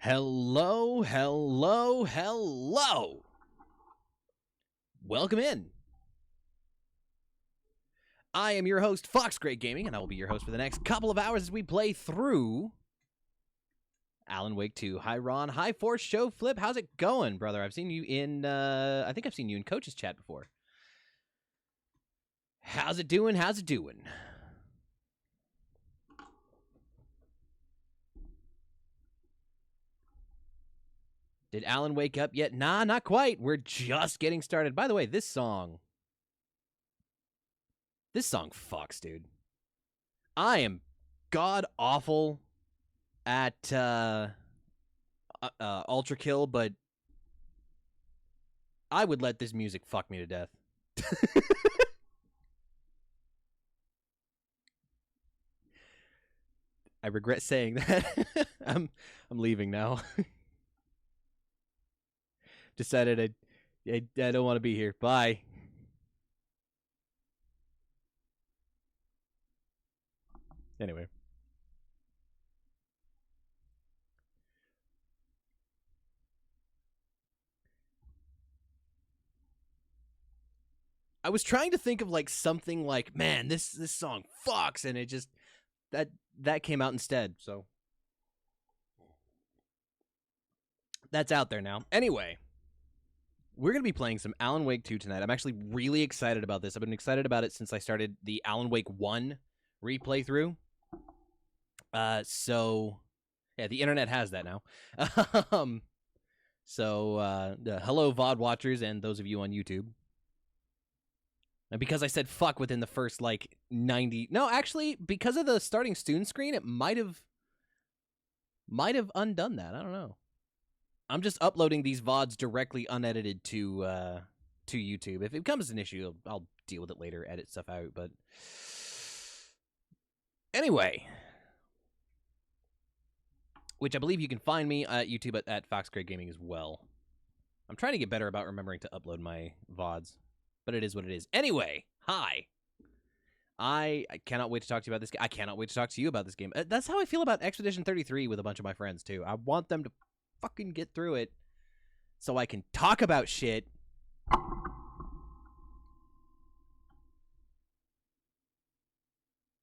Hello, hello, hello. Welcome in. I am your host, Fox Great Gaming, and I will be your host for the next couple of hours as we play through Alan Wake 2. Hi, Ron. Hi, Force Show Flip. How's it going, brother? I've seen you in, I think I've seen you in Coach's chat before. How's it doing? How's it doing? Did Alan wake up yet? Nah, not quite. We're just getting started. By the way, this song fucks, dude. I am god-awful at Ultra Kill, but I would let this music fuck me to death. I regret saying that. I'm leaving now. Decided I don't want to be here. Bye. Anyway. I was trying to think of like something like, man, this song fucks, and it just that came out instead. So that's out there now. Anyway, we're going to be playing some Alan Wake 2 tonight. I'm actually really excited about this. I've been excited about it since I started the Alan Wake 1 replay through. So yeah, the internet has that now. So hello VOD watchers and those of you on YouTube. And because I said fuck within the first like 90, no, actually because of the starting Stoon screen, it might have undone that. I don't know. I'm just uploading these VODs directly unedited to YouTube. If it becomes an issue, I'll deal with it later, edit stuff out. But anyway, which I believe you can find me at YouTube at Fox Great Gaming as well. I'm trying to get better about remembering to upload my VODs, but it is what it is. Anyway, hi. I cannot wait to talk to you about this game. I cannot wait to talk to you about this game. That's how I feel about Expedition 33 with a bunch of my friends, too. I want them to fucking get through it so I can talk about shit.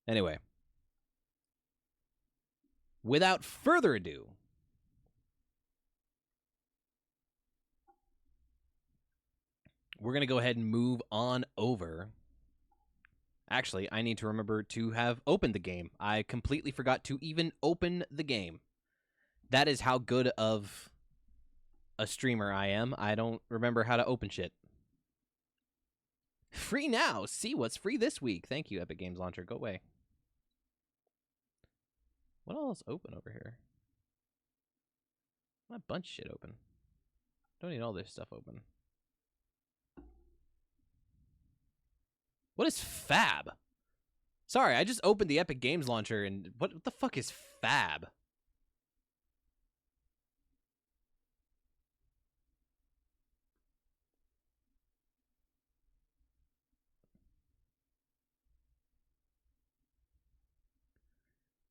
Anyway. Without further ado, we're going to go ahead and move on over. Actually, I need to remember to have opened the game. I completely forgot to even open the game. That is how good of a streamer I am. I don't remember how to open shit. Free now. See what's free this week. Thank you, Epic Games Launcher. Go away. What else open over here? A bunch of shit open. Don't need all this stuff open. What is Fab? Sorry, I just opened the Epic Games Launcher and what the fuck is Fab?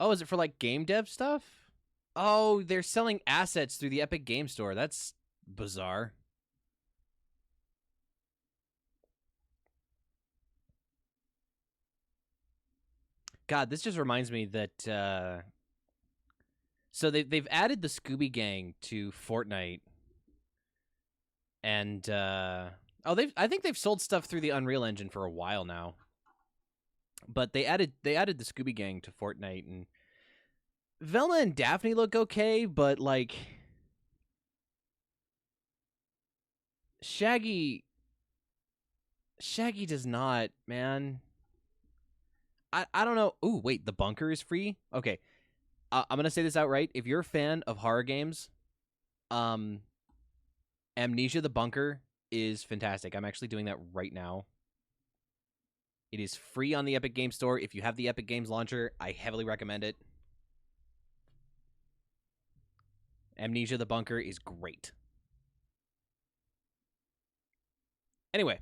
Oh, is it for like game dev stuff? Oh, they're selling assets through the Epic Game Store. That's bizarre. God, this just reminds me that so they've added the Scooby Gang to Fortnite, and I think they've sold stuff through the Unreal Engine for a while now. But they added the Scooby Gang to Fortnite, and Velma and Daphne look okay, but like Shaggy does not, man. I don't know. Ooh, wait, the bunker is free? Okay. I'm going to say this outright. If you're a fan of horror games, Amnesia the Bunker is fantastic. I'm actually doing that right now. It is free on the Epic Games Store. If you have the Epic Games Launcher, I heavily recommend it. Amnesia the Bunker is great. Anyway,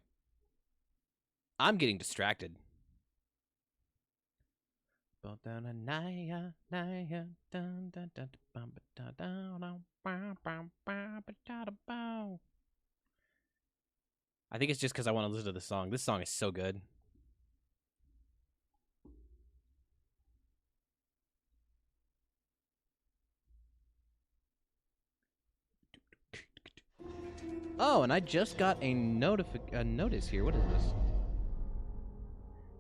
I'm getting distracted. I think it's just because I want to listen to the song. This song is so good. Oh, and I just got a notice here. What is this?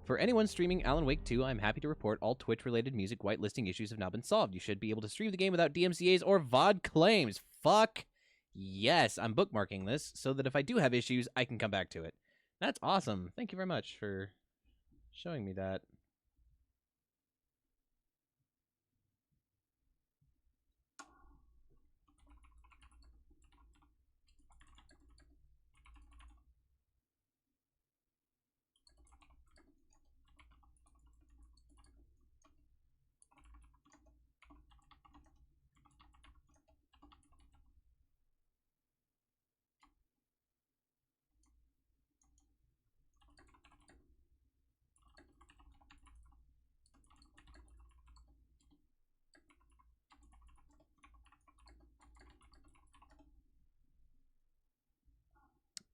For anyone streaming Alan Wake 2, I'm happy to report all Twitch-related music whitelisting issues have now been solved. You should be able to stream the game without DMCAs or VOD claims. Fuck yes, I'm bookmarking this so that if I do have issues, I can come back to it. That's awesome. Thank you very much for showing me that.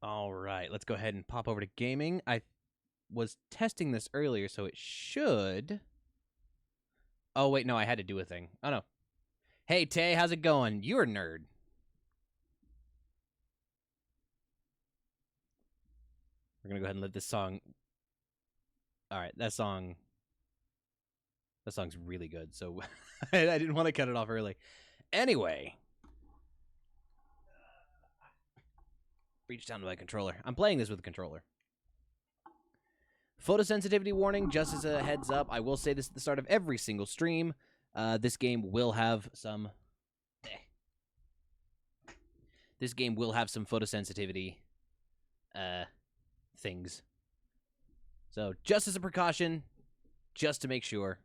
All right, let's go ahead and pop over to gaming. I was testing this earlier, so it should... Oh, wait, no, I had to do a thing. Oh, no. Hey, Tay, how's it going? You're a nerd. We're going to go ahead and let this song... All right, that song's really good, so I didn't want to cut it off early. Anyway... Reach down to my controller. I'm playing this with a controller. Photosensitivity warning, just as a heads up. I will say this at the start of every single stream. This game will have some... This game will have some photosensitivity things. So, just as a precaution, just to make sure.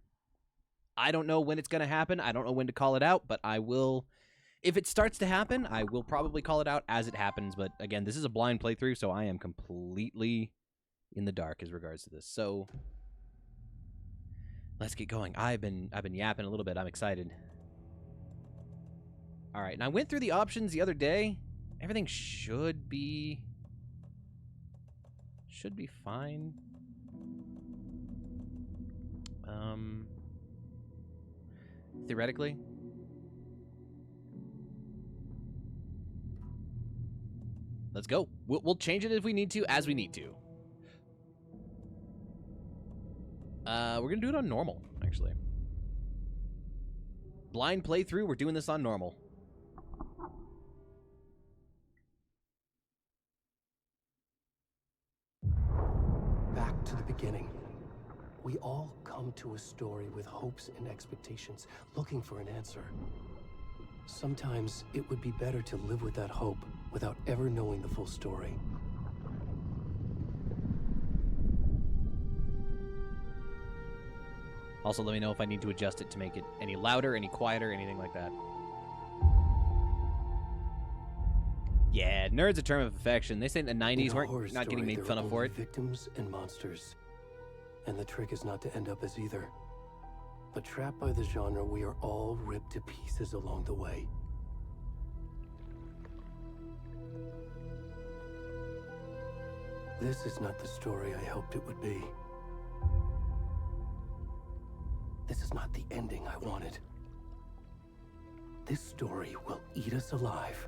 I don't know when it's going to happen. I don't know when to call it out, but I will... If it starts to happen, I will probably call it out as it happens, but again, this is a blind playthrough, so I am completely in the dark as regards to this. So let's get going. I've been yapping a little bit. I'm excited. All right, and I went through the options the other day. Everything should be fine. Theoretically. Let's go. We'll change it if we need to, as we need to. We're going to do it on normal, actually. Blind playthrough, we're doing this on normal. Back to the beginning. We all come to a story with hopes and expectations, looking for an answer. Sometimes it would be better to live with that hope without ever knowing the full story. Also, let me know if I need to adjust it to make it any louder, any quieter, anything like that. Yeah, nerd's a term of affection. They say in the 90s weren't not getting made fun of for it. Victims and monsters. And the trick is not to end up as either. But trapped by the genre, we are all ripped to pieces along the way. This is not the story I hoped it would be. This is not the ending I wanted. This story will eat us alive.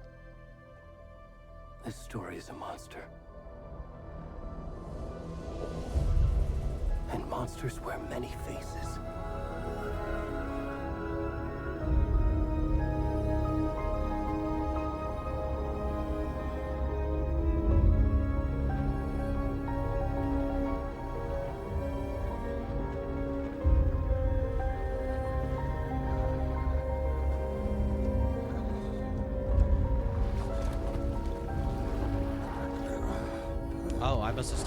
This story is a monster. And monsters wear many faces. Oh, I must have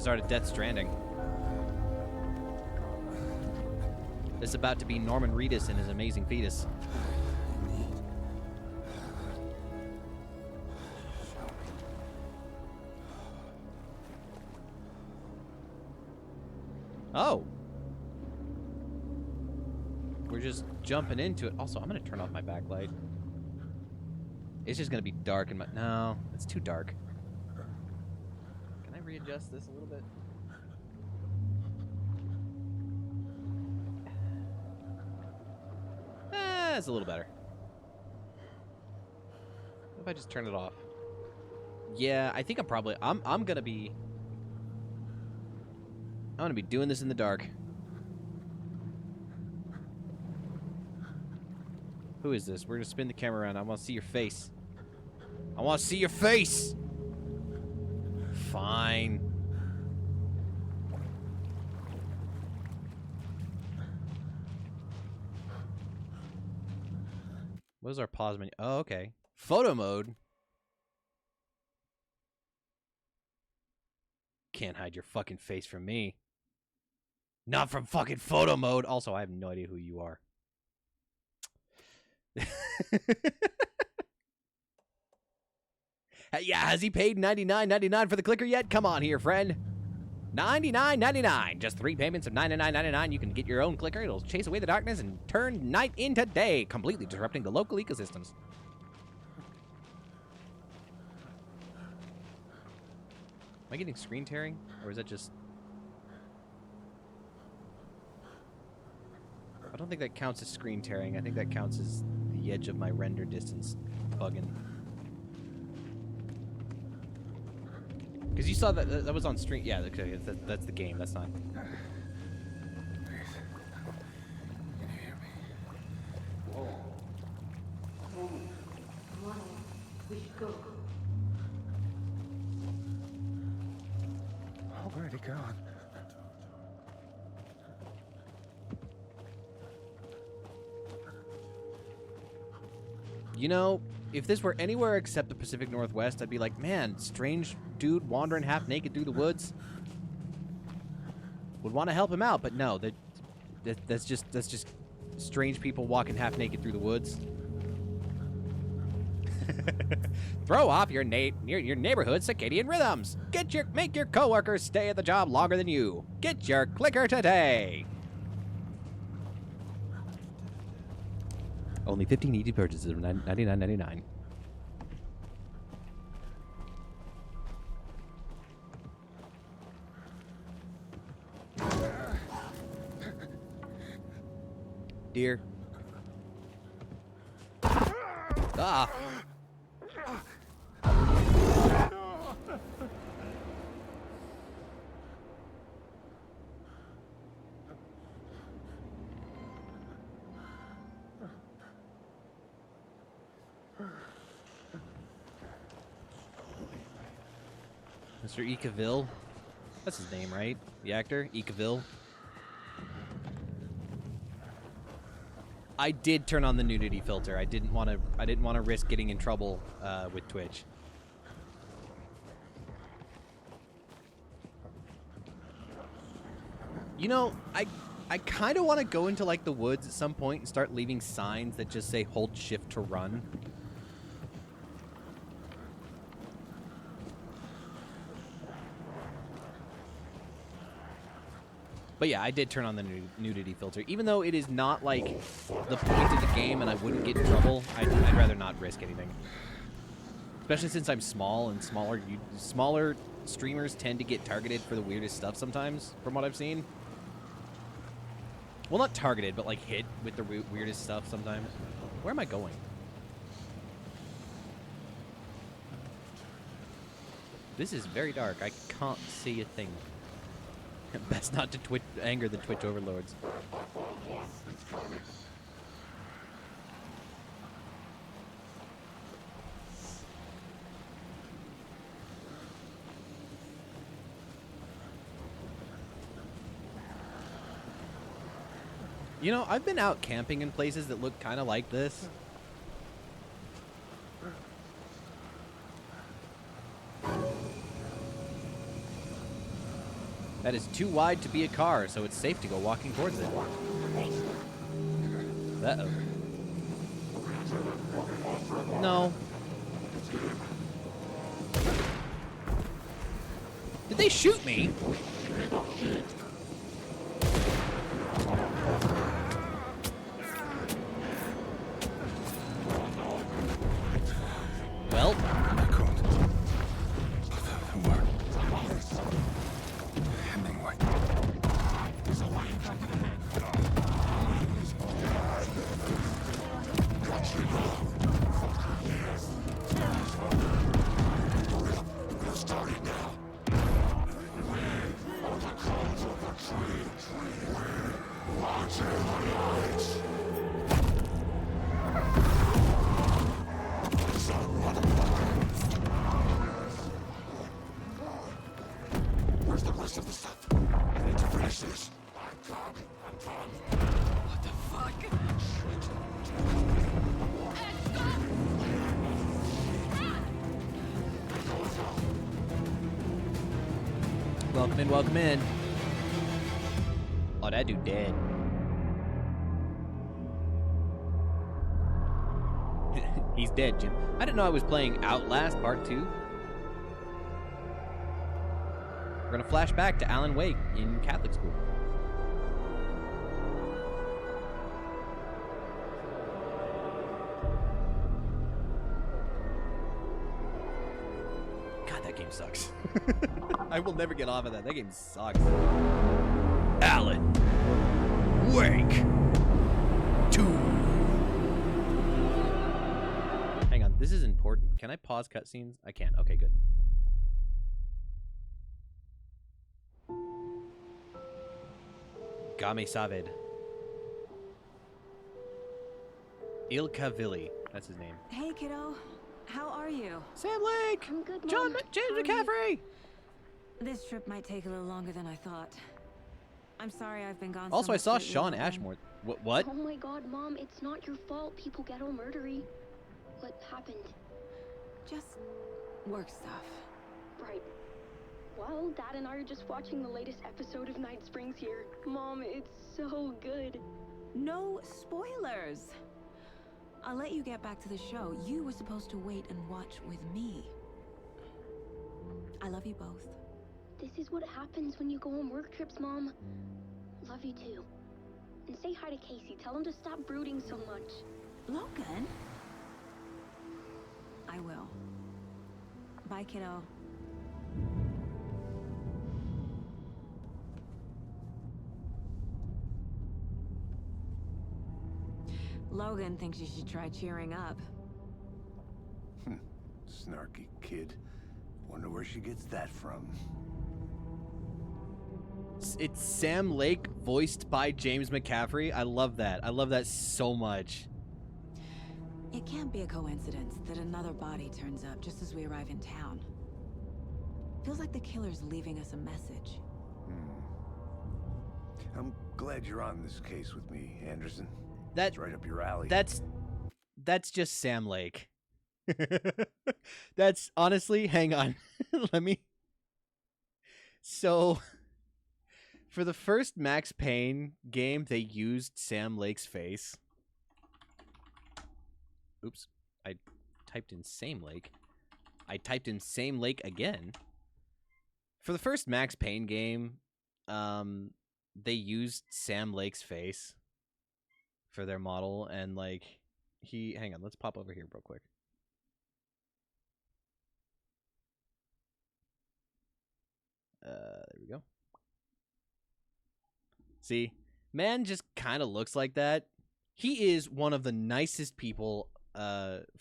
started Death Stranding. This is about to be Norman Reedus and his amazing fetus. Oh. we're just jumping into it. Also, I'm gonna turn off my backlight. It's just gonna be dark in my... No, it's too dark. Can I readjust this a little bit? It's a little better. What if I just turn it off? Yeah, I think I'm probably... I'm gonna be doing this in the dark. Who is this? We're gonna spin the camera around. I want to see your face. I want to see your face! Fine. What is our pause menu? Oh, okay. Photo mode. Can't hide your fucking face from me. Not from fucking photo mode. Also, I have no idea who you are. Yeah, has he paid $99.99 for the clicker yet? Come on here, friend. $99.99. Just 3 payments of $99.99. You can get your own clicker. It'll chase away the darkness and turn night into day, completely disrupting the local ecosystems. Am I getting screen tearing? Or is that just... I don't think that counts as screen tearing. I think that counts as the edge of my render distance bugging. Because you saw that was on stream. Yeah, okay, that's the game. That's not... Please. Can you hear me? We should go. Oh, where'd he go? You know, if this were anywhere except the Pacific Northwest, I'd be like, man, strange dude wandering half naked through the woods. Would want to help him out, but no, that's just strange people walking half naked through the woods. Throw off your neighborhood circadian rhythms. Make your coworkers stay at the job longer than you. Get your clicker today. Only 15 easy purchases of $99.99. Dear. Ah. Mr. Ecaville. That's his name, right? The actor? Ecaville. I did turn on the nudity filter. I didn't want to risk getting in trouble with Twitch. You know, I kind of want to go into like the woods at some point and start leaving signs that just say hold shift to run. But yeah, I did turn on the nudity filter. Even though it is not, like, the point of the game and I wouldn't get in trouble, I'd rather not risk anything. Especially since I'm small, and smaller streamers tend to get targeted for the weirdest stuff sometimes, from what I've seen. Well, not targeted, but, like, hit with the weirdest stuff sometimes. Where am I going? This is very dark. I can't see a thing. Best not to anger the Twitch overlords. You know, I've been out camping in places that look kind of like this. That is too wide to be a car, so it's safe to go walking towards it. Uh-oh. No. Did they shoot me? Where's the rest of the stuff? I need to finish this. What the fuck? Welcome in, welcome in. Oh, that dude dead. He's dead, Jim. I didn't know I was playing Outlast Part 2. We're gonna flash back to Alan Wake in Catholic school. God, that game sucks. I will never get off of that. That game sucks. Alan Wake 2. Hang on, this is important. Can I pause cutscenes? I can. Okay, good. Game Saved. Ilka Villi. That's his name. Hey, kiddo. How are you? Sam Lake! I'm good, John Mom. James How are you? McCaffrey! This trip might take a little longer than I thought. I'm sorry I've been gone Also, so I much saw lately, Sean Logan. Ashmore. What? Oh my god, Mom, it's not your fault people get all murdery. What happened? Just work stuff. Right. Well, Dad and I are just watching the latest episode of Night Springs here. Mom, it's so good. No spoilers. I'll let you get back to the show. You were supposed to wait and watch with me. I love you both. This is what happens when you go on work trips, Mom. Love you too. And say hi to Casey. Tell him to stop brooding so much. Logan? I will. Bye, kiddo. Logan thinks you should try cheering up. Snarky kid. Wonder where she gets that from. It's Sam Lake, voiced by James McCaffrey. I love that. I love that so much. It can't be a coincidence that another body turns up just as we arrive in town. Feels like the killer's leaving us a message. I'm glad you're on this case with me, Anderson. That It's right up your alley. that's just Sam Lake. That's honestly, hang on. Let me. So, for the first Max Payne game, they used Sam Lake's face. Oops, I typed in Same Lake. I typed in Same Lake again. For the first Max Payne game, they used Sam Lake's face for their model, and like hang on, let's pop over here real quick. There we go. See, man just kind of looks like that. He is one of the nicest people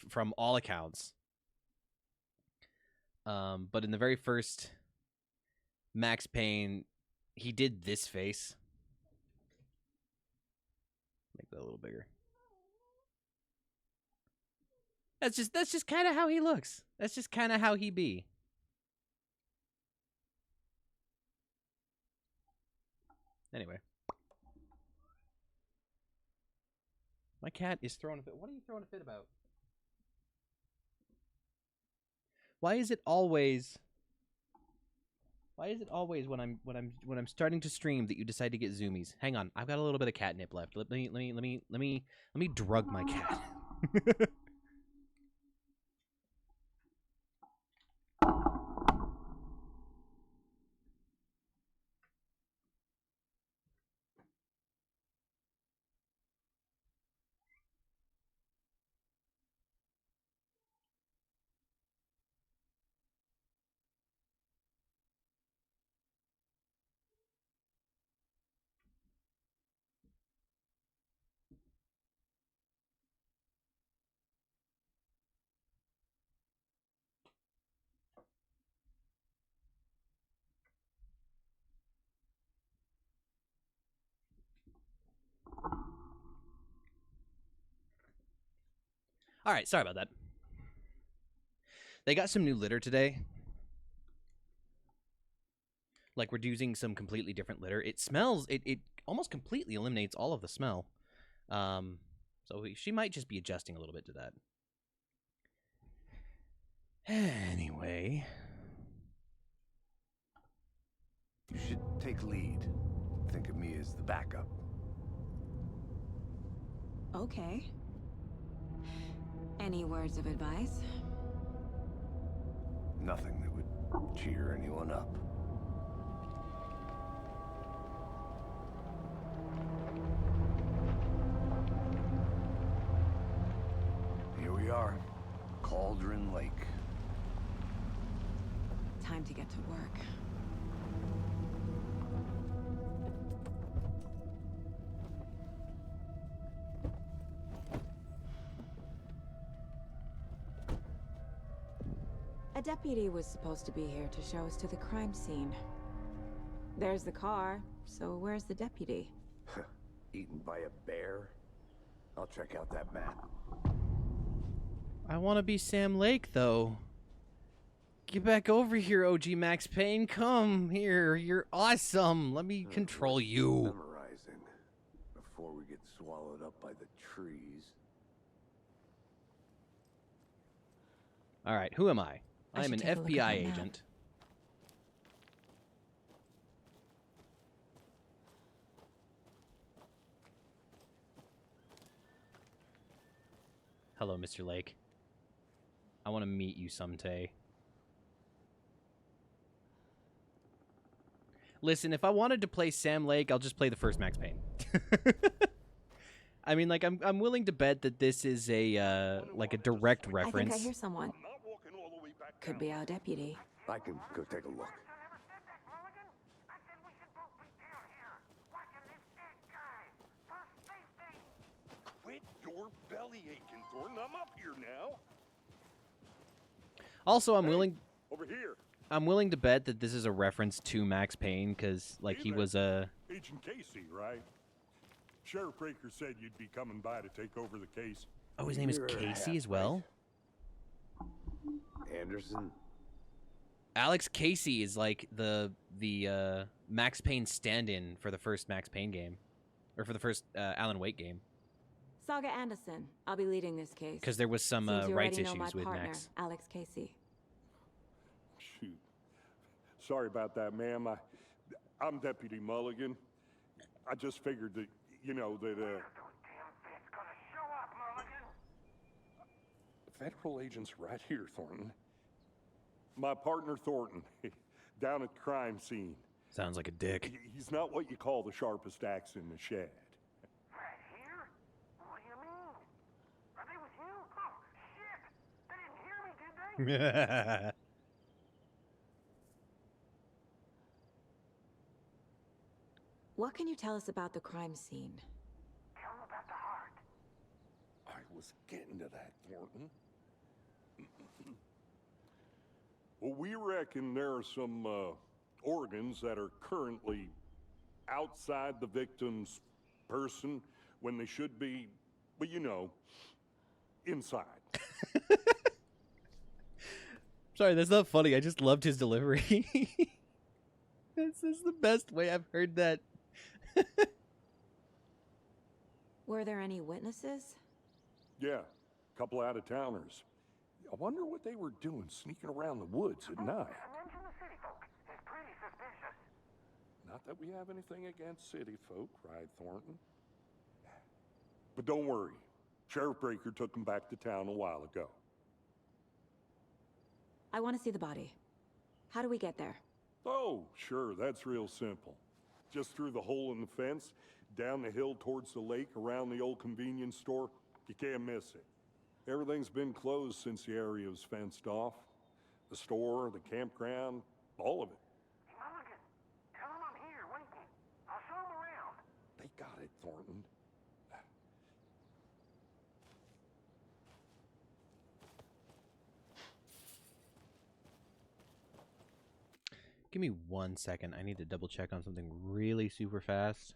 from all accounts. But in the very first Max Payne, he did this face. Make that a little bigger. That's just kind of how he looks. That's just kind of how he be. Anyway. My cat is throwing a fit. What are you throwing a fit about? Why is it always when I'm starting to stream that you decide to get zoomies? Hang on, I've got a little bit of catnip left. Let me drug my cat. All right, sorry about that. They got some new litter today. Like, we're using some completely different litter. It smells, it almost completely eliminates all of the smell. So she might just be adjusting a little bit to that. Anyway. You should take lead. Think of me as the backup. Okay. Any words of advice? Nothing that would cheer anyone up. Here we are. Cauldron Lake. Time to get to work. A deputy was supposed to be here to show us to the crime scene. There's the car, so where's the deputy? Eaten by a bear? I'll check out that map. I want to be Sam Lake, though. Get back over here, OG Max Payne. Come here. You're awesome. Let me control you. Memorizing before we get swallowed up by the trees. All right, who am I? I I'm an should take a look at FBI that map. agent. Hello, Mr. Lake. I want to meet you someday. Listen, if I wanted to play Sam Lake, I'll just play the first Max Payne. I mean, like, I'm willing to bet that this is a like a direct I reference. think I hear someone. Could be our deputy. I can go take a look. Quit your belly aching, Thornton. I'm up here now. Also, I'm Hey, willing Over here. I'm willing to bet that this is a reference to Max Payne because, like, Hey he there. was a. Agent Casey, right? Sheriff Breaker said you'd be coming by to take over the case. Oh, his name is You're Casey half as well. right. Anderson? Alex Casey is like the Max Payne stand-in for the first Max Payne game, or for the first Alan Wake game, Saga Anderson. I'll be leading this case. because there was some Seems you rights already know issues my with partner, Max. Alex Casey. Shoot. Sorry about that, ma'am. I'm Deputy Mulligan. I just figured that, you know, that, federal agents right here, Thornton. My partner, Thornton, down at the crime scene. Sounds like a dick. He's not what you call the sharpest axe in the shed. Right here? What do you mean? Are they with you? Oh, shit! They didn't hear me, did they? What can you tell us about the crime scene? Tell them about the heart. I was getting to that, Thornton. Well, we reckon there are some organs that are currently outside the victim's person when they should be, well, you know, inside. Sorry, that's not funny. I just loved his delivery. This is the best way I've heard that. Were there any witnesses? Yeah, a couple out-of-towners. I wonder what they were doing sneaking around the woods at night. Mention the city folk. It's pretty suspicious. Not that we have anything against city folk, cried Thornton. But don't worry. Sheriff Breaker took them back to town a while ago. I want to see the body. How do we get there? Oh, sure, that's real simple. Just through the hole in the fence, down the hill towards the lake, around the old convenience store. You can't miss it. Everything's been closed since the area was fenced off. The store, the campground, all of it. Hey, Mulligan, tell them I'm here waiting. I'll show them around. They got it, Thornton. Give me 1 second. I need to double check on something really super fast.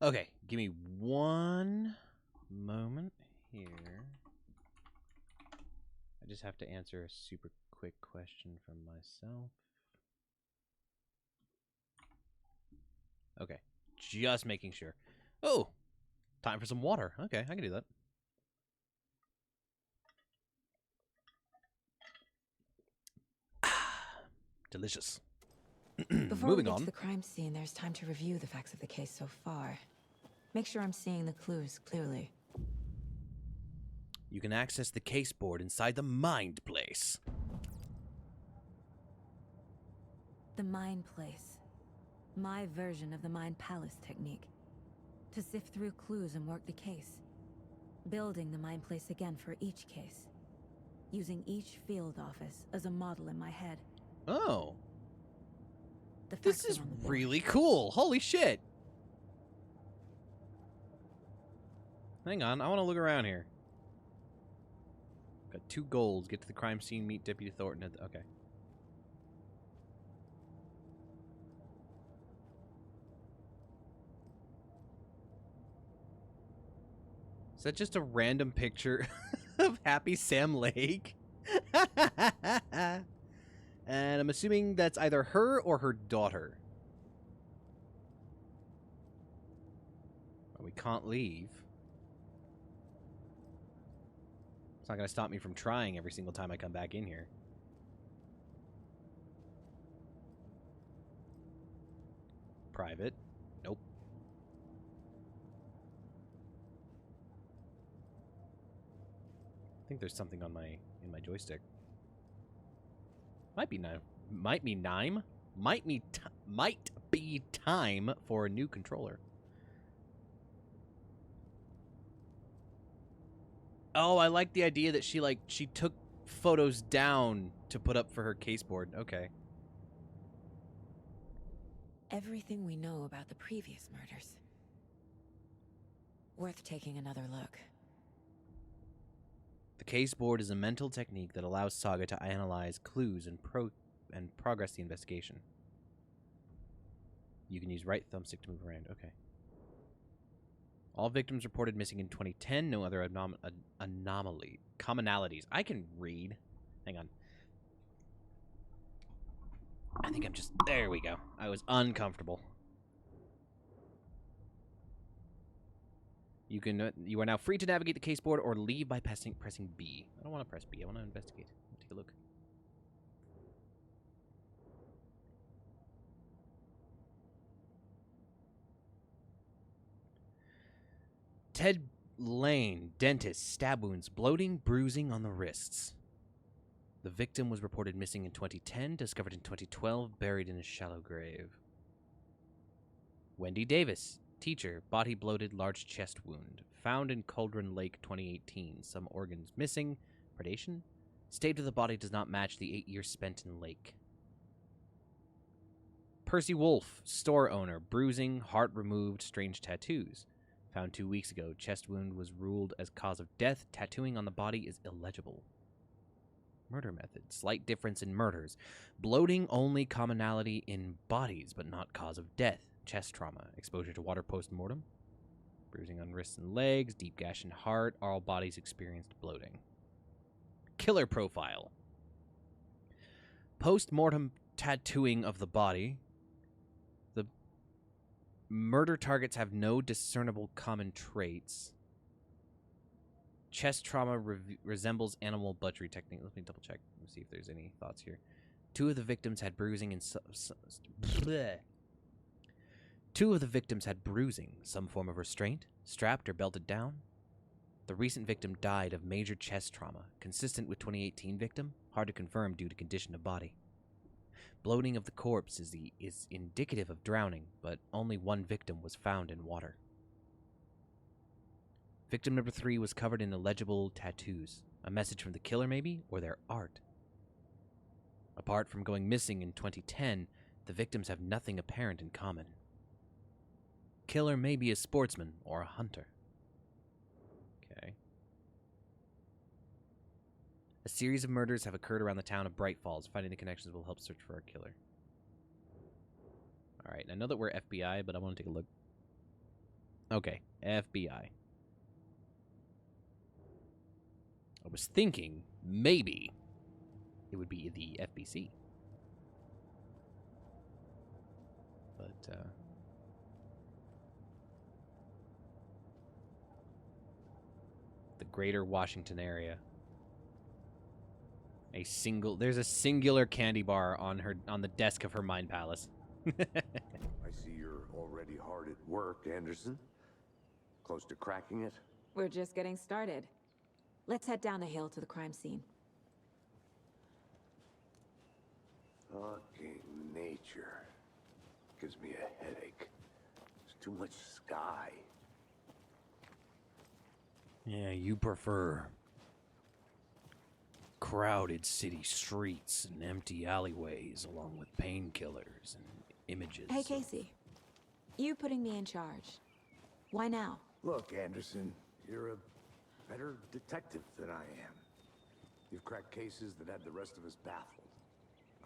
Okay, give me one moment here. I just have to answer a super quick question from myself. Okay, just making sure. Oh, time for some water. Okay, I can do that. Delicious. Before we Moving get to on. the crime scene, there's time to review the facts of the case so far. Make sure I'm seeing the clues clearly. You can access the case board inside the Mind Place. The Mind Place. My version of the Mind Palace technique. To sift through clues and work the case. Building the Mind Place again for each case. Using each field office as a model in my head. Oh, The this facts is are on the board. really cool. Holy shit. Hang on, I want to look around here. Got 2 goals. Get to the crime scene, meet Deputy Thornton at the... Okay. Is that just a random picture of Happy Sam Lake? And I'm assuming that's either her or her daughter. We can't leave. It's not going to stop me from trying every single time I come back in here. Private. Nope. I think there's something on in my joystick. Might be Nime. Might be Nime. Might be time for a new controller. Oh, I like the idea that she took photos down to put up for her caseboard. Okay. Everything we know about the previous murders. Worth taking another look. The caseboard is a mental technique that allows Saga to analyze clues and progress the investigation. You can use right thumbstick to move around. Okay. All victims reported missing in 2010. No other commonalities. I can read. Hang on. I think I'm just... There we go. I was uncomfortable. You are now free to navigate the caseboard or leave by pressing B. I don't want to press B. I want to investigate. Take a look. Ted Lane, dentist, stab wounds, bloating, bruising on the wrists. The victim was reported missing in 2010, discovered in 2012, buried in a shallow grave. Wendy Davis, teacher, body bloated, large chest wound. Found in Cauldron Lake 2018. Some organs missing. Predation? State of the body does not match the 8 years spent in lake. Percy Wolf, store owner, bruising, heart removed, strange tattoos. Found 2 weeks ago. Chest wound was ruled as cause of death. Tattooing on the body is illegible. Murder method. Slight difference in murders. Bloating only commonality in bodies, but not cause of death. Chest trauma. Exposure to water post-mortem. Bruising on wrists and legs. Deep gash in heart. All bodies experienced bloating. Killer profile. Post-mortem tattooing of the body. Murder targets have no discernible common traits. Chest trauma resembles animal butchery technique. Let me double check and see if there's any thoughts here. Two of the victims had bruising, some form of restraint, strapped or belted down. The recent victim died of major chest trauma, consistent with 2018 victim, hard to confirm due to condition of body. Bloating of the corpse is indicative of drowning, but only one victim was found in water. Victim number 3 was covered in illegible tattoos. A message from the killer, maybe, or their art. Apart from going missing in 2010, the victims have nothing apparent in common. Killer may be a sportsman or a hunter. Okay. A series of murders have occurred around the town of Bright Falls. Finding the connections will help search for our killer. Alright, I know that we're FBI, but I want to take a look. Okay, FBI. I was thinking maybe it would be the FBC. But, the greater Washington area. There's a singular candy bar on the desk of her mind palace. I see you're already hard at work, Anderson. Close to cracking it? We're just getting started. Let's head down the hill to the crime scene. Fucking nature. Gives me a headache. There's too much sky. Yeah, you prefer crowded city streets and empty alleyways along with painkillers and images. Hey, Casey. You putting me in charge. Why now? Look, Anderson, you're a better detective than I am. You've cracked cases that had the rest of us baffled.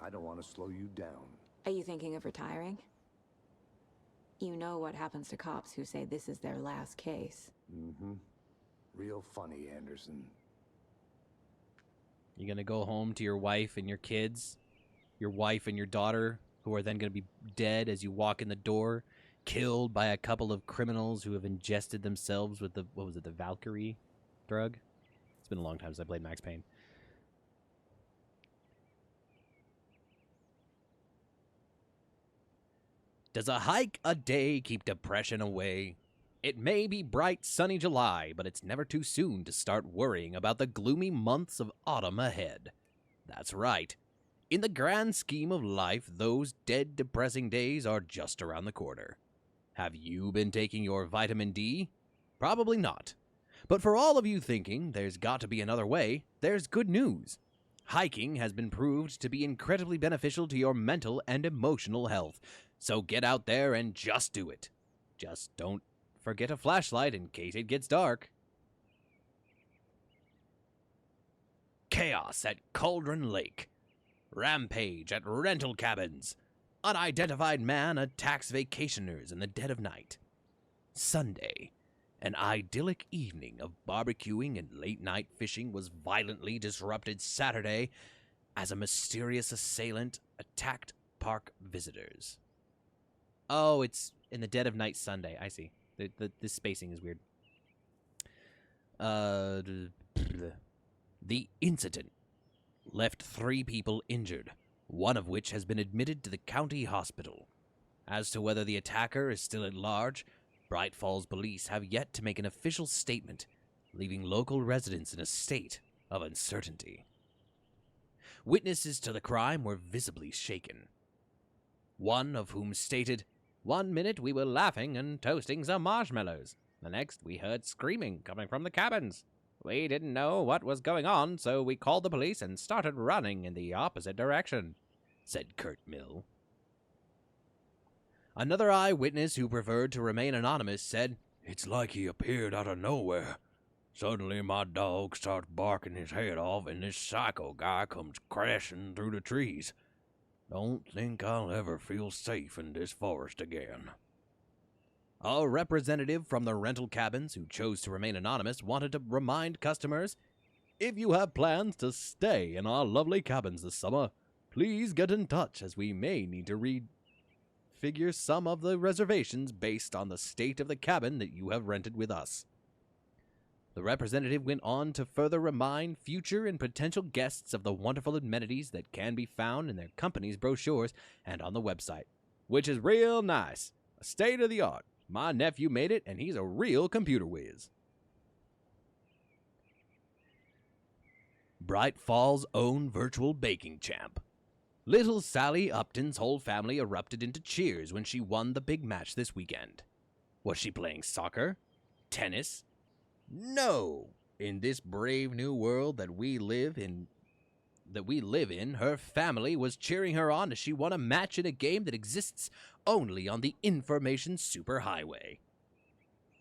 I don't want to slow you down. Are you thinking of retiring? You know what happens to cops who say this is their last case. Mm-hmm. Real funny, Anderson. You gonna go home to your wife and your kids? Your wife and your daughter, who are then gonna be dead as you walk in the door, killed by a couple of criminals who have ingested themselves with the Valkyrie drug? It's been a long time since I played Max Payne. Does a hike a day keep depression away? It may be bright, sunny July, but it's never too soon to start worrying about the gloomy months of autumn ahead. That's right. In the grand scheme of life, those dead, depressing days are just around the corner. Have you been taking your vitamin D? Probably not. But for all of you thinking there's got to be another way, there's good news. Hiking has been proved to be incredibly beneficial to your mental and emotional health. So get out there and just do it. Just don't forget a flashlight in case it gets dark. Chaos at Cauldron Lake. Rampage at rental cabins. Unidentified man attacks vacationers in the dead of night. Sunday. An idyllic evening of barbecuing and late-night fishing was violently disrupted Saturday as a mysterious assailant attacked park visitors. Oh, it's in the dead of night Sunday. I see. The spacing is weird. The incident left 3 people injured, one of which has been admitted to the county hospital. As to whether the attacker is still at large, Bright Falls police have yet to make an official statement, leaving local residents in a state of uncertainty. Witnesses to the crime were visibly shaken, one of whom stated, "One minute we were laughing and toasting some marshmallows. The next we heard screaming coming from the cabins. We didn't know what was going on, so we called the police and started running in the opposite direction," said Kurt Mill. Another eyewitness who preferred to remain anonymous said, "It's like he appeared out of nowhere. Suddenly my dog starts barking his head off and this psycho guy comes crashing through the trees. Don't think I'll ever feel safe in this forest again." A representative from the rental cabins who chose to remain anonymous wanted to remind customers, "If you have plans to stay in our lovely cabins this summer, please get in touch as we may need to reconfigure some of the reservations based on the state of the cabin that you have rented with us. The representative went on to further remind future and potential guests of the wonderful amenities that can be found in their company's brochures and on the website, which is real nice. State of the art. My nephew made it, and he's a real computer whiz. Bright Falls' own virtual baking champ. Little Sally Upton's whole family erupted into cheers when she won the big match this weekend. Was she playing soccer? Tennis? No! In this brave new world that we live in, her family was cheering her on as she won a match in a game that exists only on the information superhighway.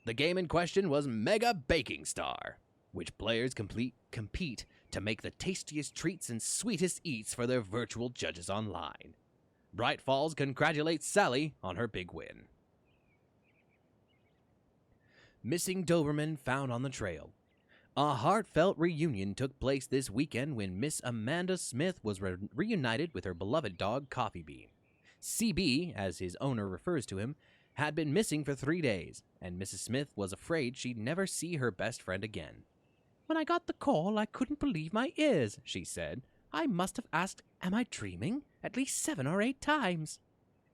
The game in question was Mega Baking Star, which players compete to make the tastiest treats and sweetest eats for their virtual judges online. Bright Falls congratulates Sally on her big win. Missing Doberman found on the trail. A heartfelt reunion took place this weekend when Miss Amanda Smith was reunited with her beloved dog Coffee Bean. CB, as his owner refers to him, had been missing for 3 days, and Mrs. Smith was afraid she'd never see her best friend again. "When I got the call, I couldn't believe my ears," she said. "I must have asked, 'Am I dreaming?' at least 7 or 8 times.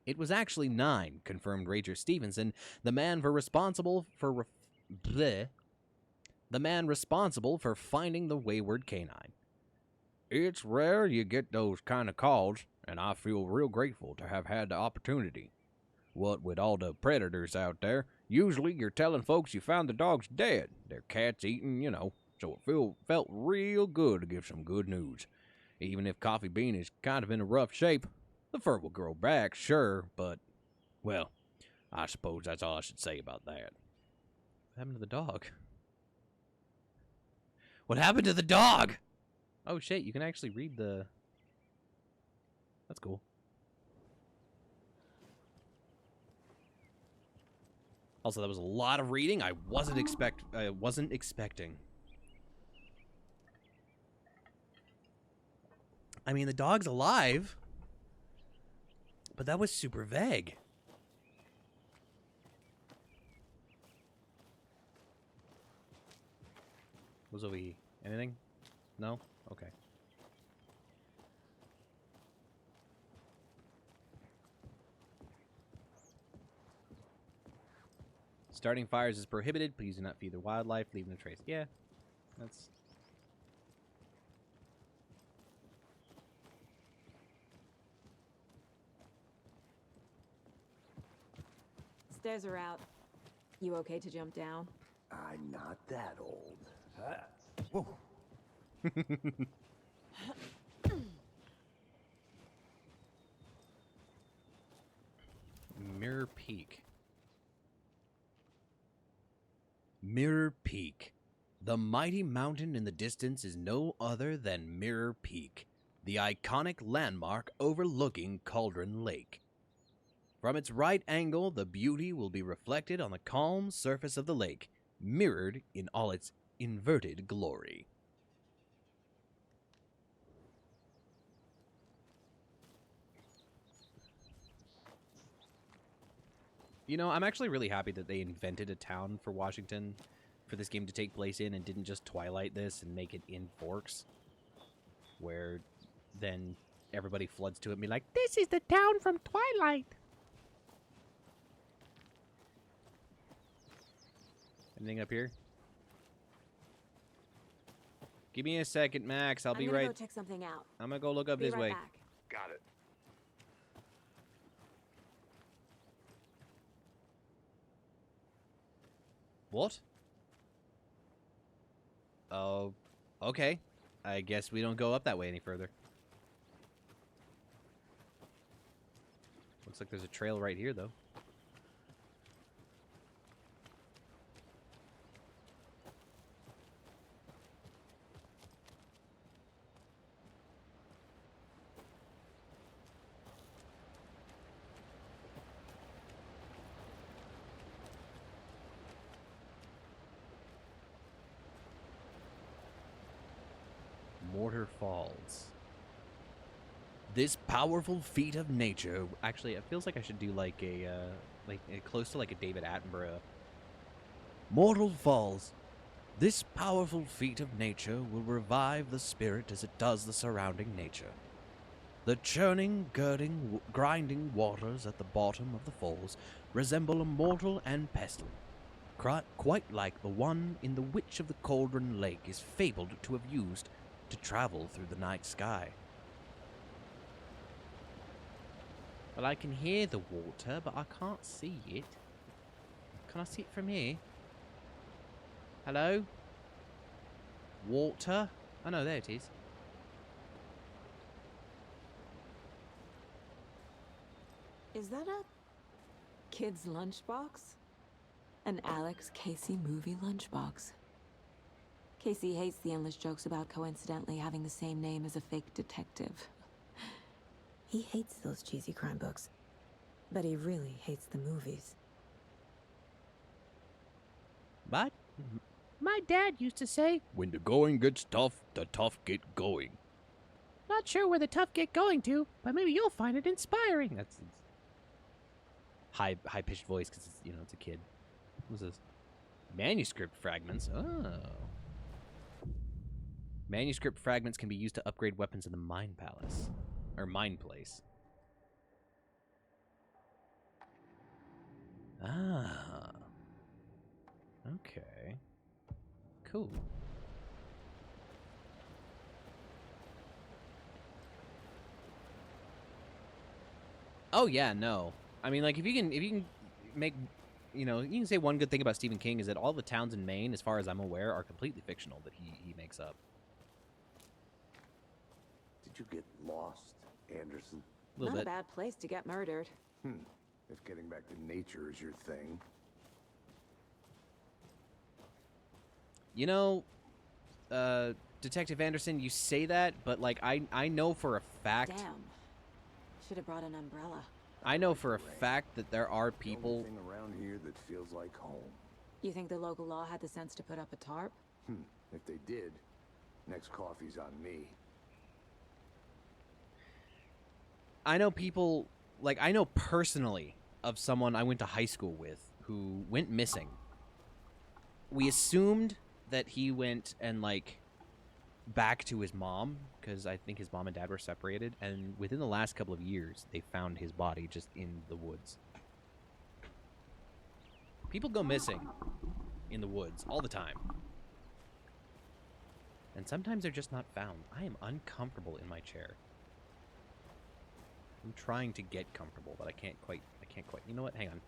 It was actually 9, confirmed Rager Stevenson, the man responsible for finding the wayward canine. "It's rare you get those kind of calls, and I feel real grateful to have had the opportunity. What with all the predators out there, usually you're telling folks you found the dogs dead, their cats eaten, so it felt real good to give some good news. Even if Coffee Bean is kind of in a rough shape, the fur will grow back, sure, but, well, I suppose that's all I should say about that." What happened to the dog? What happened to the dog? Oh shit, you can actually read the... That's cool. Also, that was a lot of reading I wasn't expecting. I mean, the dog's alive, but that was super vague. What's over here? Anything? No? Okay. Starting fires is prohibited. Please do not feed the wildlife, leaving a trace. Yeah, that's... Stairs are out. You okay to jump down? I'm not that old. Whoa. Mirror Peak. Mirror Peak. The mighty mountain in the distance is no other than Mirror Peak, the iconic landmark overlooking Cauldron Lake. From its right angle, the beauty will be reflected on the calm surface of the lake, mirrored in all its inverted glory. I'm actually really happy that they invented a town for Washington for this game to take place in and didn't just Twilight this and make it in Forks, where then everybody floods to it and be like, "This is the town from Twilight." Anything up here? Give me a second, Max. I'll be right. I'm gonna go check something out. I'm gonna go look up Be this right way. back. Got it. What? Oh, okay. I guess we don't go up that way any further. Looks like there's a trail right here, though. Mortar Falls. This powerful feat of nature. Actually, it feels like I should do like close to like a David Attenborough. Mortal falls. This powerful feat of nature will revive the spirit as it does the surrounding nature. The churning, girding, grinding waters at the bottom of the falls resemble a mortal and pestilent, quite like the one in the Witch of the Cauldron Lake is fabled to have used to travel through the night sky. Well, I can hear the water, but I can't see it. Can I see it from here? Hello? Water? Oh no, there it is. Is that a kid's lunchbox? An Alex Casey movie lunchbox. Casey hates the endless jokes about coincidentally having the same name as a fake detective. He hates those cheesy crime books, but he really hates the movies. But my dad used to say, when the going gets tough, the tough get going. Not sure where the tough get going to, but maybe you'll find it inspiring. That's high-pitched voice because it's a kid. What's this? Manuscript fragments. Oh. Manuscript fragments can be used to upgrade weapons in the Mine Palace. Or Mine Place. Ah. Okay. Cool. Oh yeah, no. I mean, like if you can make, you can say one good thing about Stephen King is that all the towns in Maine, as far as I'm aware, are completely fictional that he makes up. Did you get lost, Anderson? Not a bad place to get murdered. If getting back to nature is your thing. Detective Anderson, you say that, but like I know for a fact. Damn. Should have brought an umbrella. I know for a fact that there are people. The only thing around here that feels like home. You think the local law had the sense to put up a tarp? If they did, next coffee's on me. I know people, like, I know personally of someone I went to high school with who went missing. We assumed that he went and, like, back to his mom, because I think his mom and dad were separated, and within the last couple of years, they found his body just in the woods. People go missing in the woods all the time. And sometimes they're just not found. I am uncomfortable in my chair. I'm trying to get comfortable, but I can't quite. You know what? Hang on.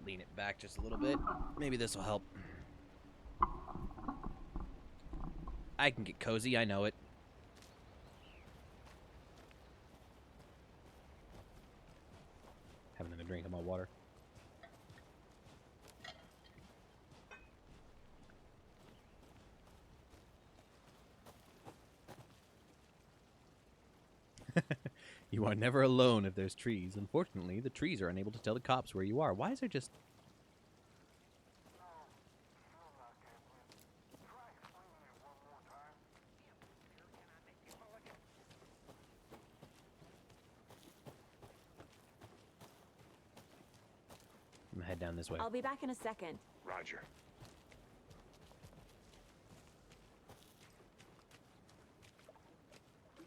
Lean it back just a little bit. Maybe this will help. I can get cozy, I know it. Having a drink of my water. You are never alone if there's trees. Unfortunately, the trees are unable to tell the cops where you are. Why is there just... I'm gonna head down this way. I'll be back in a second. Roger.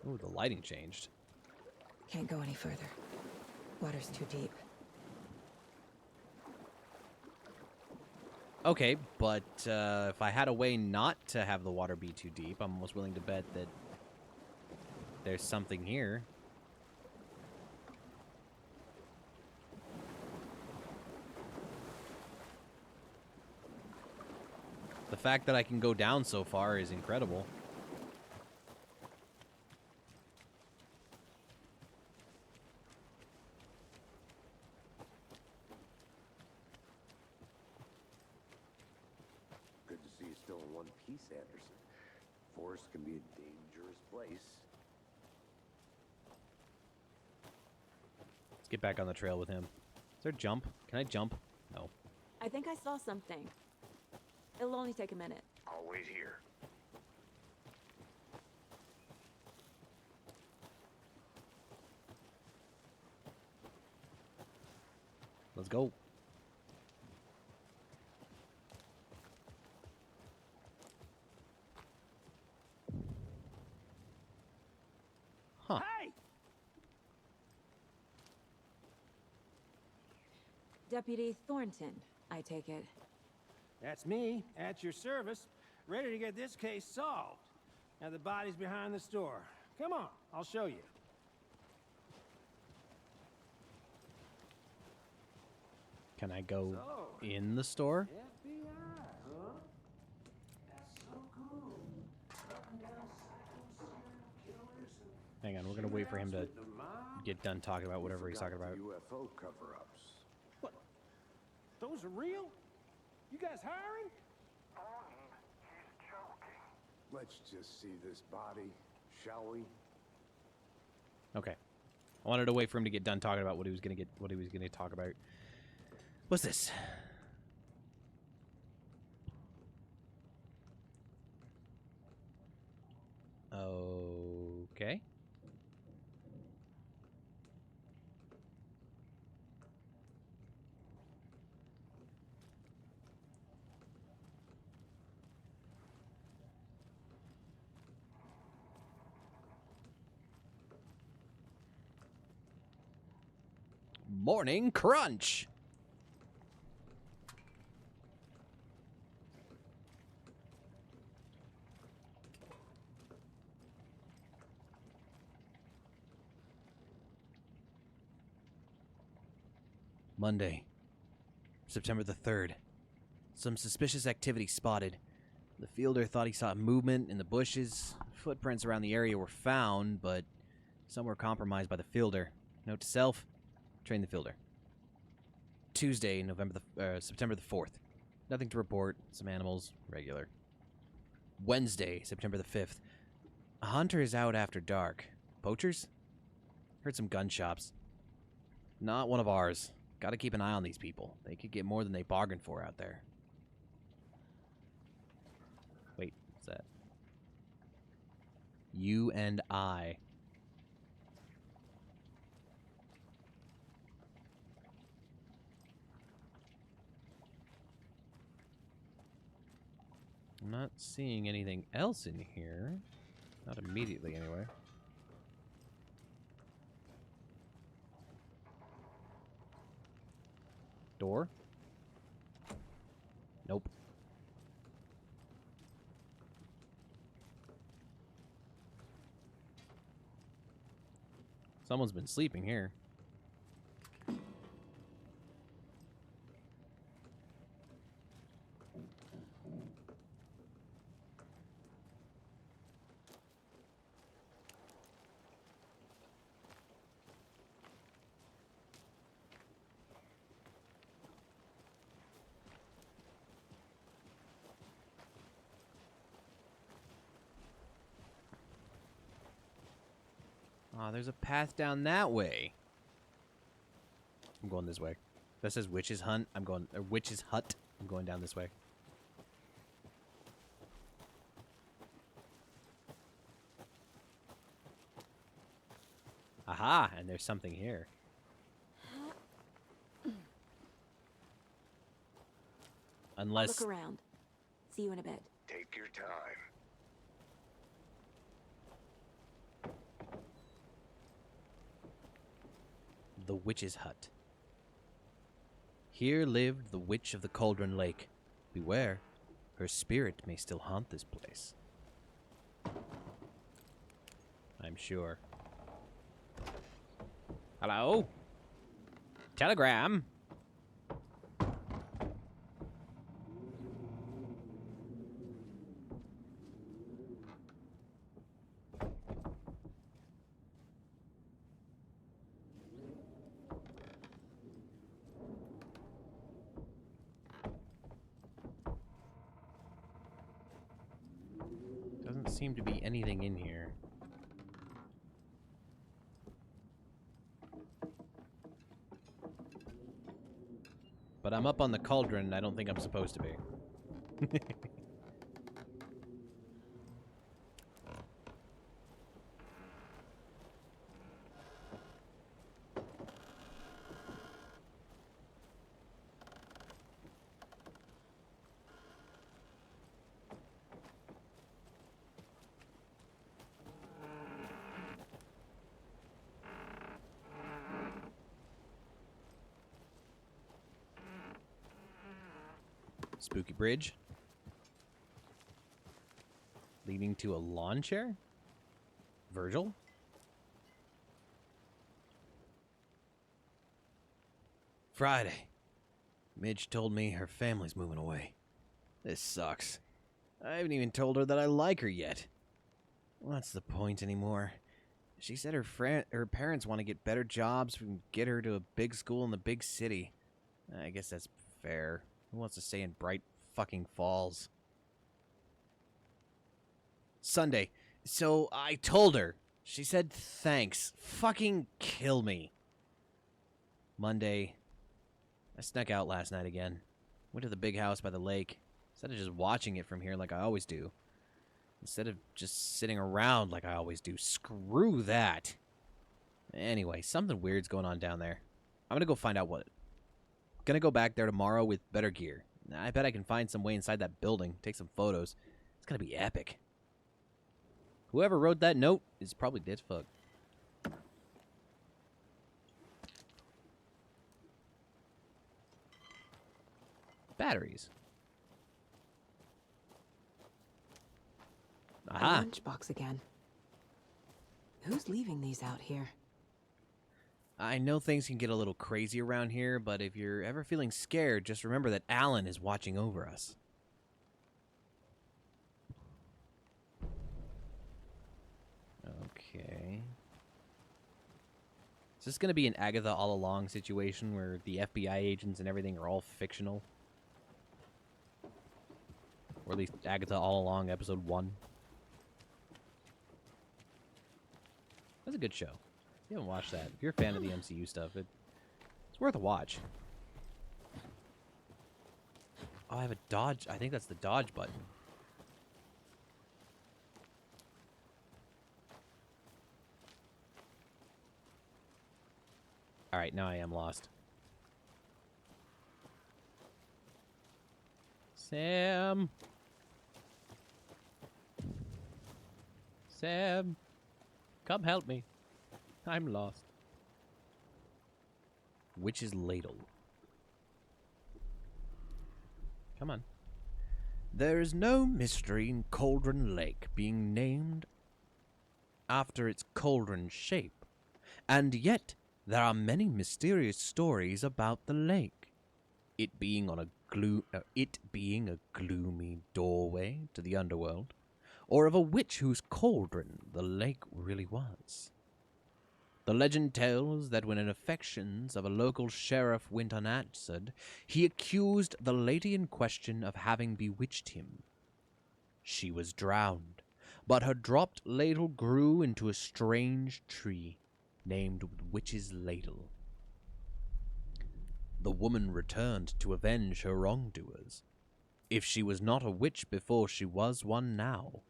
Ooh, the lighting changed. Can't go any further. Water's too deep. Okay, but if I had a way not to have the water be too deep, I'm almost willing to bet that there's something here. The fact that I can go down so far is incredible. Good to see you still in one piece, Anderson. Forest can be a dangerous place. Let's get back on the trail with him. Is there a jump? Can I jump? No. I think I saw something. It'll only take a minute. I'll wait here. Let's go. Huh. Hey! Deputy Thornton, I take it. That's me, at your service, ready to get this case solved. Now the body's behind the store. Come on, I'll show you. Can I go So, in the store? FBI, huh? That's so cool. Tracking down psycho serial killers and Hang on, we're gonna wait for him to with the mob? get done talking about whatever he's talking about. UFO cover-ups. What? Those are real? You guys hiring? Thornton, he's joking. Let's just see this body, shall we? Okay. I wanted to wait for him to get done talking about what he was gonna talk about. What's this? Okay. Morning Crunch. Monday, September the 3rd. Some suspicious activity spotted. The fielder thought he saw movement in the bushes. Footprints around the area were found, but some were compromised by the fielder. Note to self, train the fielder. Tuesday, September the 4th. Nothing to report. Some animals, regular. Wednesday, September the 5th. A hunter is out after dark. Poachers? Heard some gun shops. Not one of ours. Gotta keep an eye on these people. They could get more than they bargained for out there. Wait, what's that? You and I. I'm not seeing anything else in here. Not immediately, anyway. Door? Nope. Someone's been sleeping here. Ah, there's a path down that way. I'm going this way. That says witch's hunt. I'm going, or witch's hut. I'm going down this way. Aha, and there's something here. Unless... Look around. See you in a bit. Take your time. The witch's hut. Here lived the witch of the Cauldron Lake. Beware, her spirit may still haunt this place. I'm sure. Hello? Telegram? Doesn't seem to be anything in here. But I'm up on the cauldron, and I don't think I'm supposed to be. Spooky bridge. Leading to a lawn chair? Virgil? Friday. Midge told me her family's moving away. This sucks. I haven't even told her that I like her yet. What's the point anymore? She said her parents want to get better jobs and get her to a big school in the big city. I guess that's fair. Who wants to stay in Bright fucking Falls? Sunday. So I told her. She said thanks. Fucking kill me. Monday. I snuck out last night again. Went to the big house by the lake. Instead of just watching it from here like I always do. Instead of just sitting around like I always do. Screw that. Anyway, something weird's going on down there. I'm gonna go find out what. Gonna go back there tomorrow with better gear. I bet I can find some way inside that building. Take some photos. It's gonna be epic. Whoever wrote that note is probably dead as fuck. Batteries. Aha. A lunchbox again. Who's leaving these out here? I know things can get a little crazy around here, but if you're ever feeling scared, just remember that Alan is watching over us. Okay. Is this going to be an Agatha All Along situation where the FBI agents and everything are all fictional? Or at least Agatha All Along episode 1? That's a good show. If you haven't watched that, if you're a fan of the MCU stuff, it's worth a watch. Oh, I have a dodge. I think that's the dodge button. Alright, now I am lost. Sam! Sam! Come help me. I'm lost. Witch's Ladle. Come on. There is no mystery in Cauldron Lake being named after its cauldron shape, and yet there are many mysterious stories about the lake. It being a gloomy doorway to the underworld, or of a witch whose cauldron the lake really was. The legend tells that when an affections of a local sheriff went unanswered, he accused the lady in question of having bewitched him. She was drowned, but her dropped ladle grew into a strange tree, named Witch's Ladle. The woman returned to avenge her wrongdoers. If she was not a witch before, she was one now.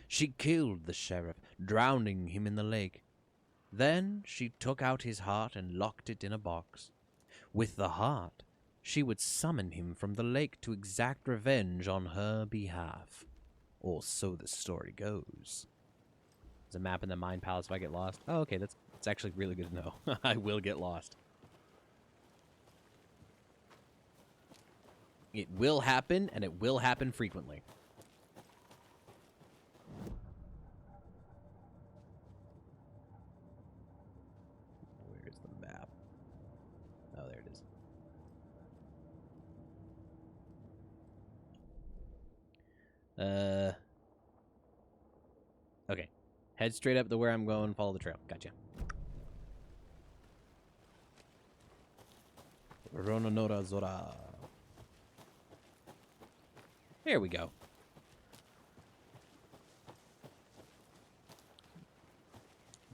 She killed the sheriff, drowning him in the lake. Then she took out his heart and locked it in a box. With the heart, she would summon him from the lake to exact revenge on her behalf. Or so the story goes. There's a map in the Mind Palace if I get lost. Oh, okay, that's actually really good to know. I will get lost. It will happen, and it will happen frequently. Where's the map? Oh, there it is. Okay. Head straight up to where I'm going, follow the trail. Gotcha. Rononora Zora. There we go.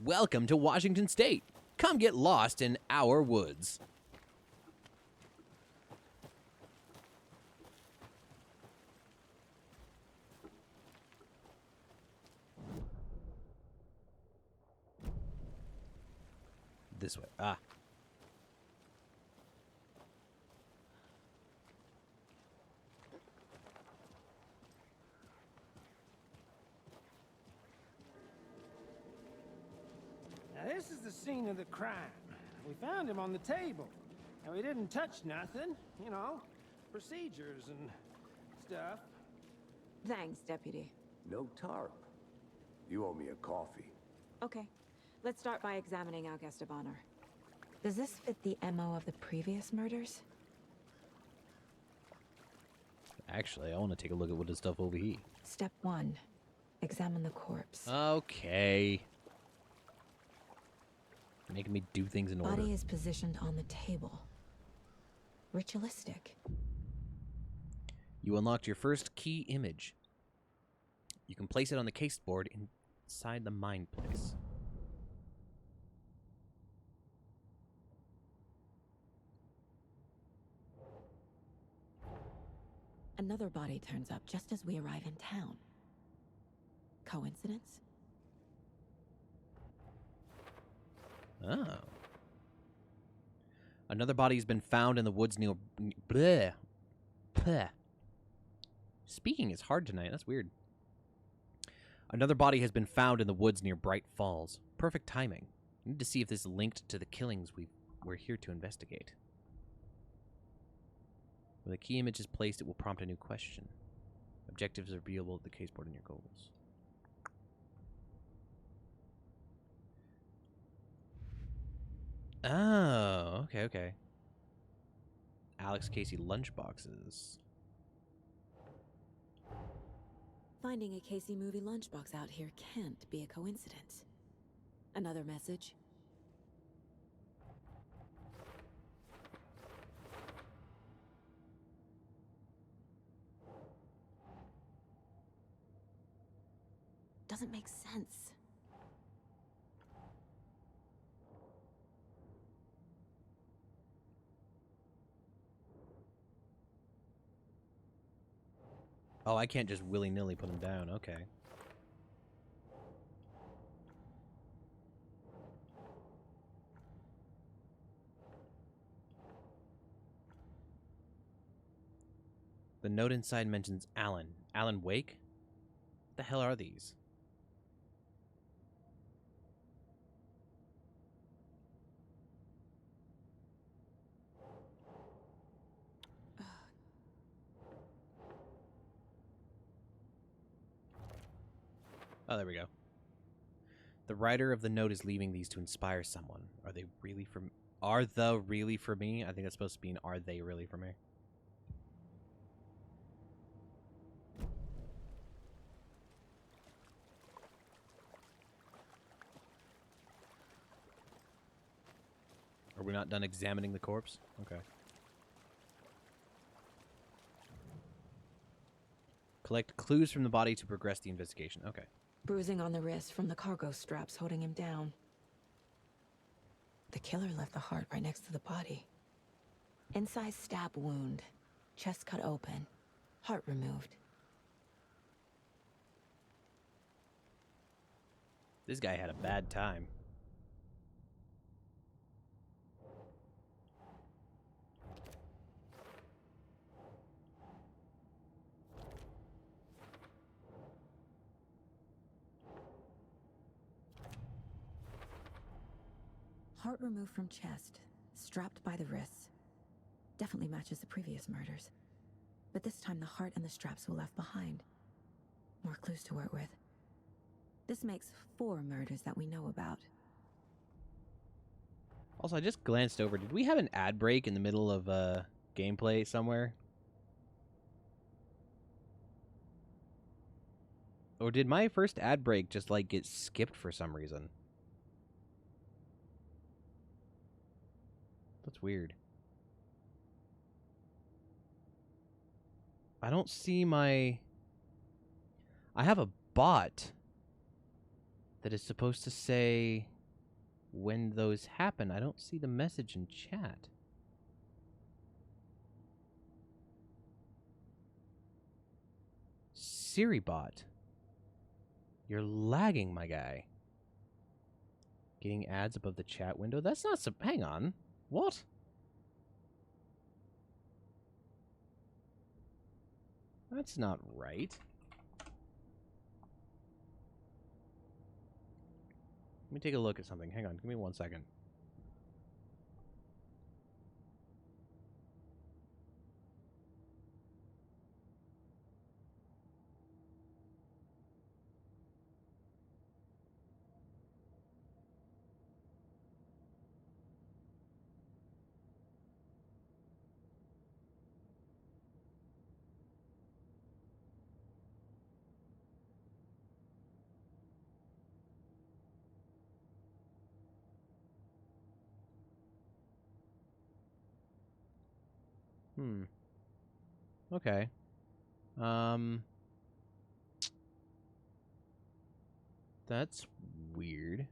Welcome to Washington State. Come get lost in our woods. This way. Ah. Now, this is the scene of the crime. We found him on the table. And we didn't touch nothing, you know, procedures and stuff. Thanks, Deputy. No tarp. You owe me a coffee. Okay. Let's start by examining our guest of honor. Does this fit the MO of the previous murders? Actually, I want to take a look at what this stuff over here. Step 1. Examine the corpse. Okay. Making me do things in order. Body is positioned on the table. Ritualistic. You unlocked your first key image. You can place it on the case board inside the mind place. Another body turns up just as we arrive in town. Coincidence? Oh. Another body has been found in the woods near... Bleh. Bleh. Speaking is hard tonight. That's weird. Another body has been found in the woods near Bright Falls. Perfect timing. I need to see if this is linked to the killings we're here to investigate. When the key image is placed, it will prompt a new question. Objectives are viewable at the caseboard in your goals. Oh, okay. Alex Casey lunchboxes. Finding a Casey movie lunchbox out here can't be a coincidence. Another message. Doesn't make sense. Oh, I can't just willy-nilly put them down. Okay. The note inside mentions Alan. Alan Wake? What the hell are these? Oh, there we go. The writer of the note is leaving these to inspire someone. Are they really for me? Are the really for me? I think that's supposed to be an are they really for me? Are we not done examining the corpse? Okay. Collect clues from the body to progress the investigation. Okay. Bruising on the wrist from the cargo straps holding him down. The killer left the heart right next to the body. Incised stab wound. Chest cut open. Heart removed. This guy had a bad time. Heart removed from chest, strapped by the wrists. Definitely matches the previous murders. But this time the heart and the straps were left behind. More clues to work with. This makes 4 murders that we know about. Also, I just glanced over. Did we have an ad break in the middle of gameplay somewhere? Or did my first ad break just, like, get skipped for some reason? That's weird. I don't see my... I have a bot that is supposed to say when those happen. I don't see the message in chat. Siri bot. You're lagging, my guy. Getting ads above the chat window? That's not... Hang on. What? That's not right. Let me take a look at something. Hang on. Give me 1 second. Okay. That's weird.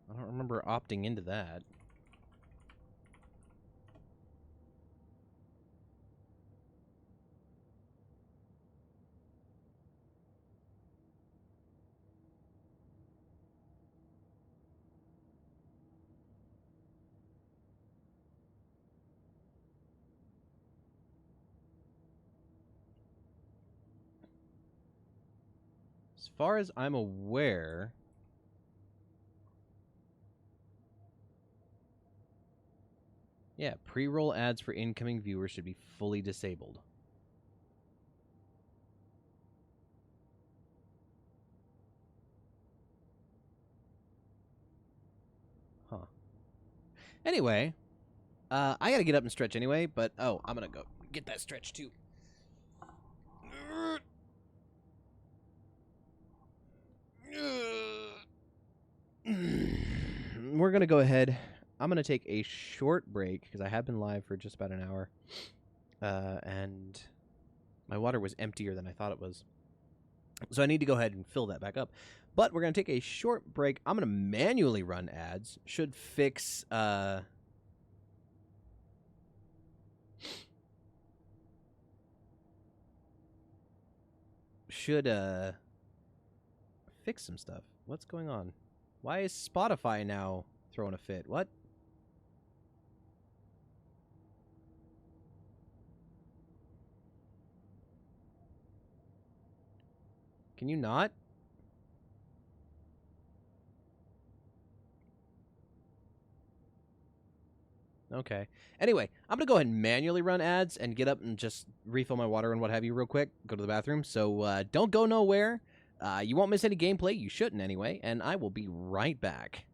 I don't remember opting into that. As far as I'm aware, yeah, pre-roll ads for incoming viewers should be fully disabled. Huh. Anyway, I gotta get up and stretch anyway, but oh, I'm gonna go get that stretch too. We're gonna go ahead. I'm gonna take a short break because I have been live for just about an hour, and my water was emptier than I thought it was, so I need to go ahead and fill that back up. But we're gonna take a short break. I'm gonna manually run ads. Should fix fix some stuff. What's going on? Why is Spotify now throwing a fit? What? Can you not? Okay. Anyway, I'm going to go ahead and manually run ads and get up and just refill my water and what have you real quick. Go to the bathroom. So don't go nowhere. You won't miss any gameplay. You shouldn't anyway. And I will be right back.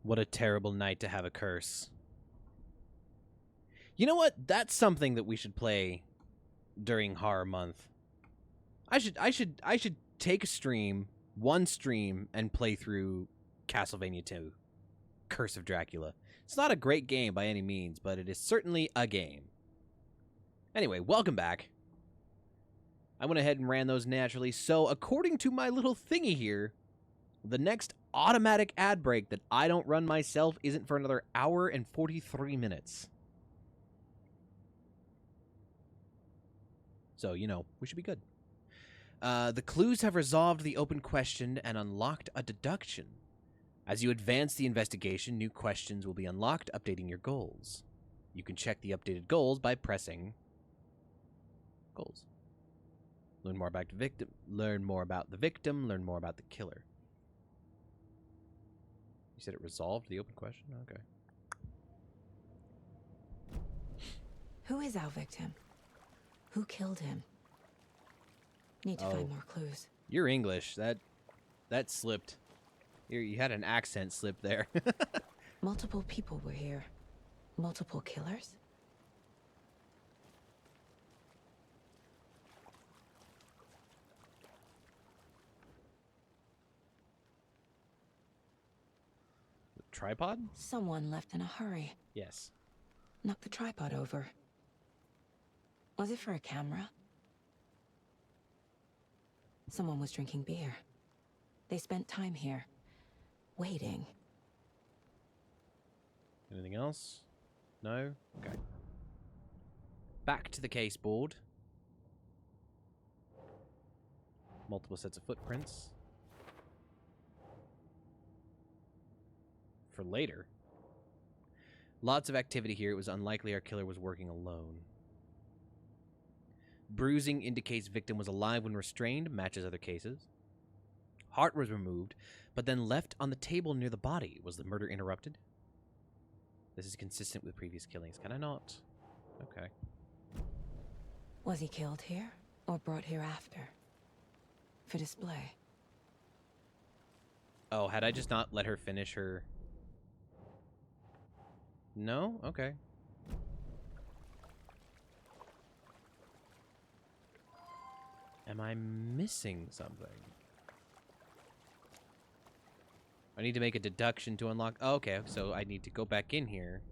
What a terrible night to have a curse. You know what? That's something that we should play during Horror Month. I should take a stream, one stream, and play through Castlevania 2, Curse of Dracula. It's not a great game by any means, but it is certainly a game. Anyway, welcome back. I went ahead and ran those naturally, so according to my little thingy here, the next automatic ad break that I don't run myself isn't for another hour and 43 minutes. So, you know, we should be good. The clues have resolved the open question and unlocked a deduction. As you advance the investigation, new questions will be unlocked, updating your goals. You can check the updated goals by pressing goals. Learn more about the victim, learn more about the killer. You said it resolved the open question? Okay. Who is our victim? Who killed him? Need to find more clues. You're English. That slipped. You had an accent slip there. Multiple people were here. Multiple killers? Tripod? Someone left in a hurry. Yes. Knocked the tripod over. Was it for a camera? Someone was drinking beer. They spent time here, waiting. Anything else? No? Okay. Back to the case board. Multiple sets of footprints. For later. Lots of activity here. It was unlikely our killer was working alone. Bruising indicates victim was alive when restrained, matches other cases. Heart was removed, but then left on the table near the body. Was the murder interrupted? This is consistent with previous killings. Can I not? Okay. Was he killed here, or brought here after? For display? Oh, had I just not let her finish her... No? Okay. Am I missing something? I need to make a deduction to unlock... Oh, okay, so I need to go back in here.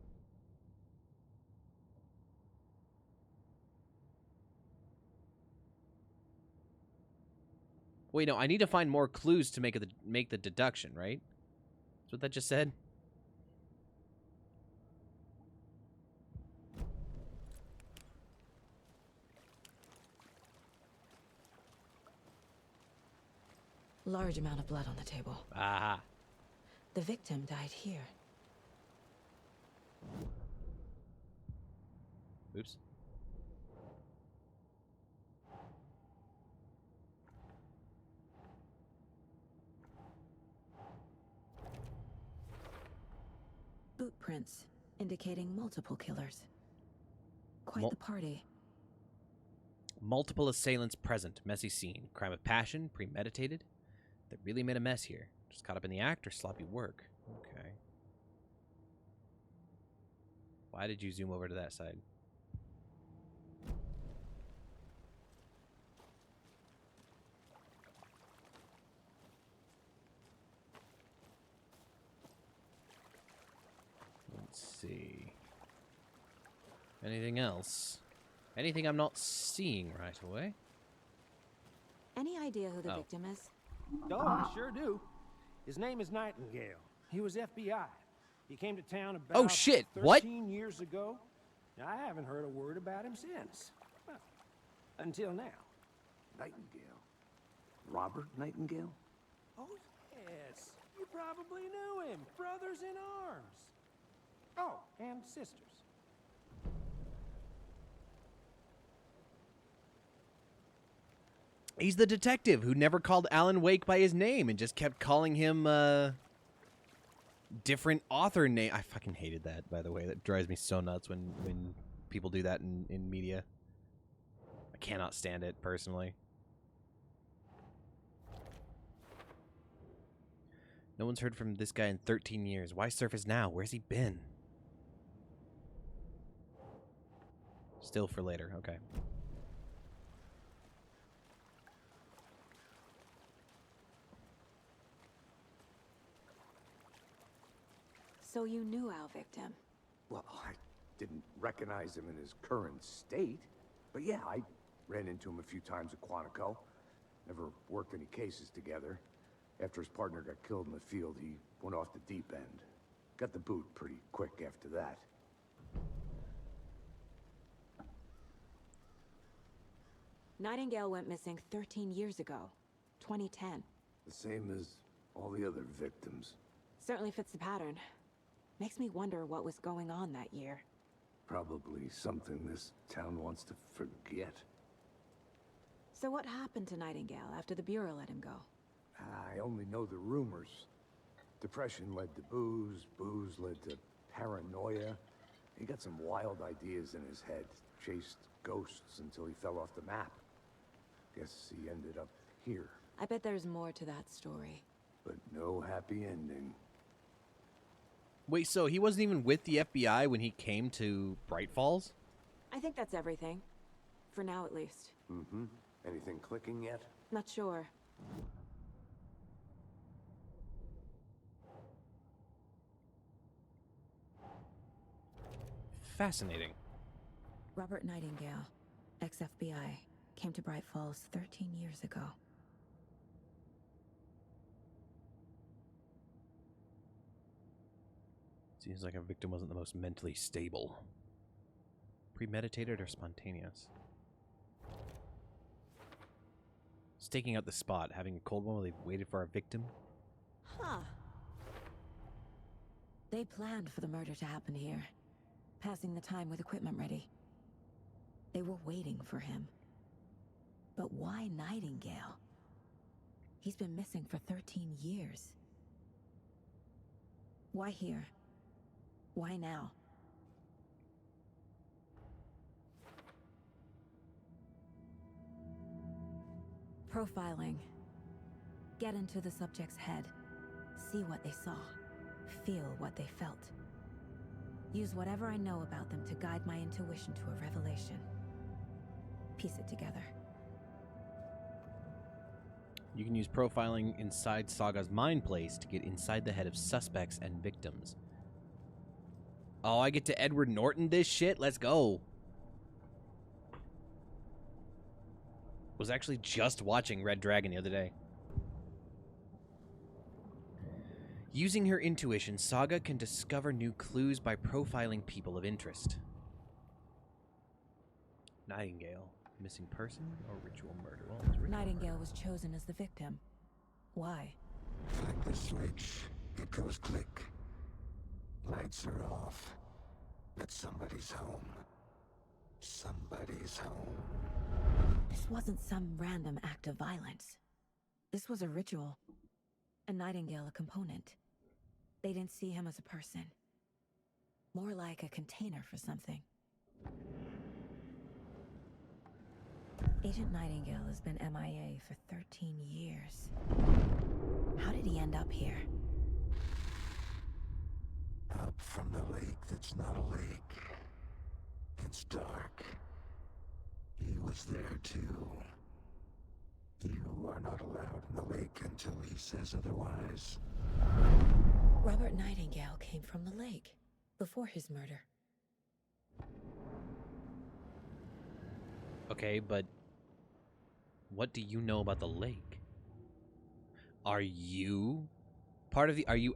Wait, no, I need to find more clues to make the deduction, right? That's what that just said? Large amount of blood on the table. Aha. The victim died here. Oops. Boot prints, indicating multiple killers. Quite the party. Multiple assailants present. Messy scene. Crime of passion. Premeditated. They really made a mess here. Just caught up in the act or sloppy work. Okay. Why did you zoom over to that side? Let's see. Anything else? Anything I'm not seeing right away? Any idea who the victim is? Oh, I sure do. His name is Nightingale. He was FBI. He came to town about Oh shit, 13 what? years ago. Now, I haven't heard a word about him since. Well, until now. Nightingale? Robert Nightingale? Oh, yes. You probably knew him. Brothers in arms. Oh, and sisters. He's the detective who never called Alan Wake by his name and just kept calling him different author name. I fucking hated that, by the way. That drives me so nuts when people do that in media. I cannot stand it, personally. No one's heard from this guy in 13 years. Why surface now? Where's he been? Still for later. Okay. So you knew our victim? Well, I didn't recognize him in his current state. But yeah, I ran into him a few times at Quantico. Never worked any cases together. After his partner got killed in the field, he went off the deep end. Got the boot pretty quick after that. Nightingale went missing 13 years ago. 2010. The same as all the other victims. Certainly fits the pattern. Makes me wonder what was going on that year. Probably something this town wants to forget. So what happened to Nightingale after the Bureau let him go? I only know the rumors. Depression led to booze, booze led to paranoia. He got some wild ideas in his head, chased ghosts until he fell off the map. Guess he ended up here. I bet there's more to that story. But no happy ending. Wait, so he wasn't even with the FBI when he came to Bright Falls? I think that's everything. For now, at least. Mm-hmm. Anything clicking yet? Not sure. Fascinating. Robert Nightingale, ex-FBI, came to Bright Falls 13 years ago. Seems like our victim wasn't the most mentally stable. Premeditated or spontaneous? Staking out the spot, having a cold one while they waited for our victim? Huh. They planned for the murder to happen here, passing the time with equipment ready. They were waiting for him. But why Nightingale? He's been missing for 13 years. Why here? Why now? Profiling. Get into the subject's head. See what they saw. Feel what they felt. Use whatever I know about them to guide my intuition to a revelation. Piece it together. You can use profiling inside Saga's mind place to get inside the head of suspects and victims. Oh, I get to Edward Norton this shit? Let's go. Was actually just watching Red Dragon the other day. Using her intuition, Saga can discover new clues by profiling people of interest. Nightingale. Missing person or ritual murder? Well, it's ritual Nightingale murder. was chosen as the victim. Why? Flick the switch. It goes click. Lights are off. But somebody's home. Somebody's home. This wasn't some random act of violence. This was a ritual. And Nightingale a component. They didn't see him as a person. More like a container for something. Agent Nightingale has been MIA for 13 years. How did he end up here? Up from the lake that's not a lake. It's dark. He was there too. You are not allowed in the lake until he says otherwise. Robert Nightingale came from the lake before his murder. Okay, but what do you know about the lake? Are you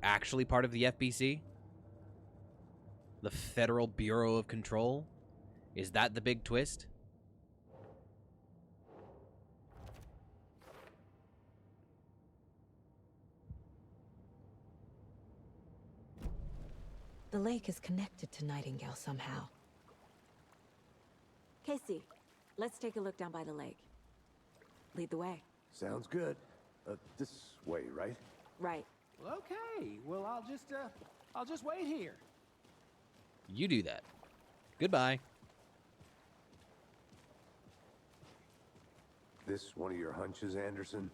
actually part of the FBC? The Federal Bureau of Control? Is that the big twist? The lake is connected to Nightingale somehow. Casey, let's take a look down by the lake. Lead the way. Sounds good. This way, right? Right. Well, okay. Well, I'll just wait here. You do that. Goodbye. This one of your hunches, Anderson?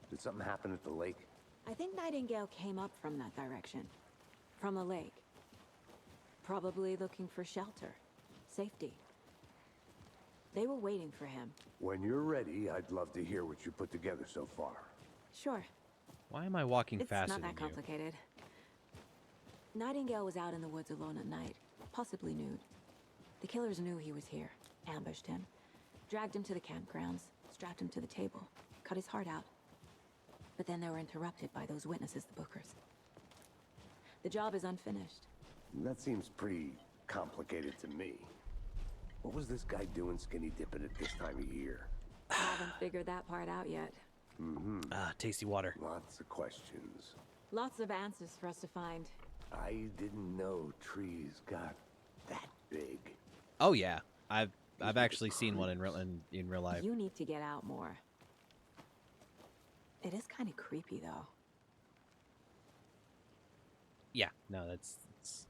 Did something happen at the lake? I think Nightingale came up from that direction. From the lake. Probably looking for shelter. Safety. They were waiting for him. When you're ready, I'd love to hear what you put together so far. Sure. Why am I walking It's faster not that than you? complicated. Nightingale was out in the woods alone at night, possibly nude. The killers knew he was here, ambushed him, dragged him to the campgrounds, strapped him to the table, cut his heart out. But then they were interrupted by those witnesses, the Bookers. The job is unfinished. That seems pretty complicated to me. What was this guy doing skinny dipping at this time of year? I haven't figured that part out yet. Ah, tasty water. Lots of questions. Lots of answers for us to find. I didn't know trees got that big. Oh yeah, I've actually seen one in real life. You need to get out more. It is kind of creepy, though. Yeah, no, that's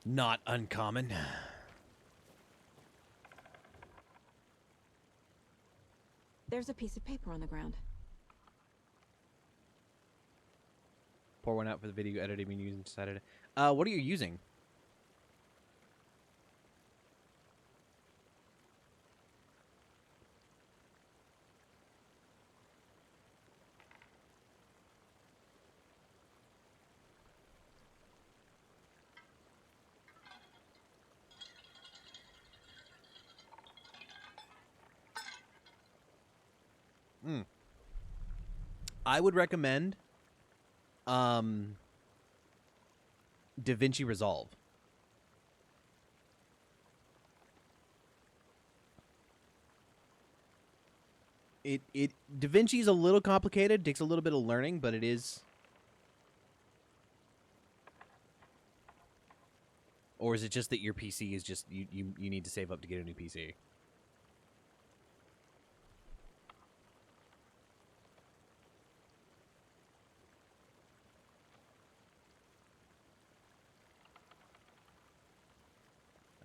not uncommon. There's a piece of paper on the ground. Pour one out for the video editing and using Saturday. What are you using? I would recommend DaVinci Resolve. DaVinci is a little complicated, takes a little bit of learning, but it is. Or is it just that your PC is just you need to save up to get a new PC?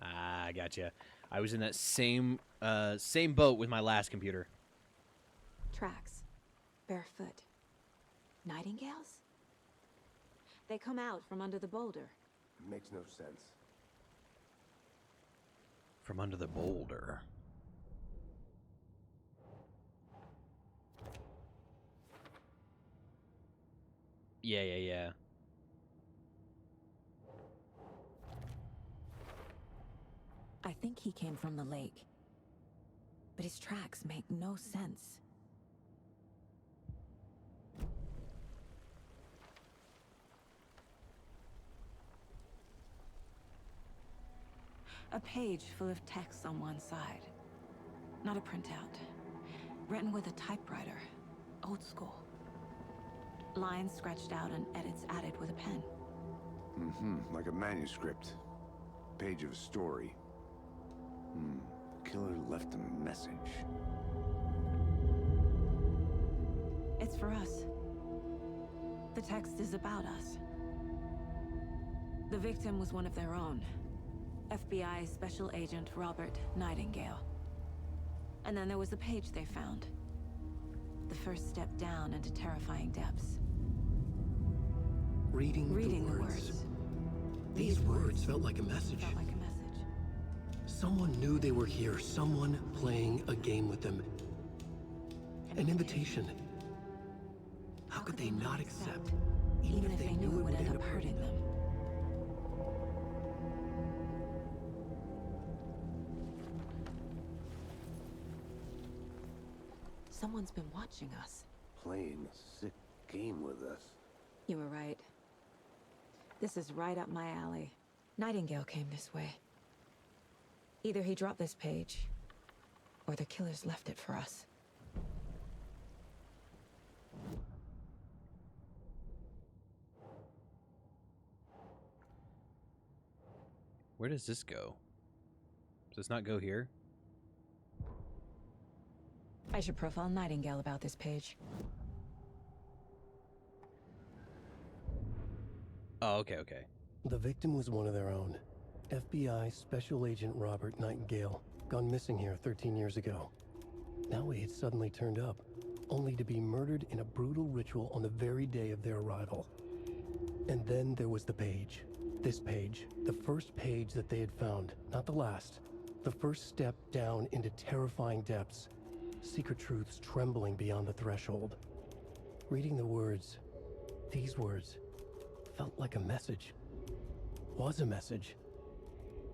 Ah, I gotcha. I was in that same boat with my last computer. Tracks. Barefoot. Nightingales? They come out from under the boulder. Makes no sense. From under the boulder. Yeah. I think he came from the lake. But his tracks make no sense. A page full of text on one side. Not a printout. Written with a typewriter. Old school. Lines scratched out and edits added with a pen. Like a manuscript. Page of a story. Killer left a message. It's for us. The text is about us. The victim was one of their own. FBI Special Agent Robert Nightingale. And then there was the page they found. The first step down into terrifying depths. Reading the words. These words felt like a message. Someone knew they were here. Someone playing a game with them. An invitation. How could they not accept? Even if they knew it would end up hurting them. Someone's been watching us. Playing a sick game with us. You were right. This is right up my alley. Nightingale came this way. Either he dropped this page, or the killers left it for us. Where does this go? Does this not go here? I should profile Nightingale about this page. Oh, okay. The victim was one of their own. FBI Special Agent Robert Nightingale, gone missing here 13 years ago. Now he had suddenly turned up, only to be murdered in a brutal ritual on the very day of their arrival. And then there was the page. This page, the first page that they had found, not the last. The first step down into terrifying depths. Secret truths trembling beyond the threshold. Reading the words, these words, felt like a message. Was a message.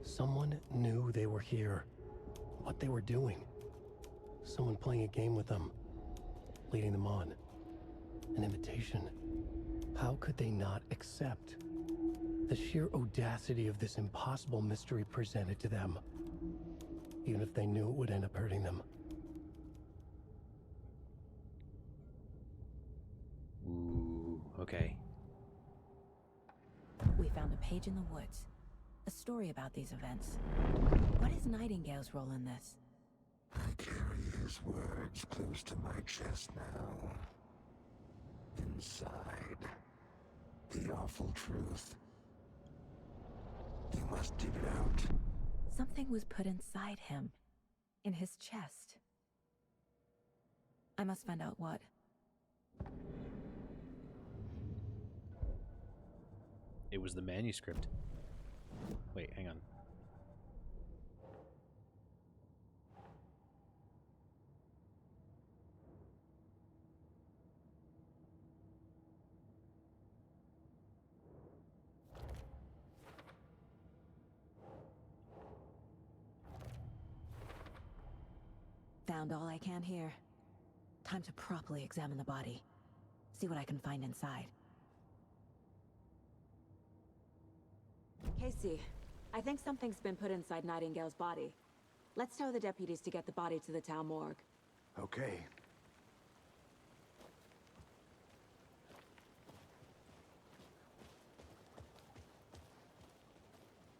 Someone knew they were here. What they were doing. Someone playing a game with them. Leading them on. An invitation. How could they not accept? The sheer audacity of this impossible mystery presented to them. Even if they knew it would end up hurting them. Ooh, okay. We found a page in the woods. A story about these events. What is Nightingale's role in this? I carry his words close to my chest now. Inside, the awful truth. You must dig it out. Something was put inside him. In his chest. I must find out what. It was the manuscript. Wait, hang on. Found all I can here. Time to properly examine the body. See what I can find inside. Casey, I think something's been put inside Nightingale's body. Let's tell the deputies to get the body to the town morgue. Okay.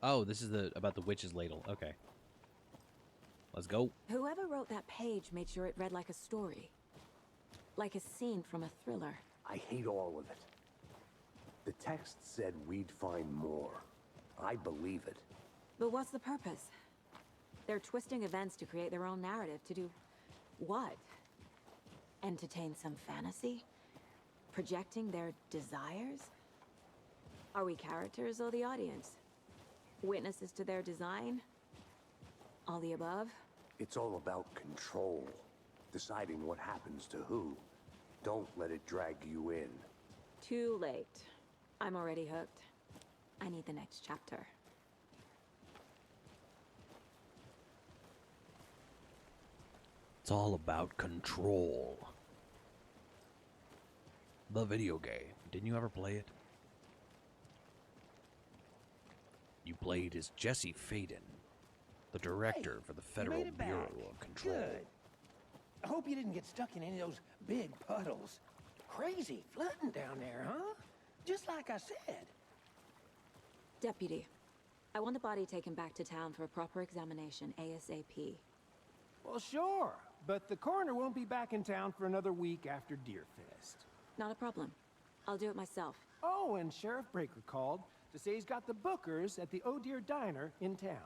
Oh, this is about the witch's ladle. Okay. Let's go. Whoever wrote that page made sure it read like a story. Like a scene from a thriller. I hate all of it. The text said we'd find more. I believe it. But what's the purpose? They're twisting events to create their own narrative. To do what? Entertain some fantasy? Projecting their desires? Are we characters or the audience? Witnesses to their design? All the above? It's all about control. Deciding what happens to who. Don't let it drag you in. Too late. I'm already hooked. I need the next chapter. It's all about control. The video game. Didn't you ever play it? You played as Jesse Faden, the director for the Federal Bureau of Control. Good. I hope you didn't get stuck in any of those big puddles. Crazy flooding down there, huh? Just like I said. Deputy, I want the body taken back to town for a proper examination, ASAP. Well, sure. But the coroner won't be back in town for another week after Deerfest. Not a problem. I'll do it myself. Oh, and Sheriff Breaker called to say he's got the Bookers at the Oh Dear Diner in town.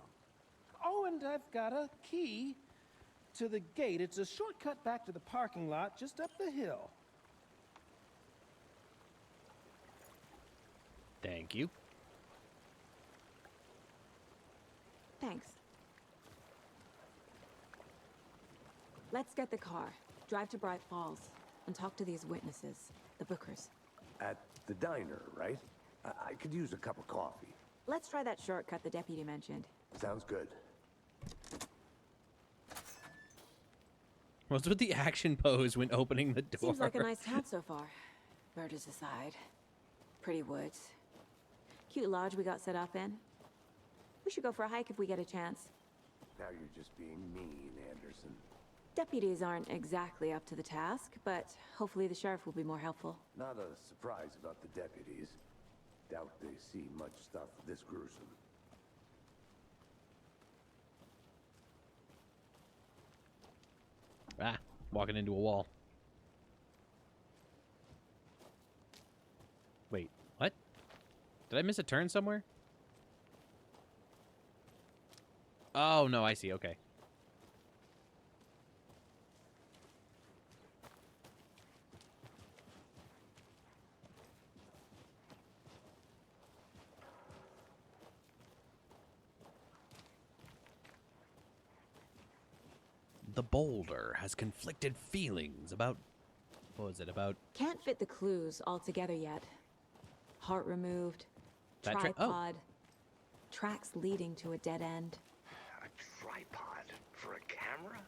Oh, and I've got a key to the gate. It's a shortcut back to the parking lot just up the hill. Thank you. Thanks. Let's get the car, drive to Bright Falls, and talk to these witnesses, the Bookers. At the diner, right? I could use a cup of coffee. Let's try that shortcut the deputy mentioned. Sounds good. What's with the action pose when opening the door? Seems like a nice town so far. Murders aside. Pretty woods. Cute lodge we got set up in. We should go for a hike if we get a chance. Now you're just being mean, Anderson. Deputies aren't exactly up to the task, but hopefully the sheriff will be more helpful. Not a surprise about the deputies. Doubt they see much stuff this gruesome. Ah, walking into a wall. Wait, what? Did I miss a turn somewhere? Oh, no, I see, okay. the boulder has conflicted feelings about... What was it about? Can't fit the clues all together yet. Heart removed, That tripod, tracks leading to a dead end. A tripod for a camera?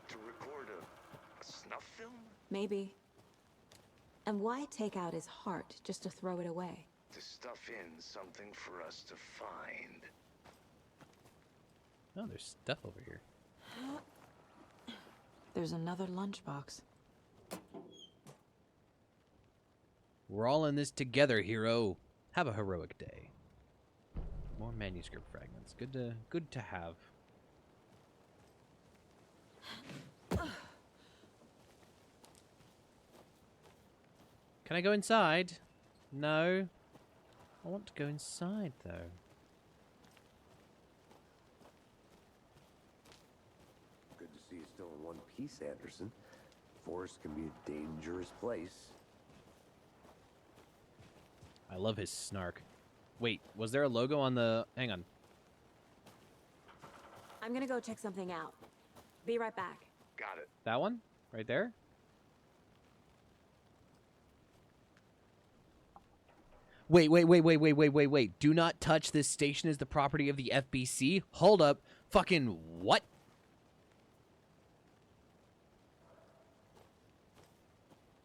To record a snuff film? Maybe. And why take out his heart just to throw it away? To stuff in something for us to find. Oh, there's stuff over here. There's another lunchbox. We're all in this together, hero. Have a heroic day. More manuscript fragments. Good to have. Can I go inside? No. I want to go inside, though. Good to see you still in one piece, Anderson. Forest can be a dangerous place. I love his snark. Wait, was there a logo on the... Hang on. I'm gonna go check something out. Be right back. Got it. That one? Right there? Wait. Do not touch. This station is the property of the FBC. Hold up. Fucking what?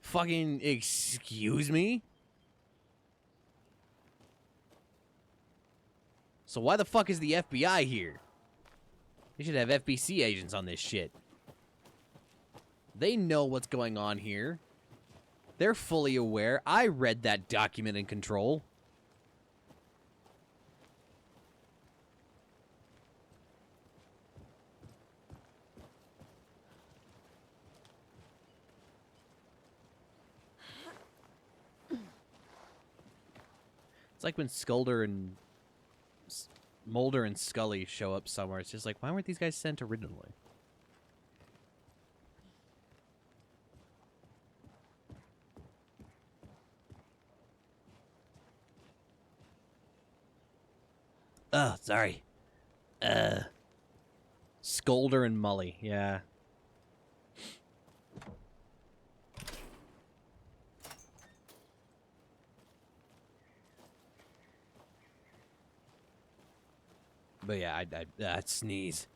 Fucking excuse me? So why the fuck is the FBI here? They should have FBC agents on this shit. They know what's going on here. They're fully aware. I read that document in control. It's like when Mulder and Scully show up somewhere. It's just like, why weren't these guys sent originally? Oh, sorry. Scolder and Mully, yeah. But yeah, I'd sneeze.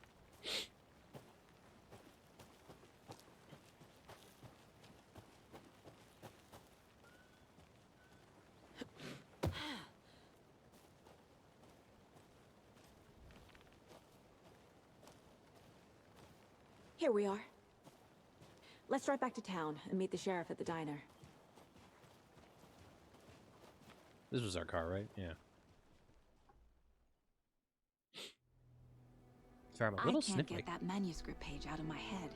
Here we are. Let's drive back to town and meet the sheriff at the diner. This was our car, right? Yeah. Sorry, I'm a little sniffly. I can't get that manuscript page out of my head.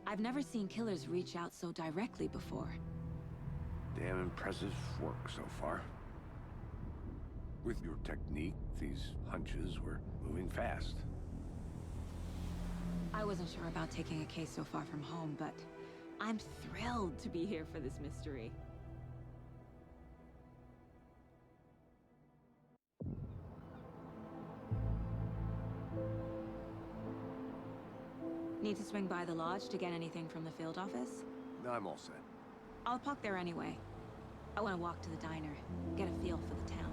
I've never seen killers reach out so directly before. Damn impressive work so far. With your technique, these hunches were moving fast. I wasn't sure about taking a case so far from home, but I'm thrilled to be here for this mystery. Need to swing by the lodge to get anything from the field office? No, I'm all set. I'll park there anyway. I want to walk to the diner, get a feel for the town.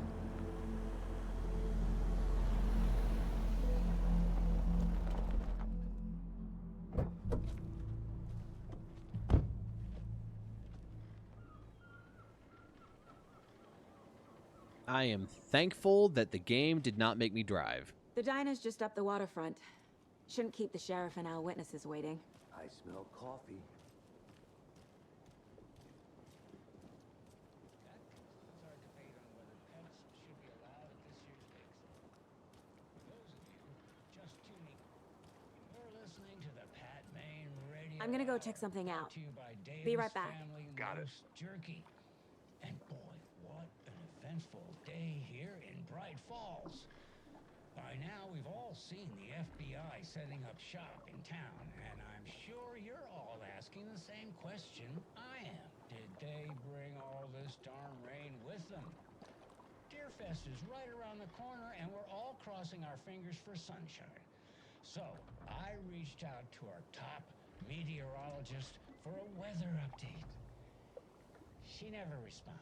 I am thankful that the game did not make me drive. The diner's just up the waterfront. Shouldn't keep the sheriff and our witnesses waiting. I smell coffee. I'm gonna go check something out. Be right back. Got it. Jerky. And boy, what an eventful day here in Bright Falls. By now, we've all seen the FBI setting up shop in town, and I'm sure you're all asking the same question I am. Did they bring all this darn rain with them? Deerfest is right around the corner, and we're all crossing our fingers for sunshine. So, I reached out to our top meteorologist for a weather update. She never responded.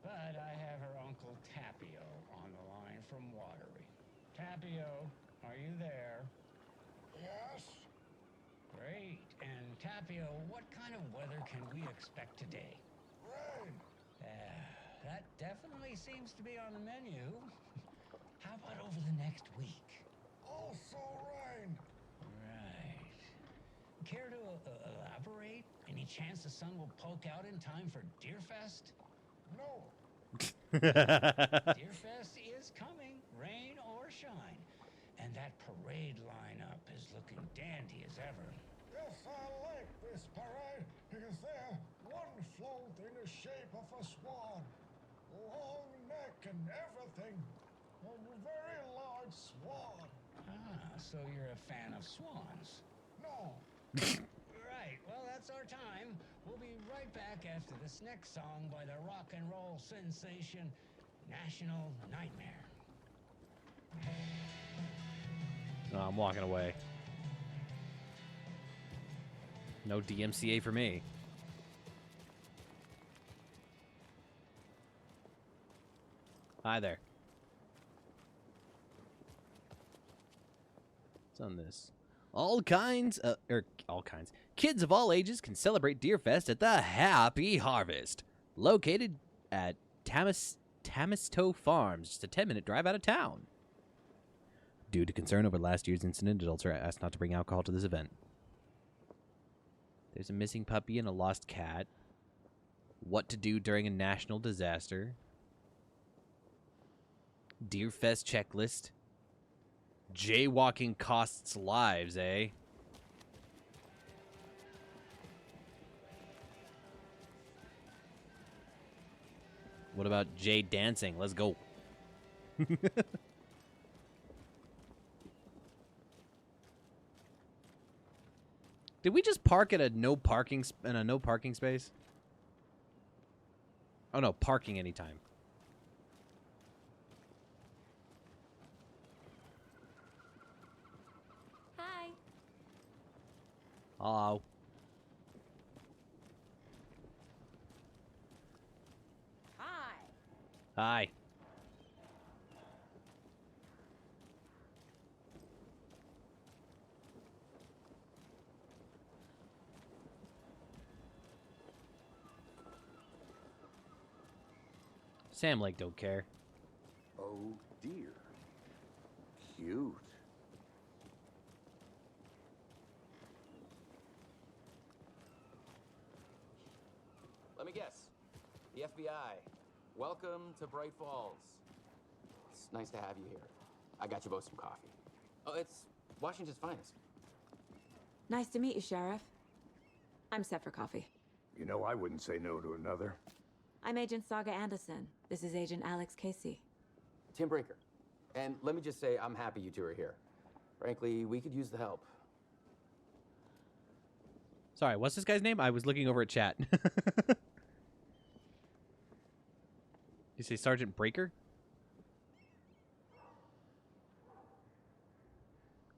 But I have her Uncle Tapio on the line from Watery. Tapio, are you there? Yes? Great. And Tapio, what kind of weather can we expect today? Rain. That definitely seems to be on the menu. How about over the next week? Also rain. Right. Care to elaborate? Any chance the sun will poke out in time for Deerfest? No. Deerfest is coming, rain or shine. And that parade lineup is looking dandy as ever. Yes, I like this parade because they're one float in the shape of a swan. Long neck and everything. A very large swan. Ah, so you're a fan of swans. No. Right, well, that's our time. We'll be right back after this next song by the rock and roll sensation, National Nightmare. Oh, I'm walking away. No DMCA for me. Hi there. What's on this? All kinds. Kids of all ages can celebrate Deerfest at the Happy Harvest, located at Tamisto Farms, just a 10-minute drive out of town. Due to concern over last year's incident, adults are asked not to bring alcohol to this event. There's a missing puppy and a lost cat. What to do during a national disaster. Deerfest checklist. Jaywalking costs lives, eh? What about Jay dancing? Let's go. Did we just park at a no parking space? Oh no, parking anytime. Hi. Hello. Hi. Hi. Sam Lake don't care. Oh dear. Cute. Let me guess. The FBI. Welcome to Bright Falls. It's nice to have you here. I got you both some coffee. Oh, it's Washington's finest. Nice to meet you, Sheriff. I'm set for coffee. You know, I wouldn't say no to another. I'm Agent Saga Anderson. This is Agent Alex Casey. Tim Breaker. And let me just say, I'm happy you two are here. Frankly, we could use the help. Sorry, what's this guy's name? I was looking over at chat. You say Sergeant Breaker?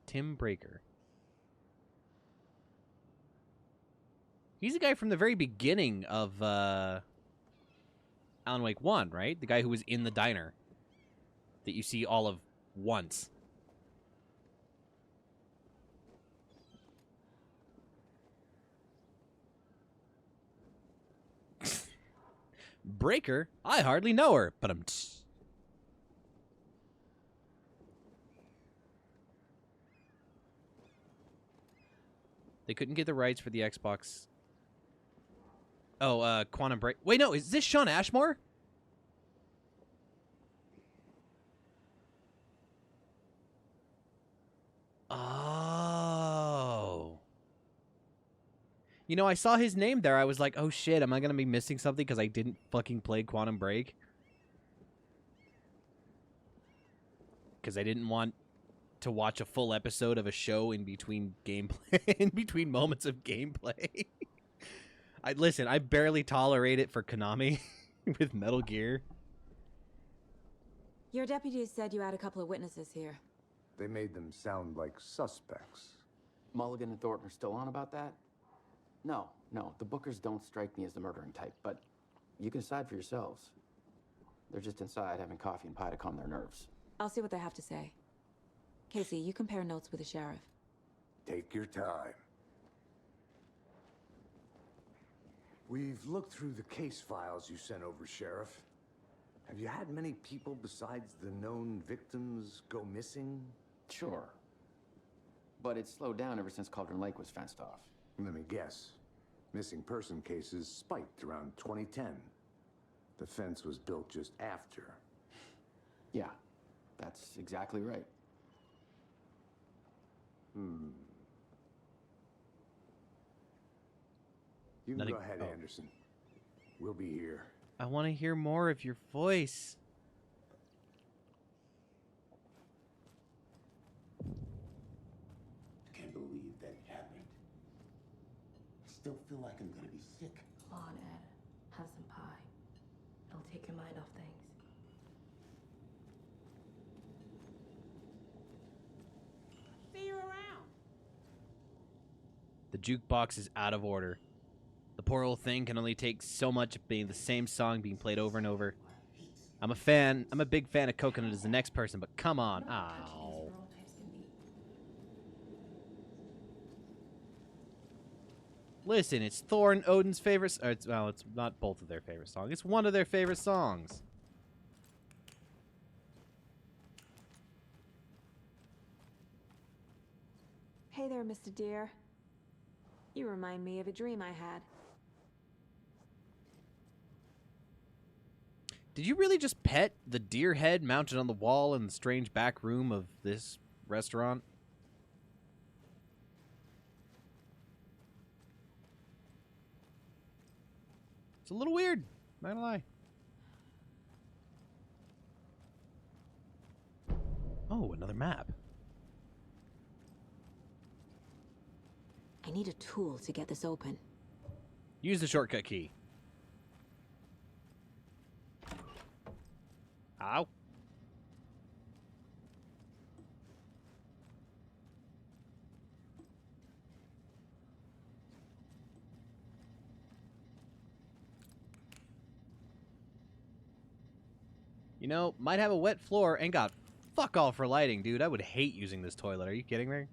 Tim Breaker. He's the guy from the very beginning of Alan Wake 1, right? The guy who was in the diner that you see all of once. Breaker? I hardly know her, but I'm... They couldn't get the rights for the Xbox. Oh, Quantum Break. Wait, no, is this Sean Ashmore? Oh. You know, I saw his name there. I was like, oh shit, am I going to be missing something because I didn't fucking play Quantum Break? Because I didn't want to watch a full episode of a show in between gameplay, in between moments of gameplay. Listen, I barely tolerate it for Konami with Metal Gear. Your deputies said you had a couple of witnesses here. They made them sound like suspects. Mulligan and Thornton are still on about that? No, the Bookers don't strike me as the murdering type, but you can decide for yourselves. They're just inside having coffee and pie to calm their nerves. I'll see what they have to say. Casey, you compare notes with the sheriff. Take your time. We've looked through the case files you sent over, Sheriff. Have you had many people besides the known victims go missing? Sure. But it's slowed down ever since Cauldron Lake was fenced off. Let me guess. Missing person cases spiked around 2010. The fence was built just after. Yeah, that's exactly right. You can Nothing- go ahead, oh. Anderson. We'll be here. I want to hear more of your voice. Can't believe that happened. Still feel like I'm gonna be sick. Come on, Ed. Have some pie. It'll take your mind off things. See you around. The jukebox is out of order. The poor old thing can only take so much of being the same song being played over and over. I'm a big fan of Coconut as the next person, but come on. Ow. Listen, it's Thor and Odin's favorite... Or it's not both of their favorite songs. It's one of their favorite songs. Hey there, Mr. Deer. You remind me of a dream I had. Did you really just pet the deer head mounted on the wall in the strange back room of this restaurant? It's a little weird, not gonna lie. Oh, another map. I need a tool to get this open. Use the shortcut key. Ow. You know, might have a wet floor and got fuck all for lighting, dude. I would hate using this toilet. Are you kidding me?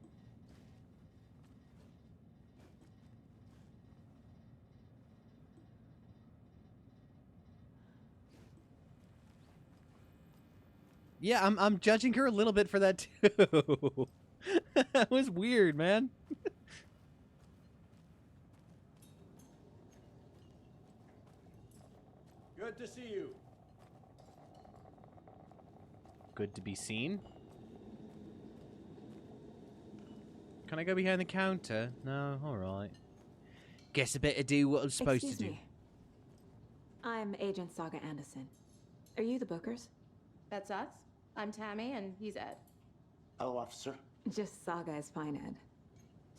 Yeah, I'm judging her a little bit for that too. That was weird, man. Good to see you. Good to be seen. Can I go behind the counter? No, alright. Guess I better do what I'm supposed Excuse to do. me. I'm Agent Saga Anderson. Are you the Bookers? That's us. I'm Tammy, and he's Ed. Hello, officer. Just Saga is fine, Ed.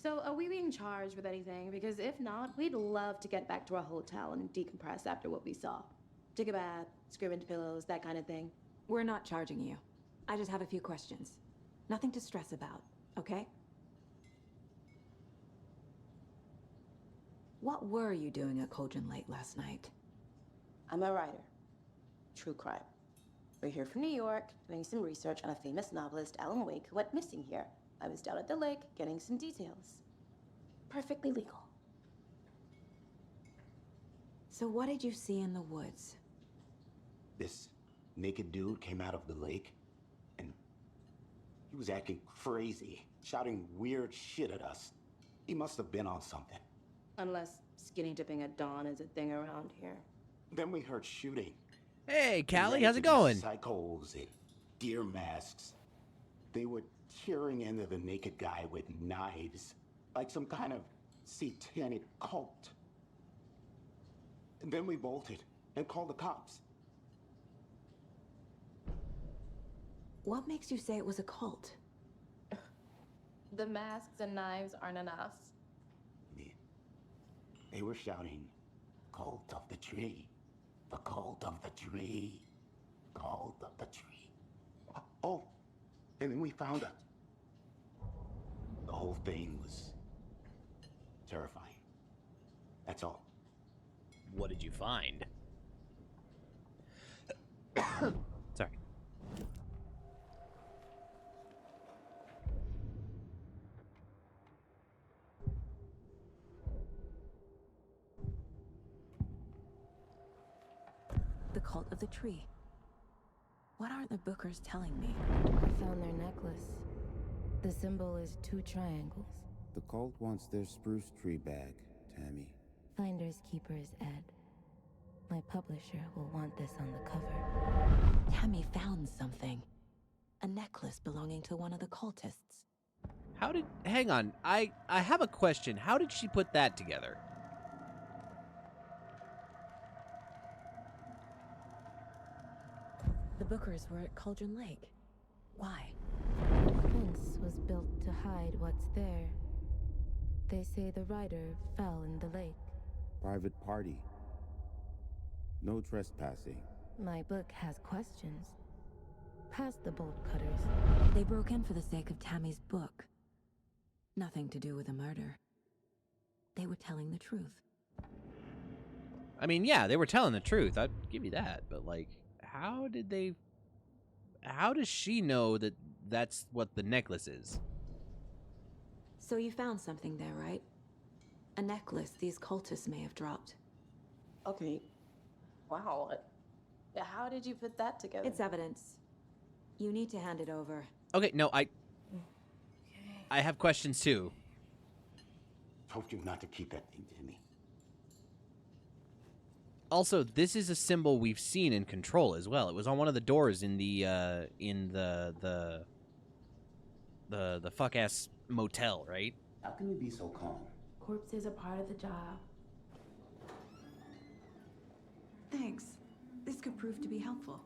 So, are we being charged with anything? Because if not, we'd love to get back to our hotel and decompress after what we saw. Take a bath, scream into pillows, that kind of thing. We're not charging you. I just have a few questions. Nothing to stress about, okay? What were you doing at Cauldron Lake last night? I'm a writer. True crime. We're here from New York, doing some research on a famous novelist, Alan Wake, who went missing here. I was down at the lake, getting some details. Perfectly legal. So what did you see in the woods? This naked dude came out of the lake, and he was acting crazy, shouting weird shit at us. He must have been on something. Unless skinny dipping at dawn is a thing around here. Then we heard shooting. Hey, Callie, We ran how's it into going? these Psychos in deer masks. They were tearing into the naked guy with knives, like some kind of satanic cult. And then we bolted and called the cops. What makes you say it was a cult? The masks and knives aren't enough. They were shouting, "Cult of the tree, the cult of the tree, cult of the tree." Oh, and then we found whole thing was terrifying. That's all. What did you find? Sorry. The cult of the tree. What are the Bookers telling me? I found their necklace. The symbol is 2 triangles. The cult wants their spruce tree back, Tammy. Finders keepers, Ed. My publisher will want this on the cover. Tammy found something. A necklace belonging to one of the cultists. How did... Hang on. I have a question. How did she put that together? The Bookers were at Cauldron Lake. Why? The fence was built to hide what's there. They say the rider fell in the lake. Private party. No trespassing. My book has questions. Past the bolt cutters. They broke in for the sake of Tammy's book. Nothing to do with a murder. They were telling the truth. I mean, yeah, they were telling the truth. I'd give you that. But, like, how did they... How does she know that that's what the necklace is? So you found something there, right? A necklace these cultists may have dropped. Okay. Wow. How did you put that together? It's evidence. You need to hand it over. Okay, no, I have questions too. Told you not to keep that thing to me. Also, this is a symbol we've seen in Control as well. It was on one of the doors in the fuck ass motel, right? How can you be so calm? Corpses are part of the job. Thanks. This could prove to be helpful.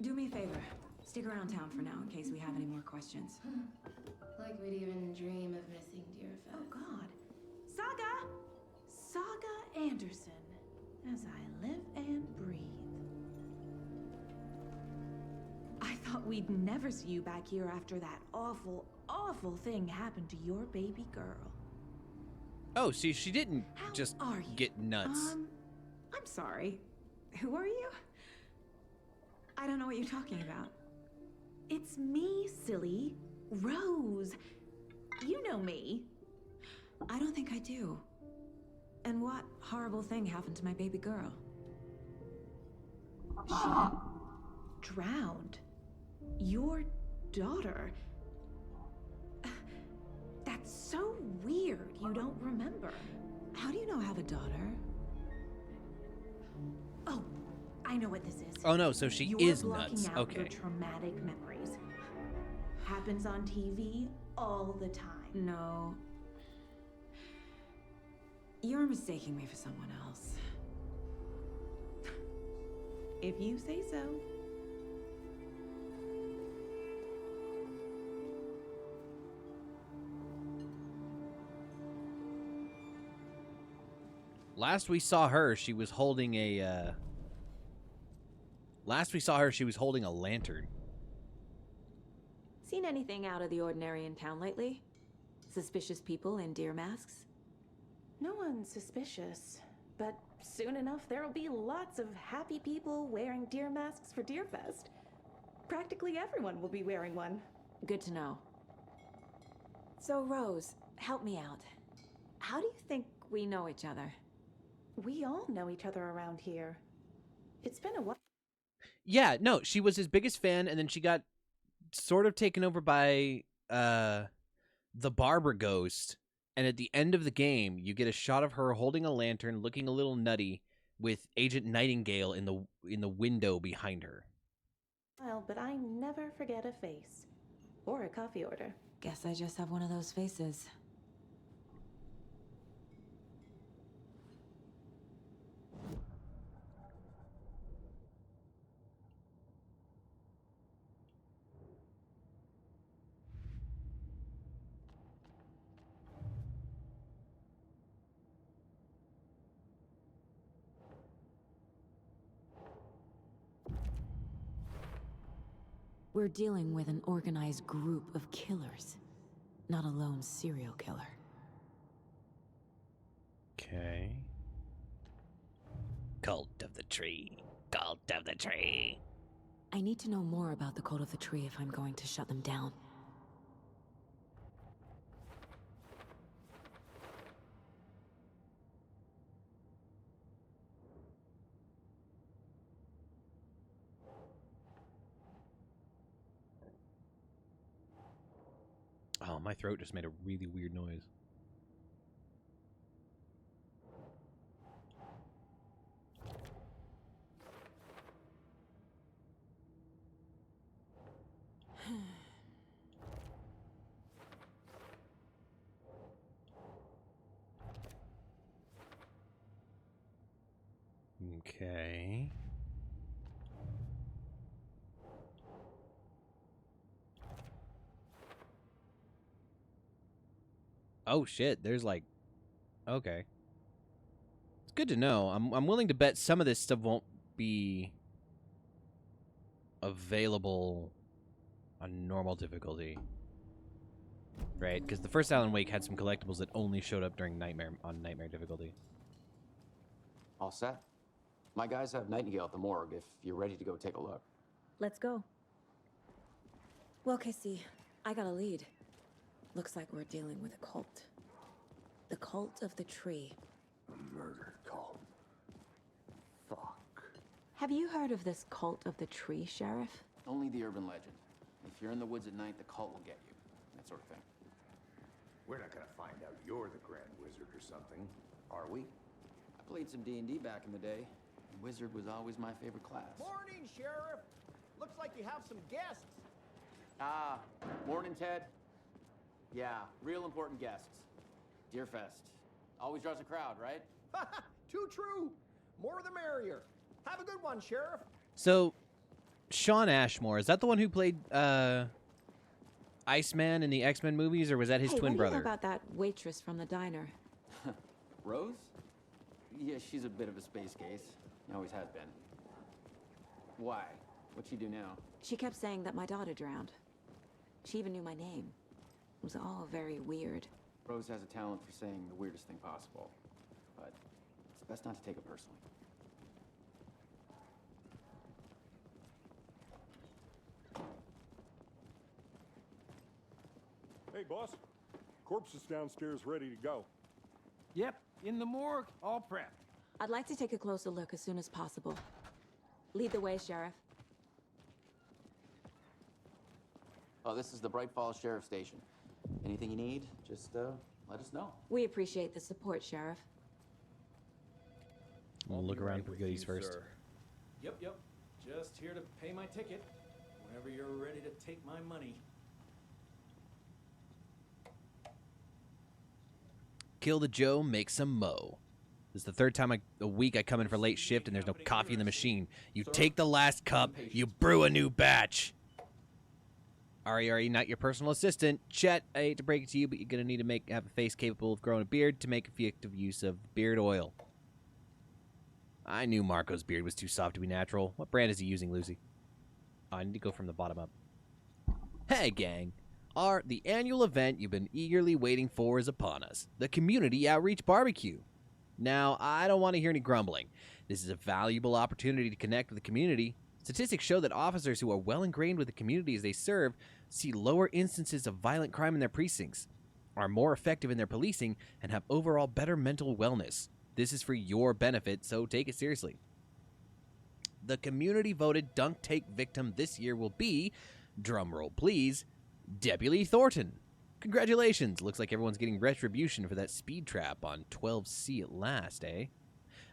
Do me a favor. Stick around town for now in case we have any more questions. Like we'd even dream of missing Deerfest. Oh, God. Saga Anderson. As I live and breathe. I thought we'd never see you back here after that awful, awful thing happened to your baby girl. Oh, see, she didn't just get nuts. I'm sorry. Who are you? I don't know what you're talking about. It's me, silly. Rose. You know me. I don't think I do. And what horrible thing happened to my baby girl? She drowned. Your daughter. That's so weird you don't remember. How do you know I have a daughter? Oh, I know what this is. Oh no, so she You're is blocking nuts. out Okay. your traumatic memories. Happens on TV all the time. No. You're mistaking me for someone else. If you say so. Last we saw her, she was holding a lantern. Seen anything out of the ordinary in town lately? Suspicious people in deer masks? No one's suspicious, but soon enough there'll be lots of happy people wearing deer masks for Deerfest. Practically everyone will be wearing one. Good to know. So, Rose, help me out. How do you think we know each other? We all know each other around here. It's been a while. Yeah, no, she was his biggest fan, and then she got sort of taken over by the barber ghost. And at the end of the game, you get a shot of her holding a lantern, looking a little nutty, with Agent Nightingale in the window behind her. Well, but I never forget a face. Or a coffee order. Guess I just have one of those faces. We're dealing with an organized group of killers. not a lone serial killer. Okay. Cult of the Tree. Cult of the Tree. I need to know more about the Cult of the Tree if I'm going to shut them down. Oh, my throat just made a really weird noise. Okay. Oh shit, there's like, okay. It's good to know. I'm willing to bet some of this stuff won't be available on normal difficulty. Right? Because the first Alan Wake had some collectibles that only showed up during Nightmare difficulty. All set. My guys have Nightingale at the morgue if you're ready to go take a look. Let's go. Well, Casey, I got a lead. Looks like we're dealing with a cult. The Cult of the Tree. A murder cult. Fuck. Have you heard of this Cult of the Tree, Sheriff? Only the urban legend. If you're in the woods at night, the cult will get you. That sort of thing. We're not gonna find out you're the Grand Wizard or something, are we? I played some D&D back in the day. Wizard was always my favorite class. Morning, Sheriff. Looks like you have some guests. Ah, morning, Ted. Yeah, real important guests. Deerfest. Always draws a crowd, right? Too true. More the merrier. Have a good one, Sheriff. So, Sean Ashmore, is that the one who played Iceman in the X-Men movies, or was that his twin what brother? Do you know about that waitress from the diner? Rose? Yeah, she's a bit of a space case. Always has been. Why? What'd she do now? She kept saying that my daughter drowned. She even knew my name. It was all very weird. Rose has a talent for saying the weirdest thing possible. But it's best not to take it personally. Hey, boss. Corpse is downstairs ready to go. Yep, in the morgue, all prepped. I'd like to take a closer look as soon as possible. Lead the way, Sheriff. Oh, this is the Bright Falls Sheriff Station. Anything you need, just let us know. We appreciate the support, Sheriff. We'll look around for goodies first. Sir. Yep. Just here to pay my ticket. Whenever you're ready to take my money. Kill the Joe, make some mo. This is the third time a week I come in for late shift and there's no coffee in the machine. You take the last cup, you brew a new batch. Ari, not your personal assistant. Chet, I hate to break it to you, but you're gonna need to have a face capable of growing a beard to make effective use of beard oil. I knew Marco's beard was too soft to be natural. What brand is he using, Lucy? Oh, I need to go from the bottom up. Hey, gang. The annual event you've been eagerly waiting for is upon us. The Community Outreach Barbecue. Now, I don't want to hear any grumbling. This is a valuable opportunity to connect with the community. Statistics show that officers who are well ingrained with the communities they serve see lower instances of violent crime in their precincts, are more effective in their policing, and have overall better mental wellness. This is for your benefit, so take it seriously. The community-voted dunk take victim this year will be, drumroll please, Deputy Thornton. Congratulations! Looks like everyone's getting retribution for that speed trap on 12C at last, eh?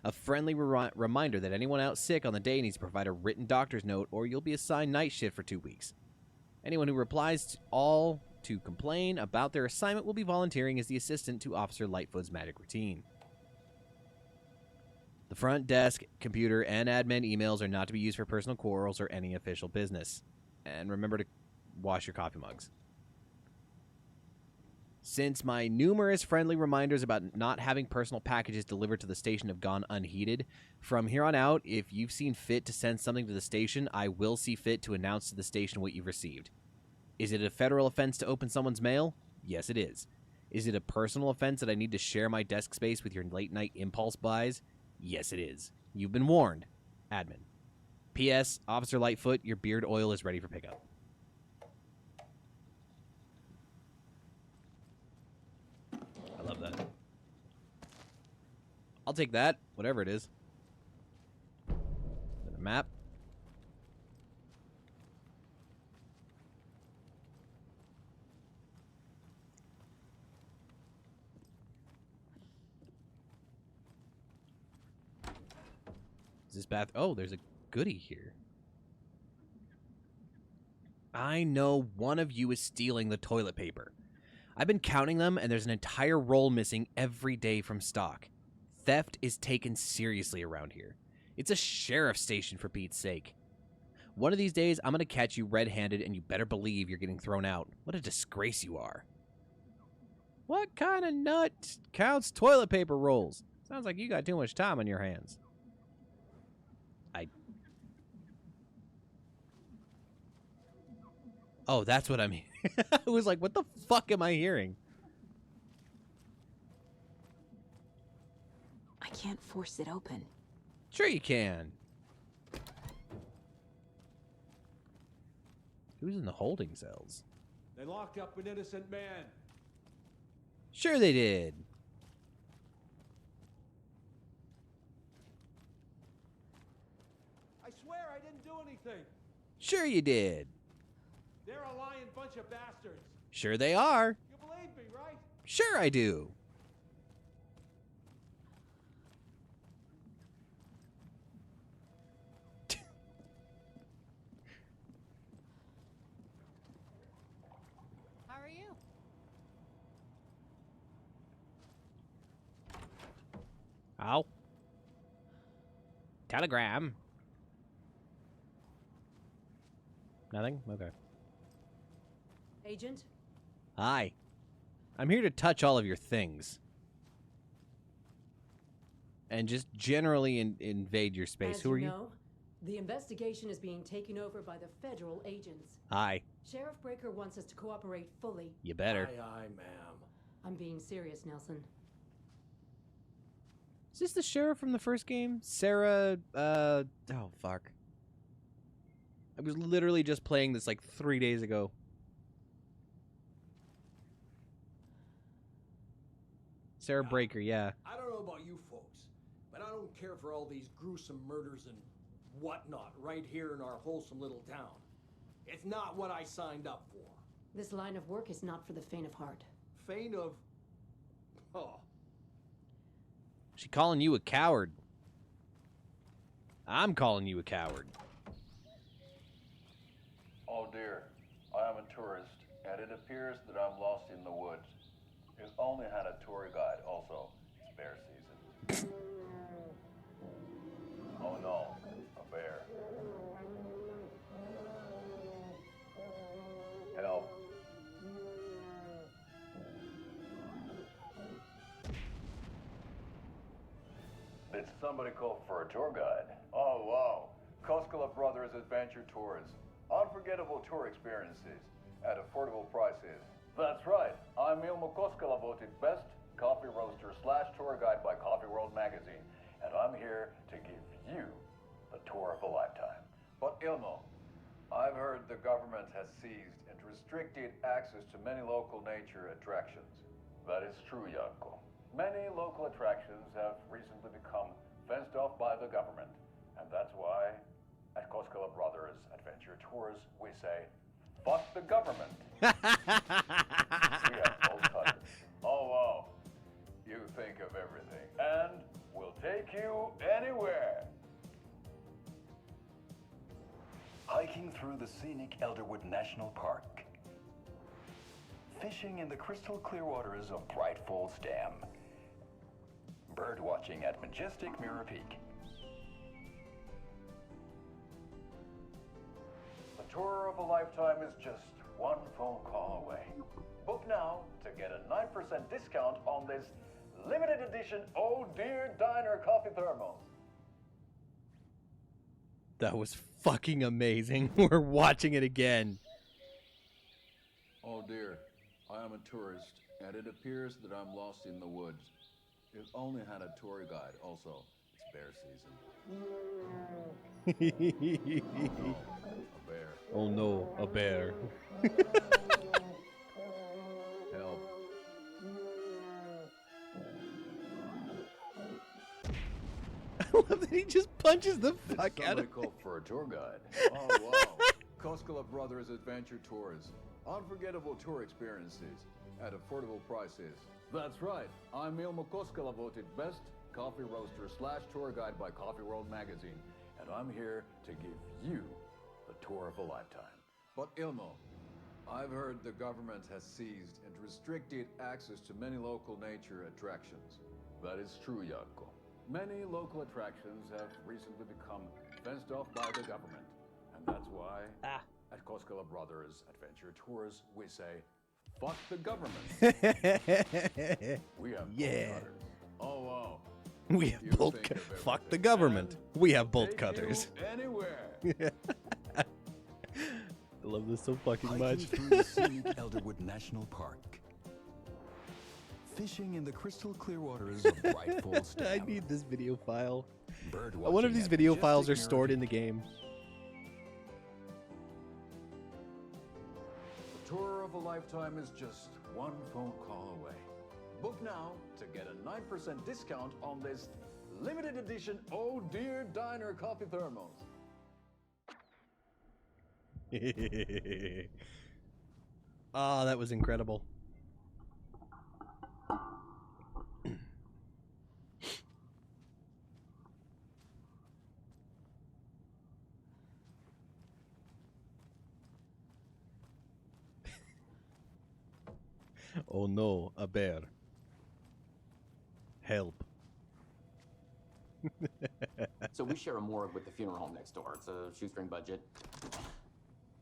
A friendly reminder that anyone out sick on the day needs to provide a written doctor's note or you'll be assigned night shift for 2 weeks. Anyone who replies to complain about their assignment will be volunteering as the assistant to Officer Lightfoot's magic routine. The front desk, computer, and admin emails are not to be used for personal quarrels or any official business. And remember to wash your coffee mugs. Since my numerous friendly reminders about not having personal packages delivered to the station have gone unheeded, from here on out, if you've seen fit to send something to the station, I will see fit to announce to the station what you've received. Is it a federal offense to open someone's mail? Yes, it is. Is it a personal offense that I need to share my desk space with your late-night impulse buys? Yes, it is. You've been warned. Admin. P.S. Officer Lightfoot, your beard oil is ready for pickup. I love that. I'll take that, whatever it is. A map. Is this bath? Oh, there's a goodie here. I know one of you is stealing the toilet paper. I've been counting them, and there's an entire roll missing every day from stock. Theft is taken seriously around here. It's a sheriff's station, for Pete's sake. One of these days, I'm going to catch you red-handed, and you better believe you're getting thrown out. What a disgrace you are. What kind of nut counts toilet paper rolls? Sounds like you got too much time on your hands. Oh, that's what I mean. I was like, what the fuck am I hearing? I can't force it open. Sure you can. Who's in the holding cells? They locked up an innocent man. Sure they did. I swear I didn't do anything. Sure you did. They're a lying bunch of bastards. Sure they are. You believe me, right? Sure I do. How are you? Ow. Telegram. Nothing? Okay. Agent? Hi. I'm here to touch all of your things. And just generally invade your space. As Who are you? know, the investigation is being taken over by the federal agents. Hi. Sheriff Breaker wants us to cooperate fully. You better. Aye, aye, ma'am. I'm being serious, Nelson. Is this the sheriff from the first game? Sarah, oh, fuck. I was literally just playing this like 3 days ago. Sarah Breaker, yeah. I don't know about you folks, but I don't care for all these gruesome murders and whatnot right here in our wholesome little town. It's not what I signed up for. This line of work is not for the faint of heart. Faint of... Oh. She calling you a coward. I'm calling you a coward. Oh dear, I am a tourist, and it appears that I'm lost in the woods. We've only had a tour guide also. It's bear season. Oh no, a bear. Help. Did somebody call for a tour guide? Oh wow, Koskela Brothers Adventure Tours. Unforgettable tour experiences at affordable prices. That's right, I'm Ilmo Koskela, voted best coffee roaster / tour guide by Coffee World magazine, and I'm here to give you the tour of a lifetime. But Ilmo, I've heard the government has seized and restricted access to many local nature attractions. That is true, Janko. Many local attractions have recently become fenced off by the government, and that's why at Koskela Brothers Adventure Tours we say, fuck the government. We have cold cutters. Oh wow, you think of everything, and we'll take you anywhere. Hiking through the scenic Elderwood National Park. Fishing in the crystal clear waters of Bright Falls Dam. Bird watching at majestic Mirror Peak. The tour of a lifetime is just one phone call away. Book now to get a 9% discount on this limited edition Oh Dear Diner coffee thermos. That was fucking amazing. We're watching it again. Oh dear, I am a tourist, and it appears that I'm lost in the woods. If only had a tour guide. Also, it's bear season. A bear. Oh no, a bear. Help. I love that he just punches the fuck out of Somebody called for a tour guide. Oh, wow. Koskela Brothers Adventure Tours. Unforgettable tour experiences at affordable prices. That's right. I'm Ilmo Koskela, voted best coffee roaster / tour guide by Coffee World magazine. And I'm here to give you the tour of a lifetime. But Ilmo, I've heard the government has seized and restricted access to many local nature attractions. That is true, Jaakko. Many local attractions have recently become fenced off by the government. And that's why at Koskela Brothers Adventure Tours, we say, fuck the government. We have bolt cutters. Oh, wow. We have bolt cutters. Fuck the government. We have bolt cutters. Anywhere. I love this so fucking much. Hiking through the scenic Elderwood National Park. Fishing in the crystal clear waters of Bright Falls Dam. I need this video file. Bird I wonder if watching these at video majestic files are stored in the Merity. game. The tour of a lifetime is just one phone call away. Book now to get a 9% discount on this limited edition Oh Dear Diner coffee thermos. Oh, that was incredible. Oh no, a bear. Help. So we share a morgue with the funeral home next door. It's a shoestring budget.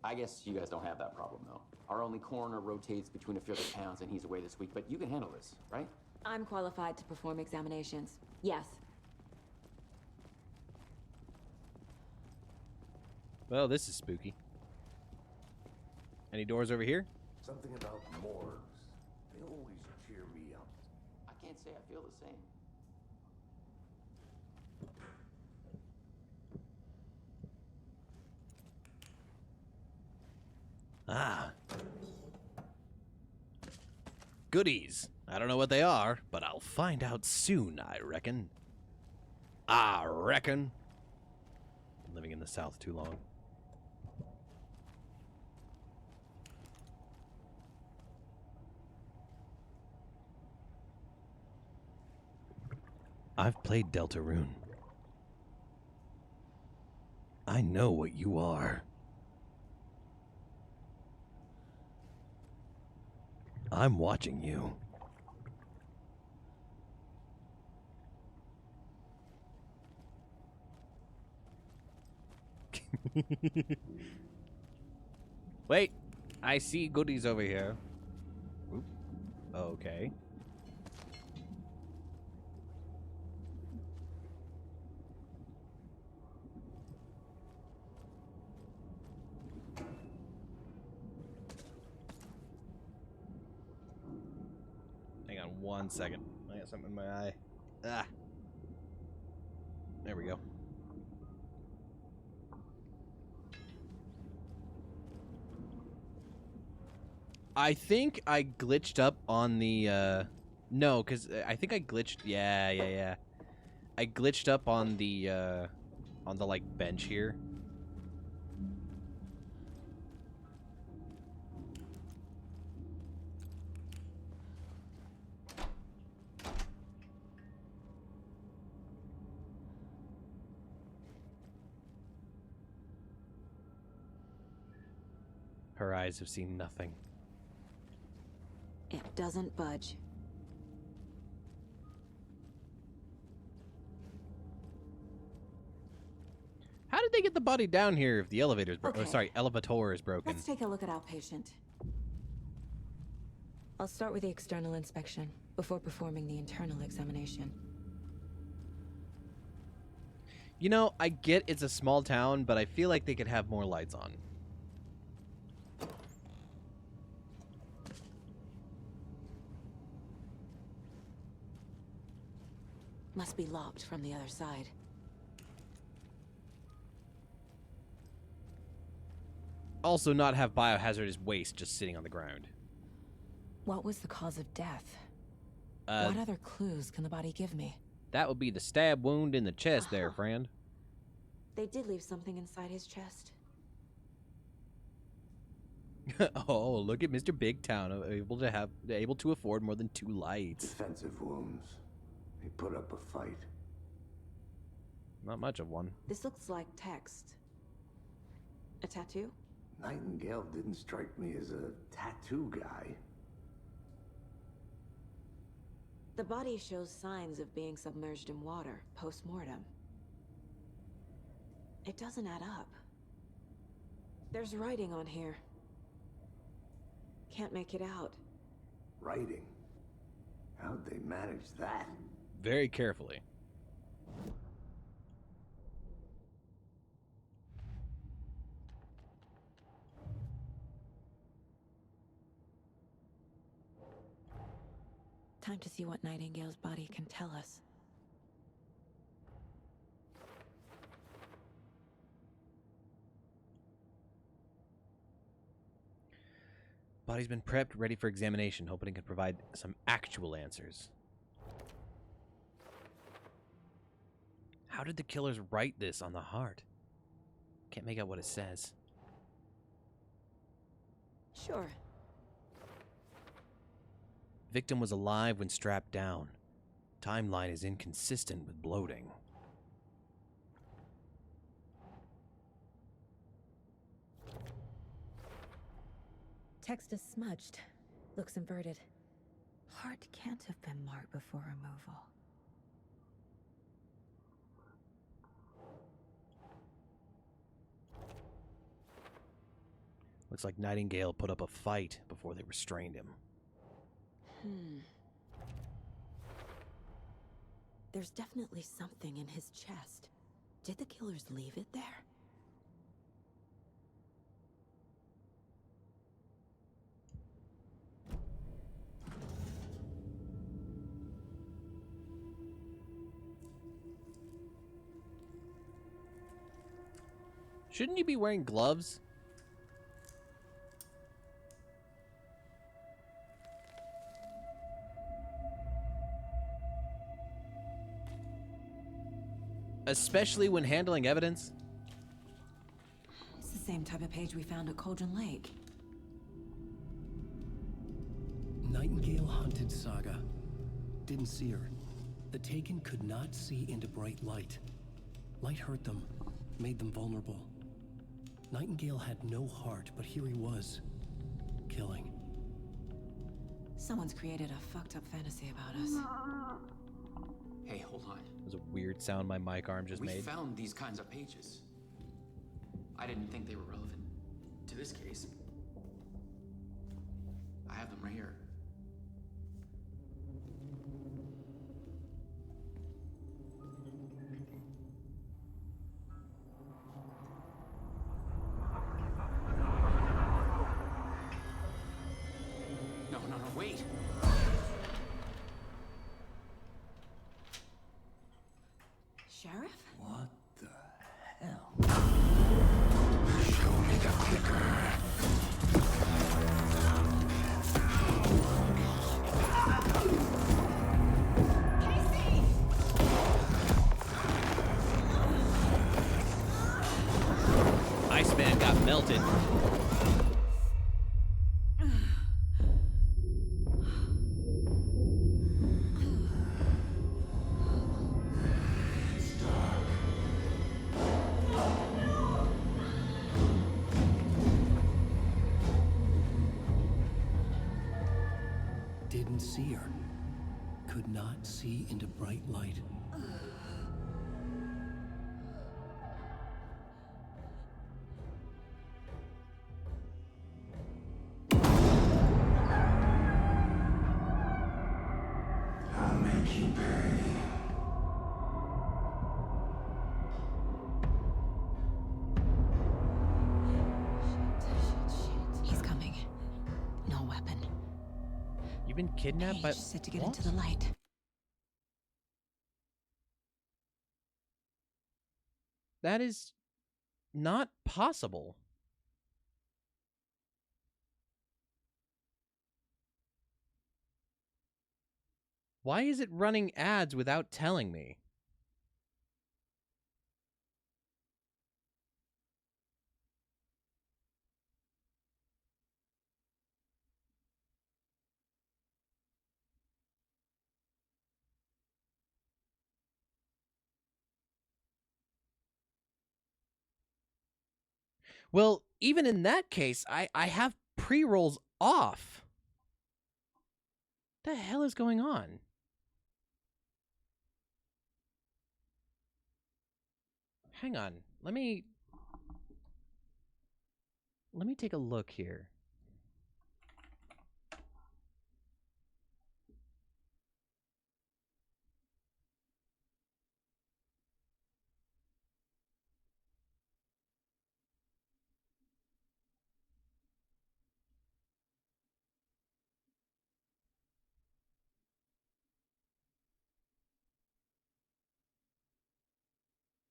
I guess you guys don't have that problem, though. Our only coroner rotates between a few other towns, and he's away this week, but you can handle this, right? I'm qualified to perform examinations. Yes. Well, this is spooky. Any doors over here? Something about morgues. They always cheer me up. I can't say I feel the same. Ah. Goodies. I don't know what they are, but I'll find out soon, I reckon. I reckon. Been living in the South too long. I've played Deltarune. I know what you are. I'm watching you. Wait, I see goodies over here. Oop. Okay. Hang on 1 second. I got something in my eye. Ah. There we go. I think I glitched up on the, no, because I think I glitched, yeah. I glitched up on the, like, bench here. Her eyes have seen nothing. It doesn't budge. How did they get the body down here if the elevator's broken? Okay. Oh, sorry, elevator is broken. Let's take a look at our patient. I'll start with the external inspection before performing the internal examination. You know, I get it's a small town, but I feel like they could have more lights on. Must be locked from the other side. Also not have biohazardous waste just sitting on the ground. What was the cause of death? Uh, What other clues can the body give me? That would be the stab wound in the chest there, friend. They did leave something inside his chest. Oh, look at Mr. Big Town, able to afford more than 2 lights. Defensive wounds. He put up a fight. Not much of one. This looks like text. A tattoo? Nightingale didn't strike me as a tattoo guy. The body shows signs of being submerged in water, post-mortem. It doesn't add up. There's writing on here. Can't make it out. Writing? How'd they manage that? Very carefully. Time to see what Nightingale's body can tell us. Body's been prepped, ready for examination, hoping it can provide some actual answers. How did the killers write this on the heart? Can't make out what it says. Sure. Victim was alive when strapped down. Timeline is inconsistent with bloating. Text is smudged. Looks inverted. Heart can't have been marked before removal. Looks like Nightingale put up a fight before they restrained him. There's definitely something in his chest. Did the killers leave it there? Shouldn't you be wearing gloves? Especially when handling evidence? It's the same type of page we found at Cauldron Lake. Nightingale hunted Saga. Didn't see her. The Taken could not see into bright light. Light hurt them, made them vulnerable. Nightingale had no heart, but here he was, killing. Someone's created a fucked up fantasy about us. Hey, hold on. It was a weird sound my mic arm just We made. found these kinds of pages. I didn't think they were relevant to this case. I have them right here. No, wait. Sheriff? What the hell? Show me the clicker. Iceman got melted. Didn't see her. Could not see into bright light. I'll make you pay. He's coming. No weapon. You've been kidnapped by... Just said to get into the light. That is not possible. Why is it running ads without telling me? Well, even in that case, I have pre-rolls off. What the hell is going on? Hang on. Let me take a look here.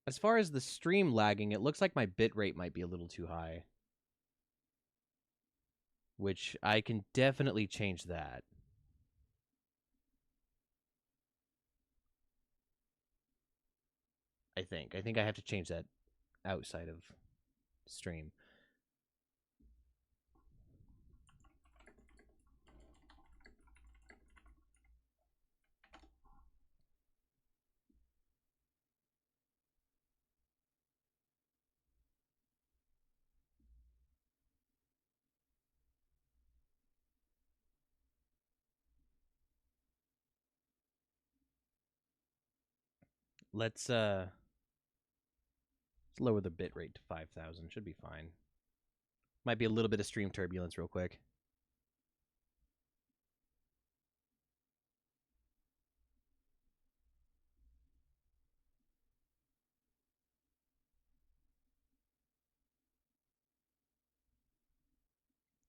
As far as the stream lagging, it looks like my bitrate might be a little too high. Which I can definitely change that. I think I have to change that outside of stream. Let's lower the bitrate to 5,000. Should be fine. Might be a little bit of stream turbulence real quick.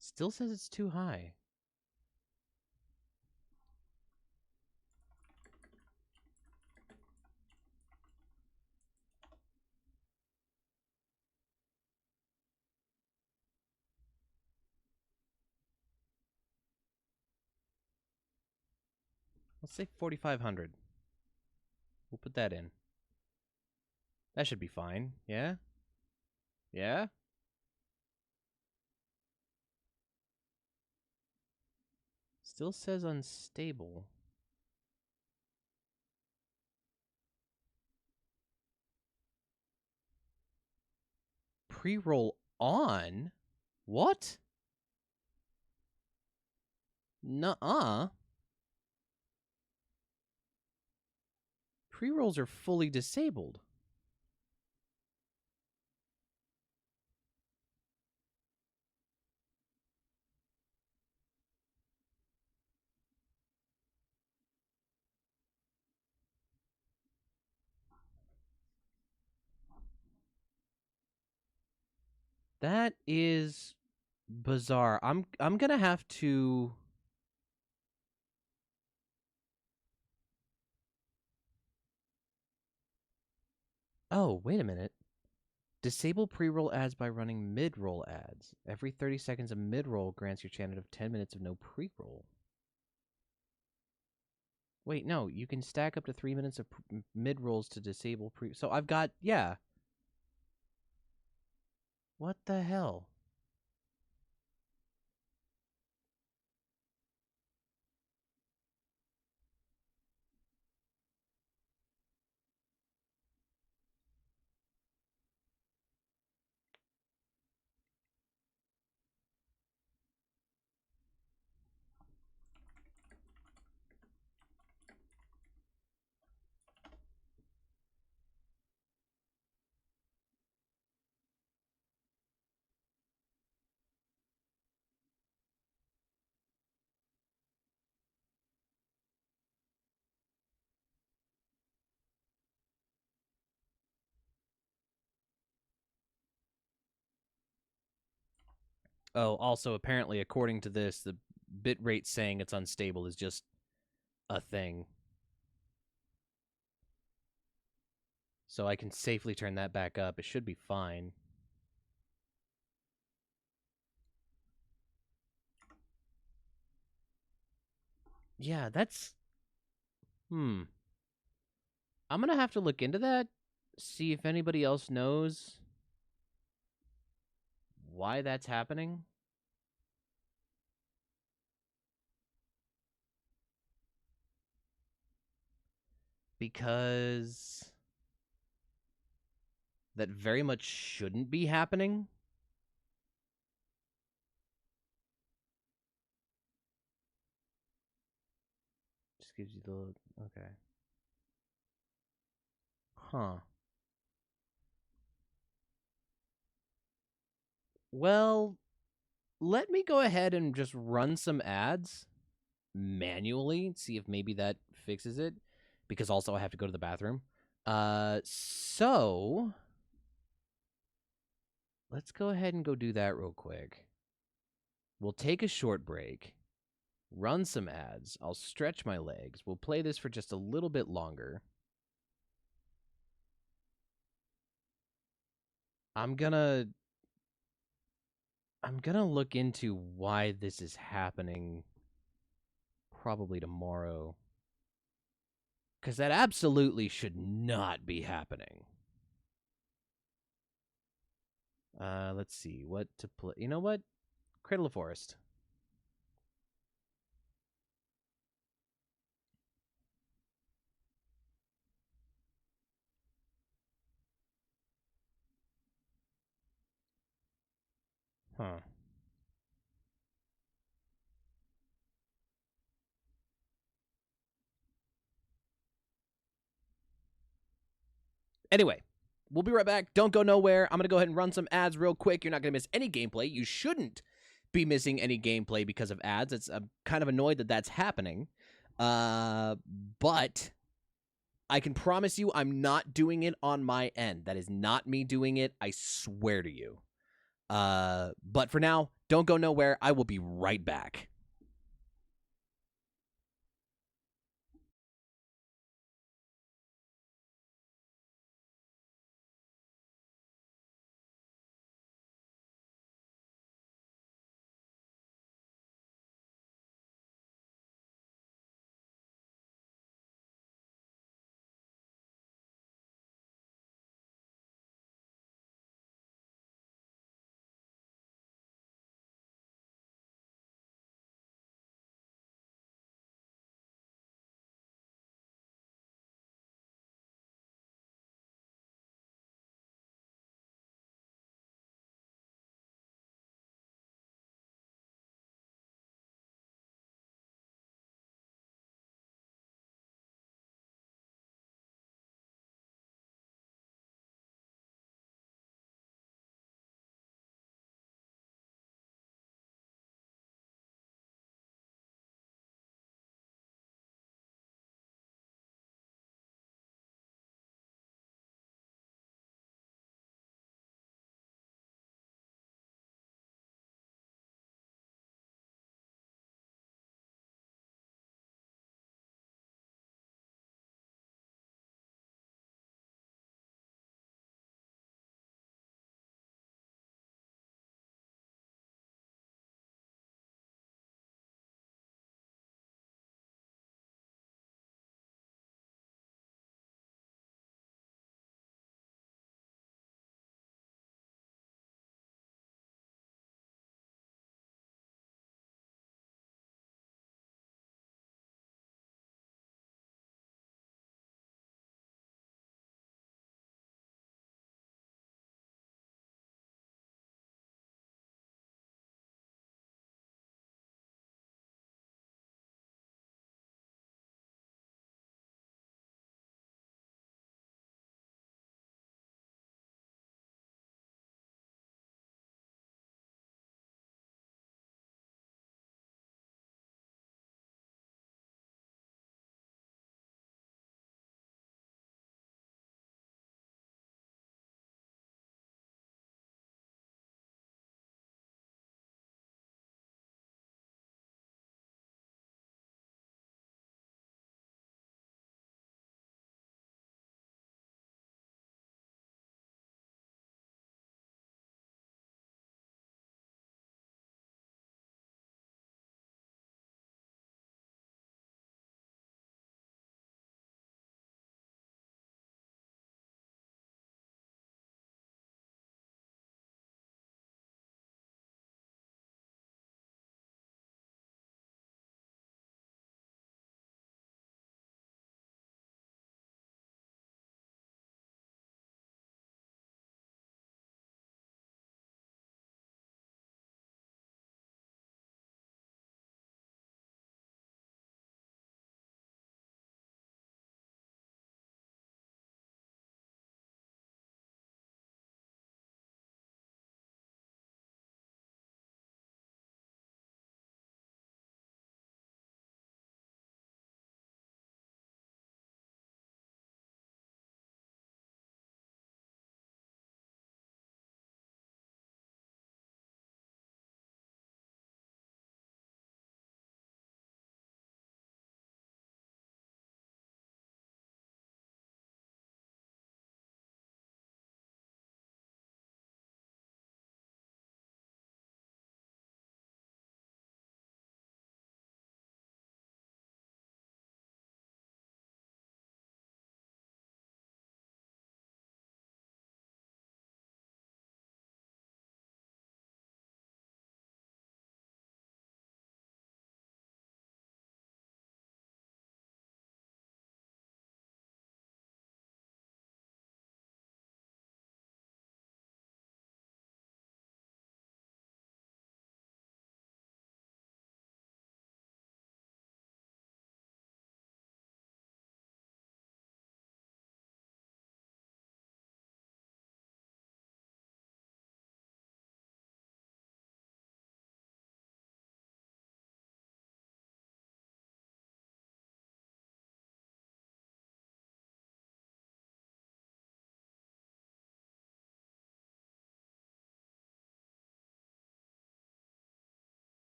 Still says it's too high. Let's say 4,500. We'll put that in. That should be fine. Yeah? Yeah? Still says unstable. Pre-roll on? What? Nuh-uh. Pre-rolls are fully disabled. That is bizarre. I'm gonna have to. Oh, wait a minute. Disable pre-roll ads by running mid-roll ads. Every 30 seconds, a mid-roll grants your channel of 10 minutes of no pre-roll. Wait, no, you can stack up to 3 minutes of mid-rolls to disable pre... So I've got, yeah. What the hell? Oh, also, apparently, according to this, the bitrate saying it's unstable is just a thing. So I can safely turn that back up. It should be fine. Yeah, that's... I'm gonna have to look into that, see if anybody else knows why that's happening. Because that very much shouldn't be happening. Just gives you the... Okay. Huh. Well, let me go ahead and just run some ads manually, see if maybe that fixes it. Because also I have to go to the bathroom. So... let's go ahead and go do that real quick. We'll take a short break. Run some ads. I'll stretch my legs. We'll play this for just a little bit longer. I'm gonna look into why this is happening probably tomorrow. Because that absolutely should not be happening. Let's see. What to play. You know what? Cradle of Forest. Huh. Anyway, we'll be right back. Don't go nowhere. I'm going to go ahead and run some ads real quick. You're not going to miss any gameplay. You shouldn't be missing any gameplay because of ads. I'm kind of annoyed that that's happening. But I can promise you I'm not doing it on my end. That is not me doing it. I swear to you. But for now, don't go nowhere. I will be right back.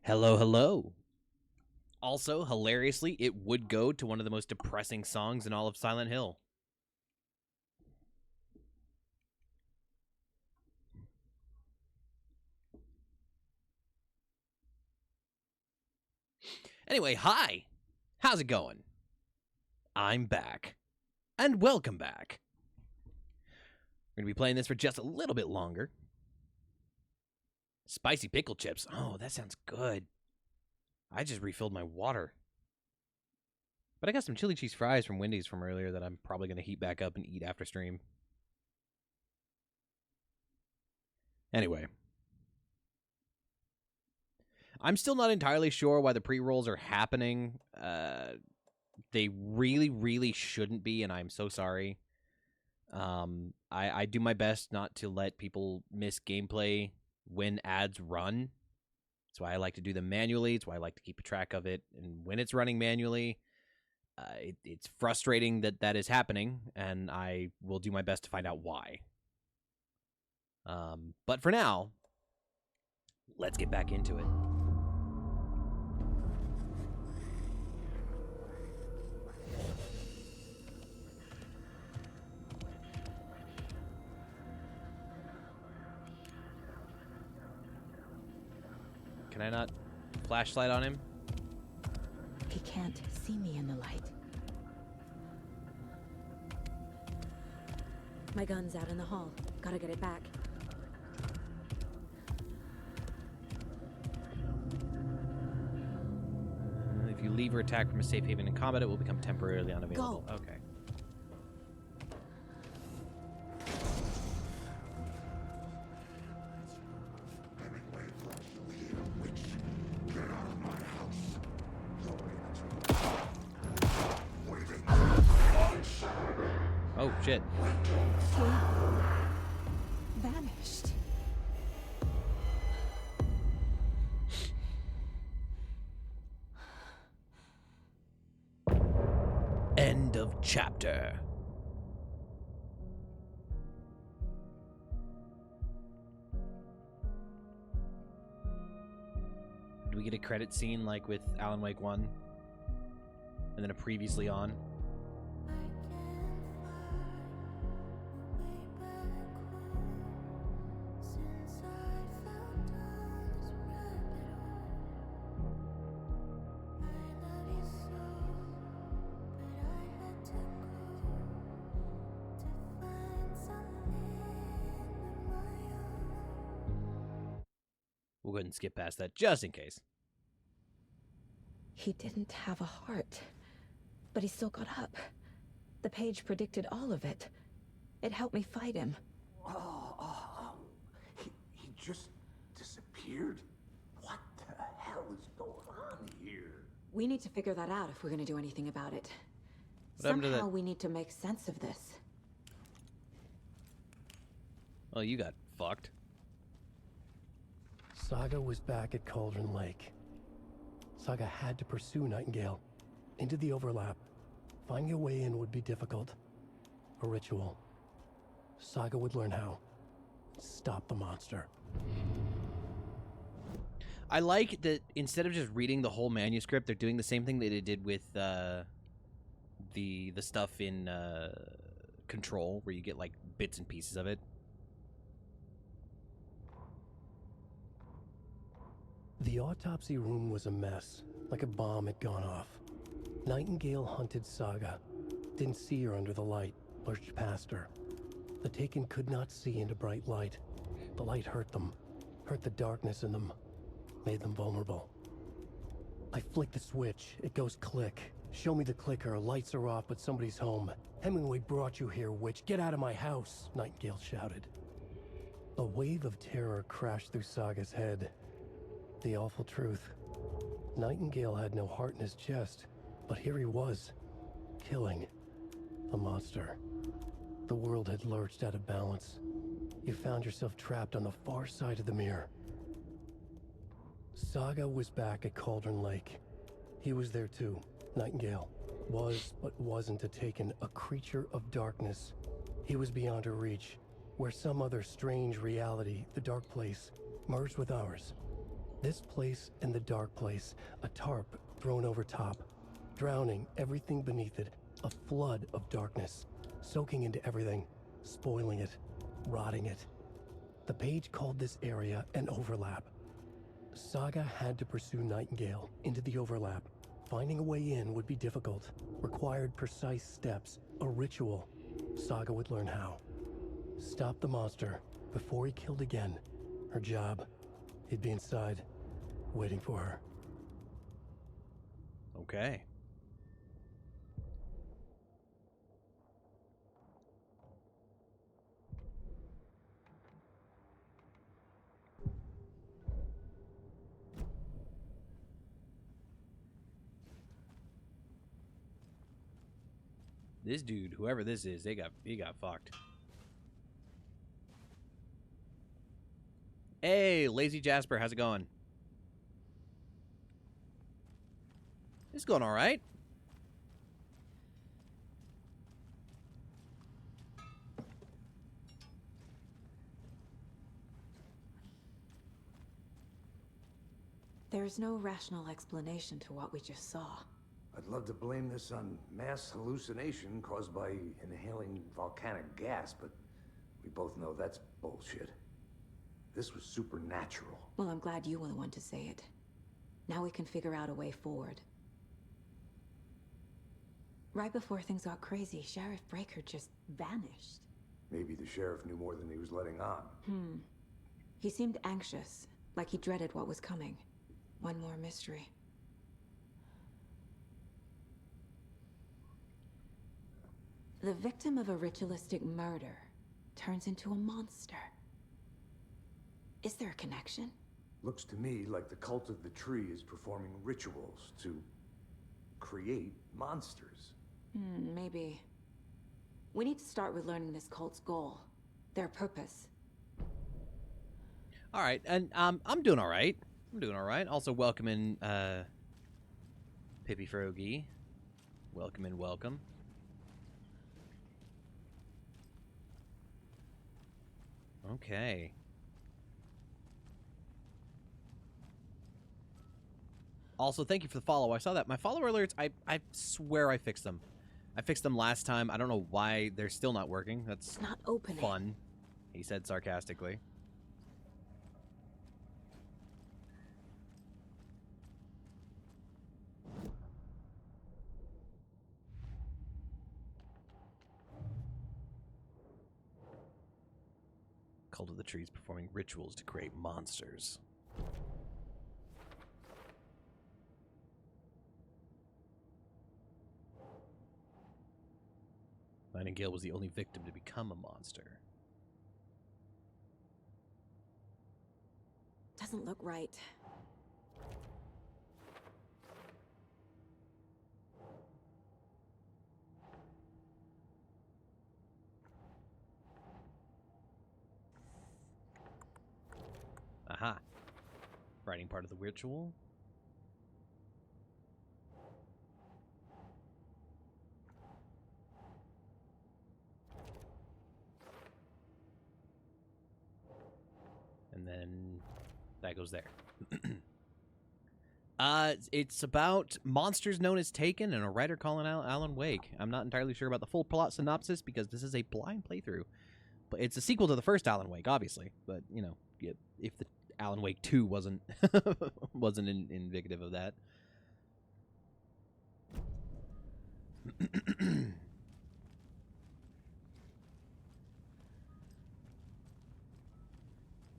Hello, hello. Also, hilariously, it would go to one of the most depressing songs in all of Silent Hill. Anyway, hi. How's it going? I'm back. And welcome back. We're going to be playing this for just a little bit longer. Spicy pickle chips. Oh, that sounds good. I just refilled my water. But I got some chili cheese fries from Wendy's from earlier that I'm probably going to heat back up and eat after stream. Anyway. I'm still not entirely sure why the pre-rolls are happening. They really, really shouldn't be, and I'm so sorry. I do my best not to let people miss gameplay when ads run. That's why I like to do them manually. It's why I like to keep a track of it. And when it's running manually, it's frustrating that that is happening, and I will do my best to find out why. But for now, let's get back into it. Can I not flashlight on him? He can't see me in the light. My gun's out in the hall. Gotta get it back. If you leave or attack from a safe haven in combat, it will become temporarily unavailable. Go. Okay. Oh, shit. He vanished. End of chapter. Do we get a credit scene like with Alan Wake 1? And then a previously on? We'll go ahead and skip past that just in case. He didn't have a heart, but he still got up. The page predicted all of it. It helped me fight him. He just disappeared? What the hell is going on here? We need to figure that out if we're going to do anything about it. What happened to Somehow that? we need to make sense of this. Well, you got fucked. Saga was back at Cauldron Lake. Saga had to pursue Nightingale into the overlap. Finding a way in would be difficult. A ritual. Saga would learn how. Stop the monster. I like that instead of just reading the whole manuscript, they're doing the same thing that they did with the stuff in Control, where you get like bits and pieces of it. The autopsy room was a mess, like a bomb had gone off. Nightingale hunted Saga. Didn't see her under the light, lurched past her. The Taken could not see into bright light. The light hurt them, hurt the darkness in them, made them vulnerable. I flick the switch, it goes click. Show me the clicker, lights are off, but somebody's home. Hemingway brought you here, witch. Get out of my house, Nightingale shouted. A wave of terror crashed through Saga's head. The awful truth. Nightingale had no heart in his chest, but here he was, killing the monster. The world had lurched out of balance. You found yourself trapped on the far side of the mirror. Saga was back at Cauldron Lake. He was there too. Nightingale was, but wasn't a Taken, a creature of darkness. He was beyond her reach, where some other strange reality, the dark place, merged with ours. This place and the dark place, a tarp thrown over top, drowning everything beneath it, a flood of darkness, soaking into everything, spoiling it, rotting it. The page called this area an overlap. Saga had to pursue Nightingale into the overlap. Finding a way in would be difficult, required precise steps, a ritual. Saga would learn how. Stop the monster before he killed again. Her job. He'd be inside, waiting for her. Okay. This dude, whoever this is, he got fucked. Hey, Lazy Jasper, how's it going? It's going all right. There's no rational explanation to what we just saw. I'd love to blame this on mass hallucination caused by inhaling volcanic gas, but we both know that's bullshit. This was supernatural. Well, I'm glad you were the one to say it. Now we can figure out a way forward. Right before things got crazy, Sheriff Breaker just vanished. Maybe the sheriff knew more than he was letting on. He seemed anxious, like he dreaded what was coming. One more mystery. The victim of a ritualistic murder turns into a monster. Is there a connection? Looks to me like the cult of the tree is performing rituals to create monsters. Maybe. We need to start with learning this cult's goal, their purpose. All right, and I'm doing all right. I'm doing all right. Also welcoming Pippi Frogie. Welcome. Okay. Also, thank you for the follow. I saw that. My follower alerts, I swear I fixed them. I fixed them last time. I don't know why they're still not working. That's not opening. Fun, he said sarcastically. Cult of the Trees performing rituals to create monsters. Nightingale was the only victim to become a monster. Doesn't look right. Aha. Writing part of the ritual. And then that goes there. It's about monsters known as Taken and a writer calling out Alan Wake. I'm not entirely sure about the full plot synopsis because this is a blind playthrough. But it's a sequel to the first Alan Wake, obviously. But, you know, if the Alan Wake 2 wasn't indicative of that.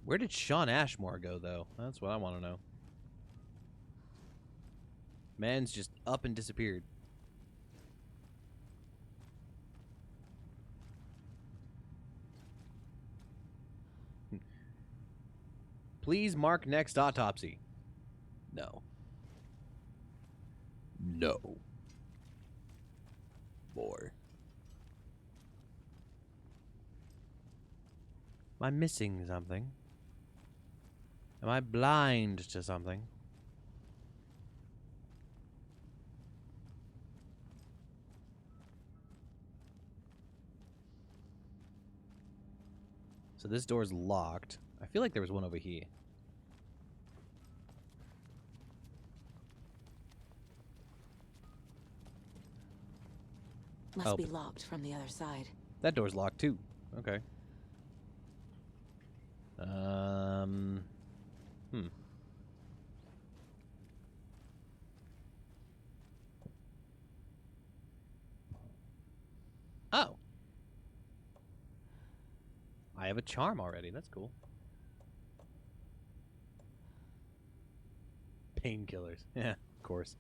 Where did Sean Ashmore go, though? That's what I want to know. Man's just up and disappeared. Please mark next autopsy. No. No. More. Am I missing something? Am I blind to something? So this door's locked. I feel like there was one over here. Must be locked from the other side. That door's locked too. Okay. Oh. I have a charm already. That's cool. Painkillers. Yeah, of course.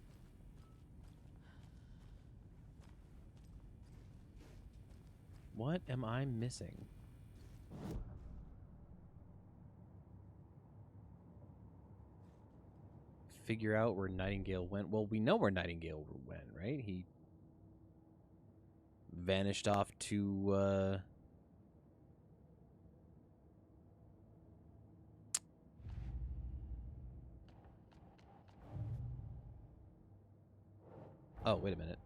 What am I missing? Figure out where Nightingale went. Well, we know where Nightingale went, right? He vanished off to, Oh, wait a minute.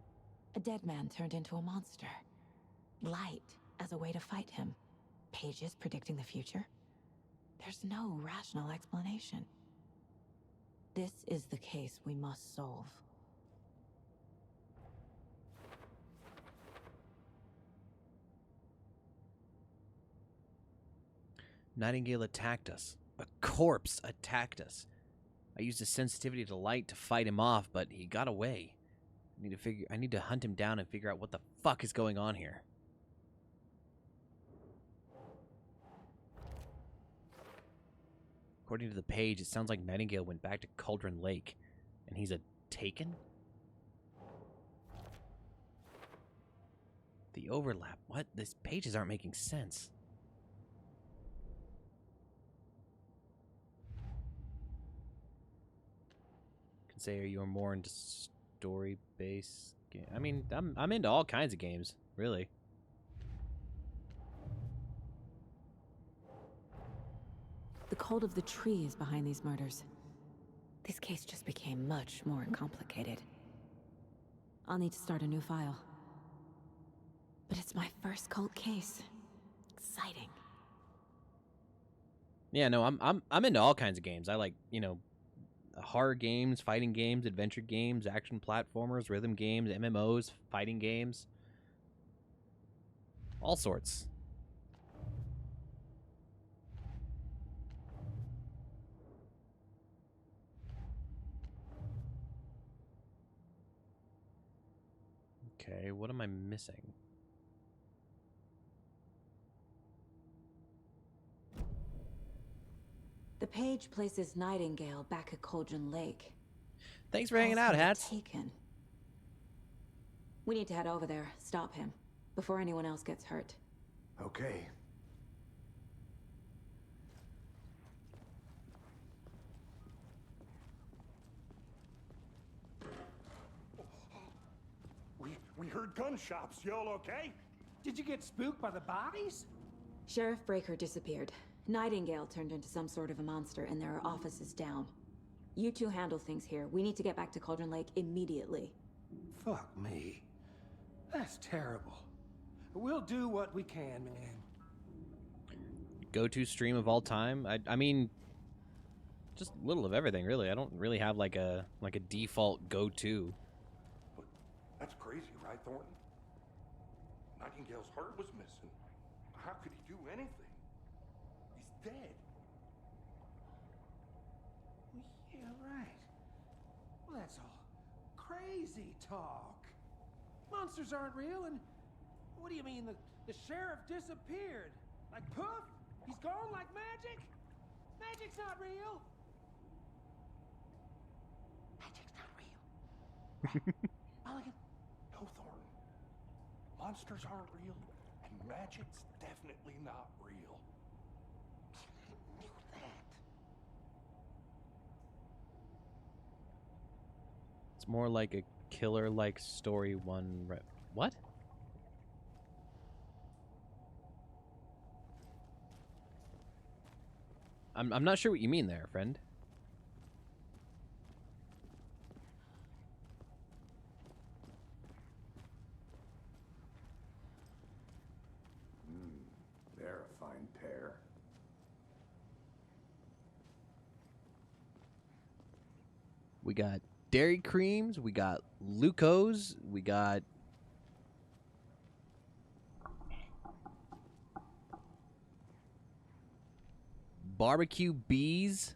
A dead man turned into a monster. Light as a way to fight him. Pages predicting the future. There's no rational explanation. This is the case we must solve. Nightingale attacked us. A corpse attacked us. I used his sensitivity to light to fight him off, but he got away. I need to hunt him down and figure out what the fuck is going on here. According to the page, it sounds like Nightingale went back to Cauldron Lake, and he's a Taken? The overlap. What? These pages aren't making sense. Can say, are you more into story-based game? I mean, I'm into all kinds of games, really. The cult of the tree is behind these murders. This case just became much more complicated. I'll need to start a new file. But it's my first cult case. Exciting. Yeah, no, I'm into all kinds of games. I like, horror games, fighting games, adventure games, action platformers, rhythm games, MMOs, fighting games. All sorts. Okay, what am I missing? The page places Nightingale back at Cauldron Lake. Thanks for hanging out, Hats. Taken. We need to head over there, stop him, before anyone else gets hurt. Okay. We heard gunshots. Y'all okay? Did you get spooked by the bodies? Sheriff Breaker disappeared. Nightingale turned into some sort of a monster, and there are offices down. You two handle things here. We need to get back to Cauldron Lake immediately. Fuck me. That's terrible. We'll do what we can, man. Go-to stream of all time? I mean, just a little of everything, really. I don't really have like a default go-to. But that's crazy, right, Thornton? Nightingale's heart was missing. How could he do anything? He's dead. Yeah, right. Well, that's all crazy talk. Monsters aren't real, and what do you mean the sheriff disappeared? Like poof? He's gone like magic? Magic's not real. Magic's not real. Mulligan. No, Thornton. Monsters aren't real, and magic's definitely not real. I knew that. It's more like a killer-like story one. What? I'm not sure what you mean there, friend. They're a fine pair. We got Dairy Creams, we got Lucos, we got barbecue bees.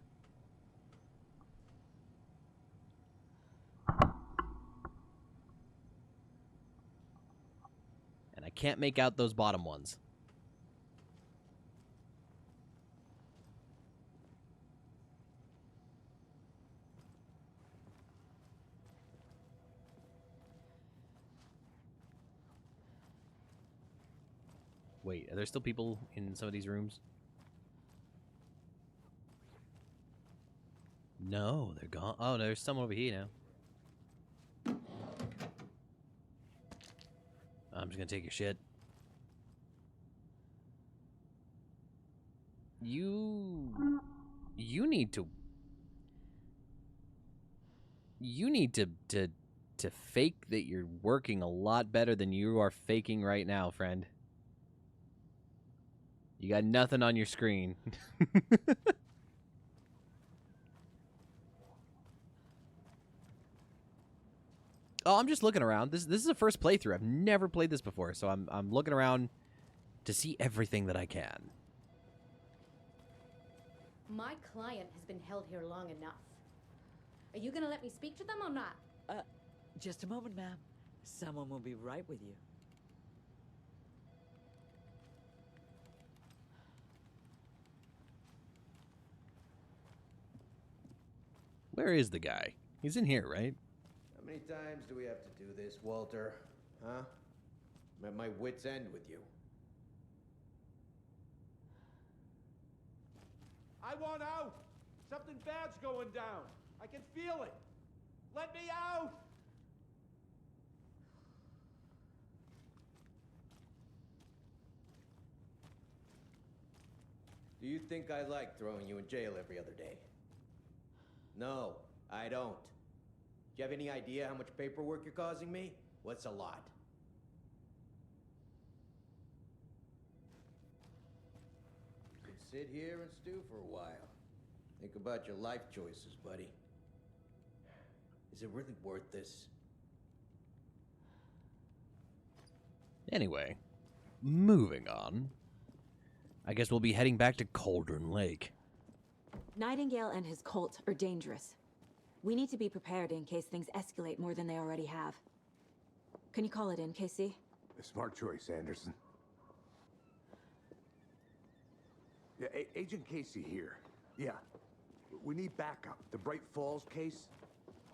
And I can't make out those bottom ones. Wait, are there still people in some of these rooms? No, they're gone. Oh, there's someone over here now. I'm just gonna take your shit. You need to fake that you're working a lot better than you are faking right now, friend. You got nothing on your screen. Oh, I'm just looking around. This is a first playthrough. I've never played this before, so I'm looking around to see everything that I can. My client has been held here long enough. Are you gonna let me speak to them or not? Just a moment, ma'am. Someone will be right with you. Where is the guy? He's in here, right? How many times do we have to do this, Walter? Huh? I'm at my wit's end with you. I want out! Something bad's going down. I can feel it. Let me out! Do you think I like throwing you in jail every other day? No, I don't. Do you have any idea how much paperwork you're causing me? What's a lot? You can sit here and stew for a while. Think about your life choices, buddy. Is it really worth this? Anyway, moving on. I guess we'll be heading back to Cauldron Lake. Nightingale and his cult are dangerous. We need to be prepared in case things escalate more than they already have. Can you call it in, Casey? A smart choice, Anderson. Yeah, Agent Casey here. Yeah. We need backup. The Bright Falls case.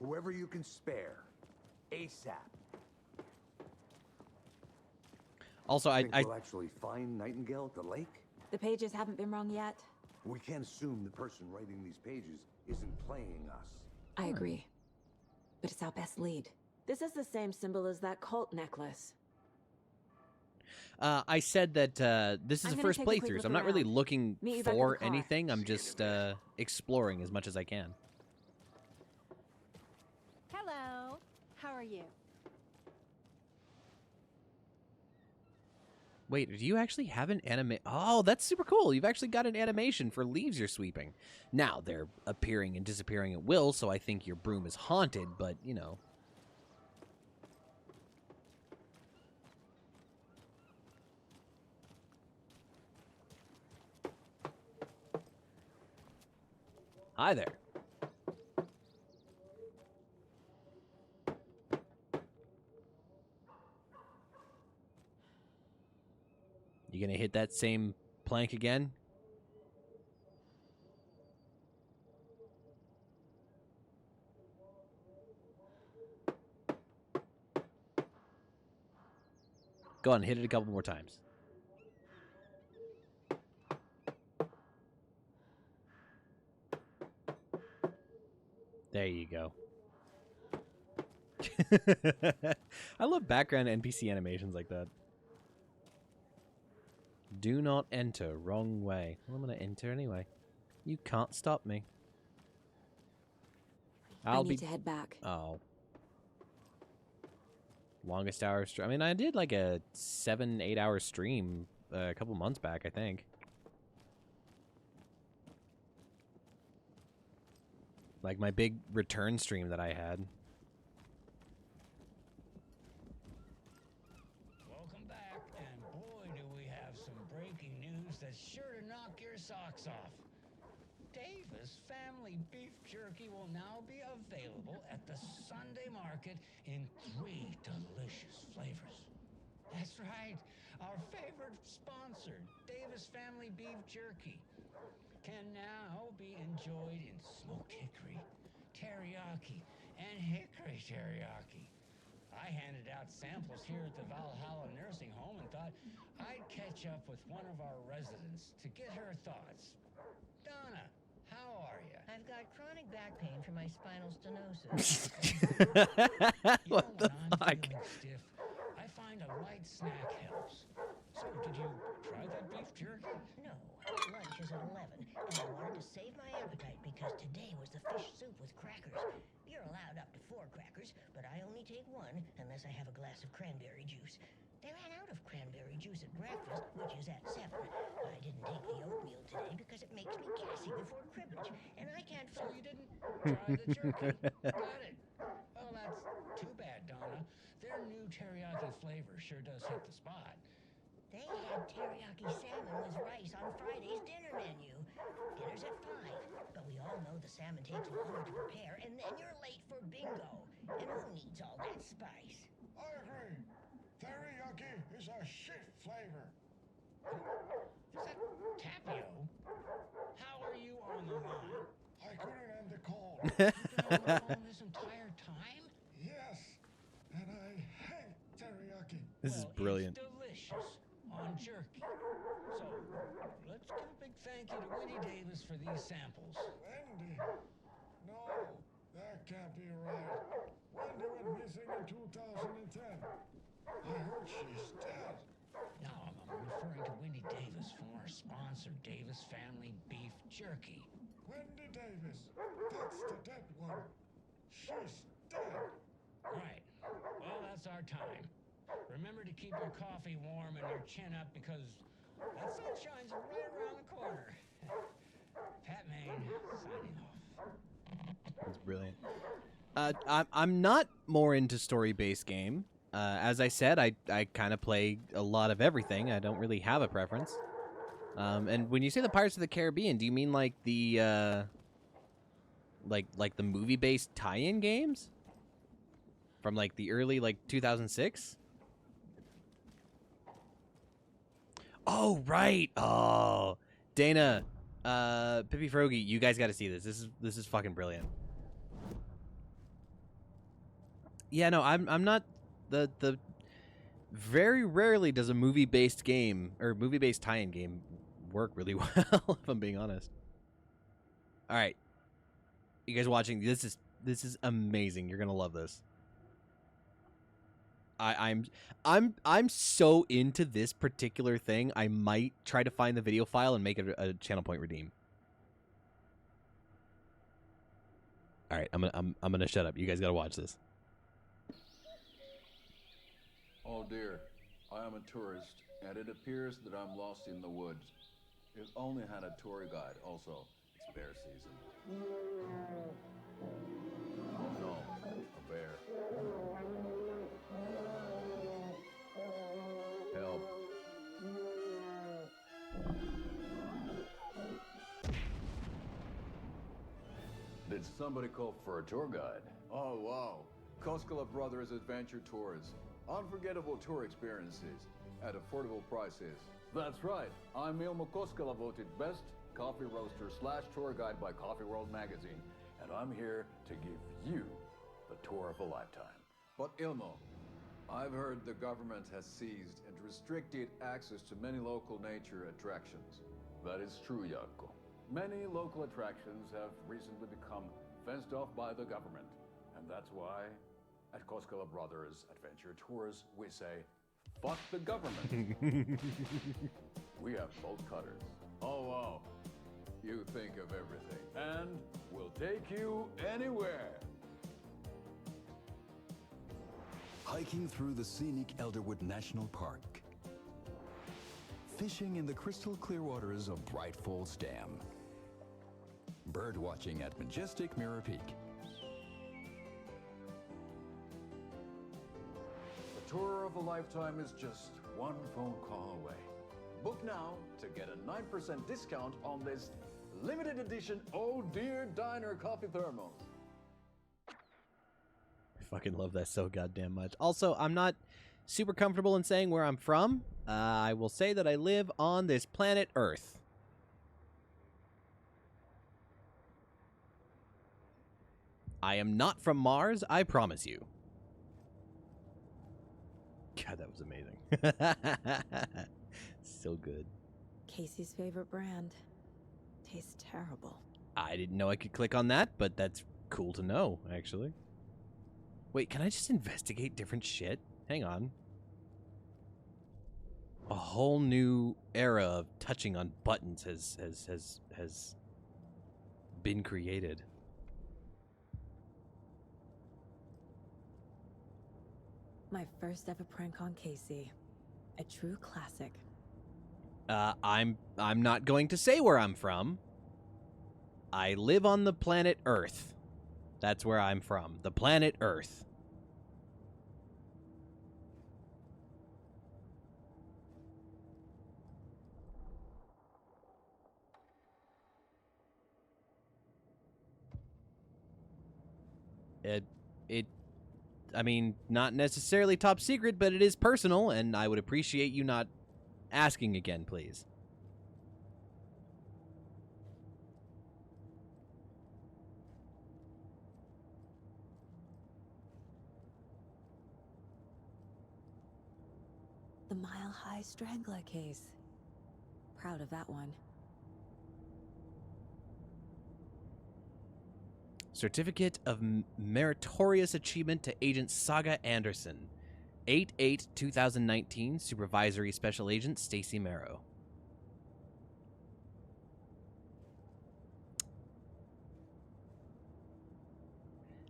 Whoever you can spare. ASAP. Also, Think we'll actually find Nightingale at the lake? The pages haven't been wrong yet. We can't assume the person writing these pages isn't playing us. I agree. But it's our best lead. This is the same symbol as that cult necklace. I said that this is I'm a gonna first take a quick playthrough, look so I'm not really around. looking Meet you back at for the car. anything. I'm just exploring as much as I can. Hello. How are you? Wait, do you actually have an anime? Oh, that's super cool. You've actually got an animation for leaves you're sweeping. Now, they're appearing and disappearing at will, so I think your broom is haunted, but, you know. Hi there. You gonna hit that same plank again? Go on, hit it a couple more times. There you go. I love background NPC animations like that. Do not enter. Wrong way. Well, I'm going to enter anyway. You can't stop me. I need to head back. Oh. Longest hour stream. I mean, I did like a 7-8 hour stream a couple months back, I think. Like my big return stream that I had. Welcome back, and boy, do we have some breaking news that's sure to knock your socks off. Davis family beef jerky will now be available at the Sunday market in 3 delicious flavors. That's right, our favorite sponsor, Davis family beef jerky, can now be enjoyed in smoked hickory, teriyaki, and hickory teriyaki. I handed out samples here at the Valhalla nursing home and thought I'd catch up with one of our residents to get her thoughts. Donna, how are you? I've got chronic back pain from my spinal stenosis. What the fuck? Stiff, I find a light snack helps. So, did you try that beef jerky? No, lunch is at 11, and I wanted to save my appetite because today was the fish soup with crackers. You're allowed up to 4 crackers, but I only take 1 unless I have a glass of cranberry juice. They ran out of cranberry juice at breakfast, which is at 7. I didn't take the oatmeal today because it makes me gassy before cribbage, and I can't. So you didn't try the jerky? Got it. Well, that's too bad, Donna. Their new teriyaki flavor sure does hit the spot. They had teriyaki salmon with rice on Friday's dinner menu. Dinner's at 5, but we all know the salmon takes longer to prepare, and then you're late for bingo. And who needs all that spice? I agree. Teriyaki is a shit flavor. Is that Tapio? How are you on the line? I couldn't end the call. You've been on the phone this entire time? Yes, and I hate teriyaki. This is brilliant. It's delicious on jerky. So, let's give a big thank you to Winnie Davis for these samples. Wendy? No, that can't be right. Wendy went missing in 2010. I heard she's dead. No, I'm referring to Wendy Davis from our sponsor, Davis Family Beef Jerky. Wendy Davis. That's the dead one. She's dead. Right. Well, that's our time. Remember to keep your coffee warm and your chin up because that sunshine's right around the corner. Pat Maine, signing off. That's brilliant. I'm not more into story-based game. As I said, I kind of play a lot of everything. I don't really have a preference. And when you say the Pirates of the Caribbean, do you mean like the like the movie-based tie-in games from like the early 2006? Oh right. Oh, Dana, Pippi Frogie, you guys got to see this. This is fucking brilliant. Yeah, no, I'm not the very rarely does a movie-based game or movie-based tie-in game work really well, if I'm being honest. All right. You guys watching, this is amazing. You're going to love this. I'm so into this particular thing. I might try to find the video file and make it a channel point redeem. All right, I'm going to shut up. You guys got to watch this. Oh dear, I am a tourist, and it appears that I'm lost in the woods. If only had a tour guide. Also, it's bear season. Oh no, a bear. Help. Did somebody call for a tour guide? Oh wow, Koskela Brothers Adventure Tours. Unforgettable tour experiences at affordable prices. That's right. I'm Ilmo Koskela, voted best coffee roaster / tour guide by Coffee World magazine, and I'm here to give you the tour of a lifetime. But Ilmo, I've heard the government has seized and restricted access to many local nature attractions. That is true, Jaakko. Many local attractions have recently become fenced off by the government, and that's why at Koskela Brothers Adventure Tours, we say, fuck the government. We have bolt cutters. Oh, wow. You think of everything. And we'll take you anywhere. Hiking through the scenic Elderwood National Park. Fishing in the crystal clear waters of Bright Falls Dam. Bird watching at majestic Mirror Peak. Tour of a lifetime is just one phone call away. Book now to get a 9% discount on this limited edition Oh Dear Diner coffee thermos. I fucking love that so goddamn much. Also, I'm not super comfortable in saying where I'm from. I will say that I live on this planet Earth. I am not from Mars, I promise you. God, that was amazing. So good. Casey's favorite brand. Tastes terrible. I didn't know I could click on that, but that's cool to know, actually. Wait, can I just investigate different shit? Hang on. A whole new era of touching on buttons has been created. My first ever prank on Casey. A true classic. I'm not going to say where I'm from. I live on the planet Earth. That's where I'm from. The planet Earth. I mean, not necessarily top secret, but it is personal, and I would appreciate you not asking again, please. The Mile High Strangler case. Proud of that one. Certificate of Meritorious Achievement to Agent Saga Anderson. 8/8/2019, Supervisory Special Agent Stacy Marrow.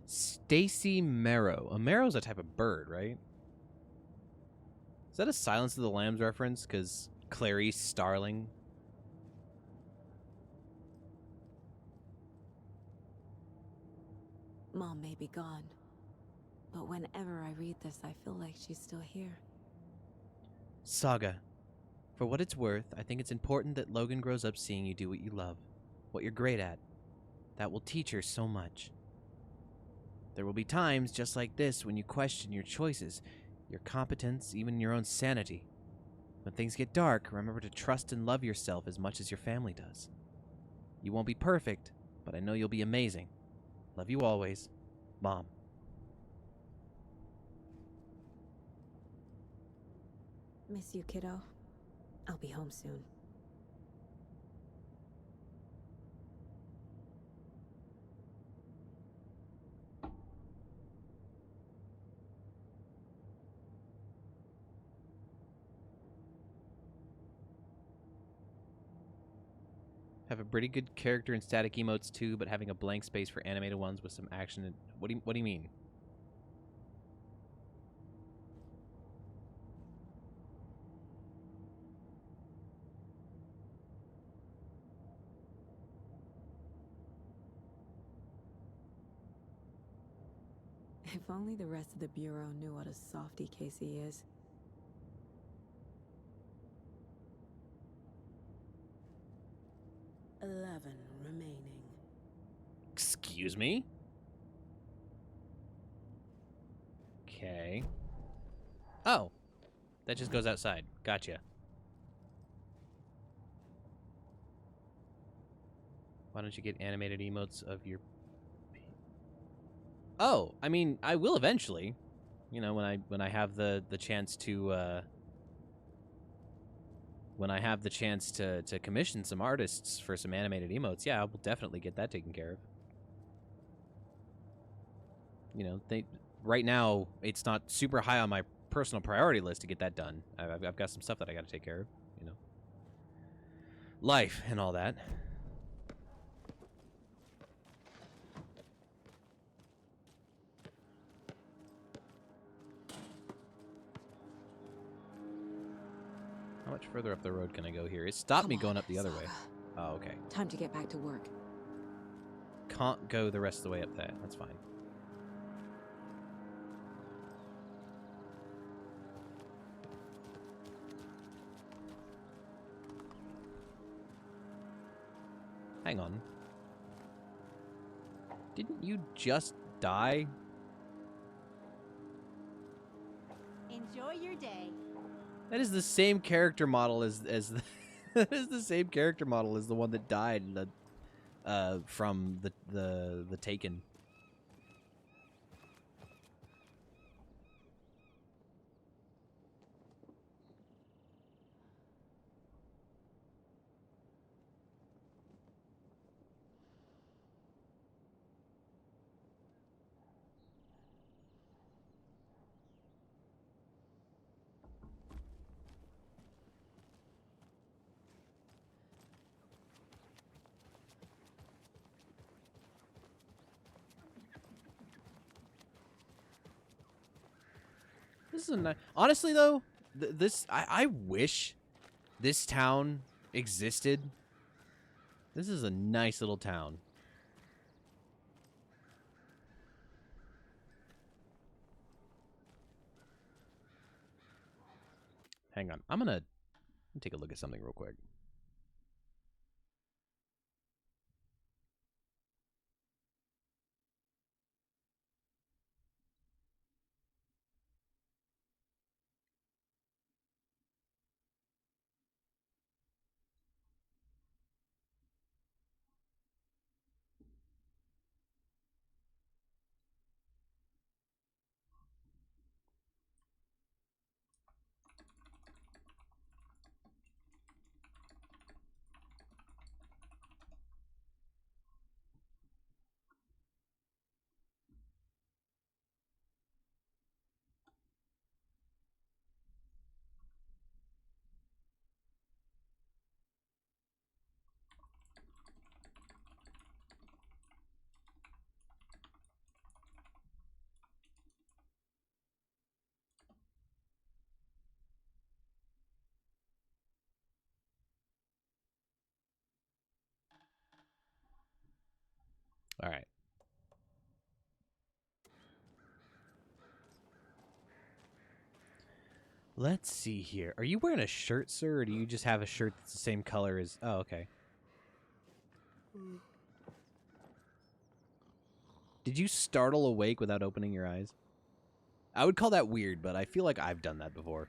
Stacy Marrow. A marrow's a type of bird, right? Is that a Silence of the Lambs reference? Because Clarice Starling. Mom may be gone, but whenever I read this, I feel like she's still here. Saga. For what it's worth, I think it's important that Logan grows up seeing you do what you love, what you're great at. That will teach her so much. There will be times just like this when you question your choices, your competence, even your own sanity. When things get dark, remember to trust and love yourself as much as your family does. You won't be perfect, but I know you'll be amazing. Love you always, Mom. Miss you, kiddo. I'll be home soon. Have a pretty good character in static emotes too, but having a blank space for animated ones with some action. And what do you mean? If only the rest of the Bureau knew what a softy Casey is. Remaining. Excuse me? Okay. Oh. That just goes outside. Gotcha. Why don't you get animated emotes of your... Oh, I mean, I will eventually. You know, when I have the chance to when I have the chance to commission some artists for some animated emotes, yeah, I will definitely get that taken care of. You know, right now it's not super high on my personal priority list to get that done. I've got some stuff that I got to take care of, you know. Life and all that. How much further up the road can I go here? It stopped me going up the other way. Oh, okay. Time to get back to work. Can't go the rest of the way up that. That's fine. Hang on. Didn't you just die? Enjoy your day. That is the same character model as the that is the same character model as the one that died in the from the Taken. This is a nice. Honestly, though, I wish this town existed. This is a nice little town. Hang on, I'm gonna take a look at something real quick. All right. Let's see here. Are you wearing a shirt, sir, or do you just have a shirt that's the same color as... Oh, okay. Did you startle awake without opening your eyes? I would call that weird, but I feel like I've done that before.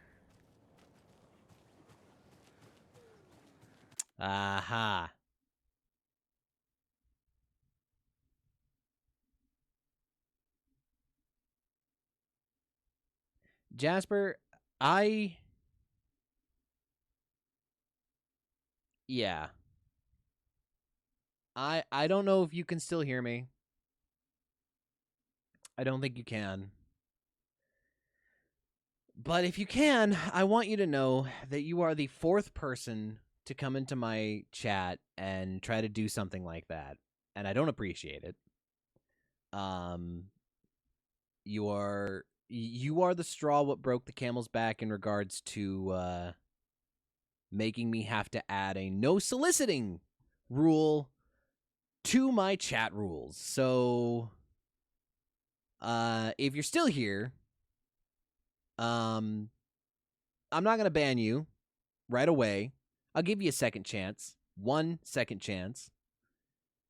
Aha. Jasper, yeah. I don't know if you can still hear me. I don't think you can. But if you can, I want you to know that you are the 4th person to come into my chat and try to do something like that. And I don't appreciate it. You are the straw what broke the camel's back in regards to making me have to add a no soliciting rule to my chat rules. So if you're still here, I'm not going to ban you right away. I'll give you a second chance. 1 second chance.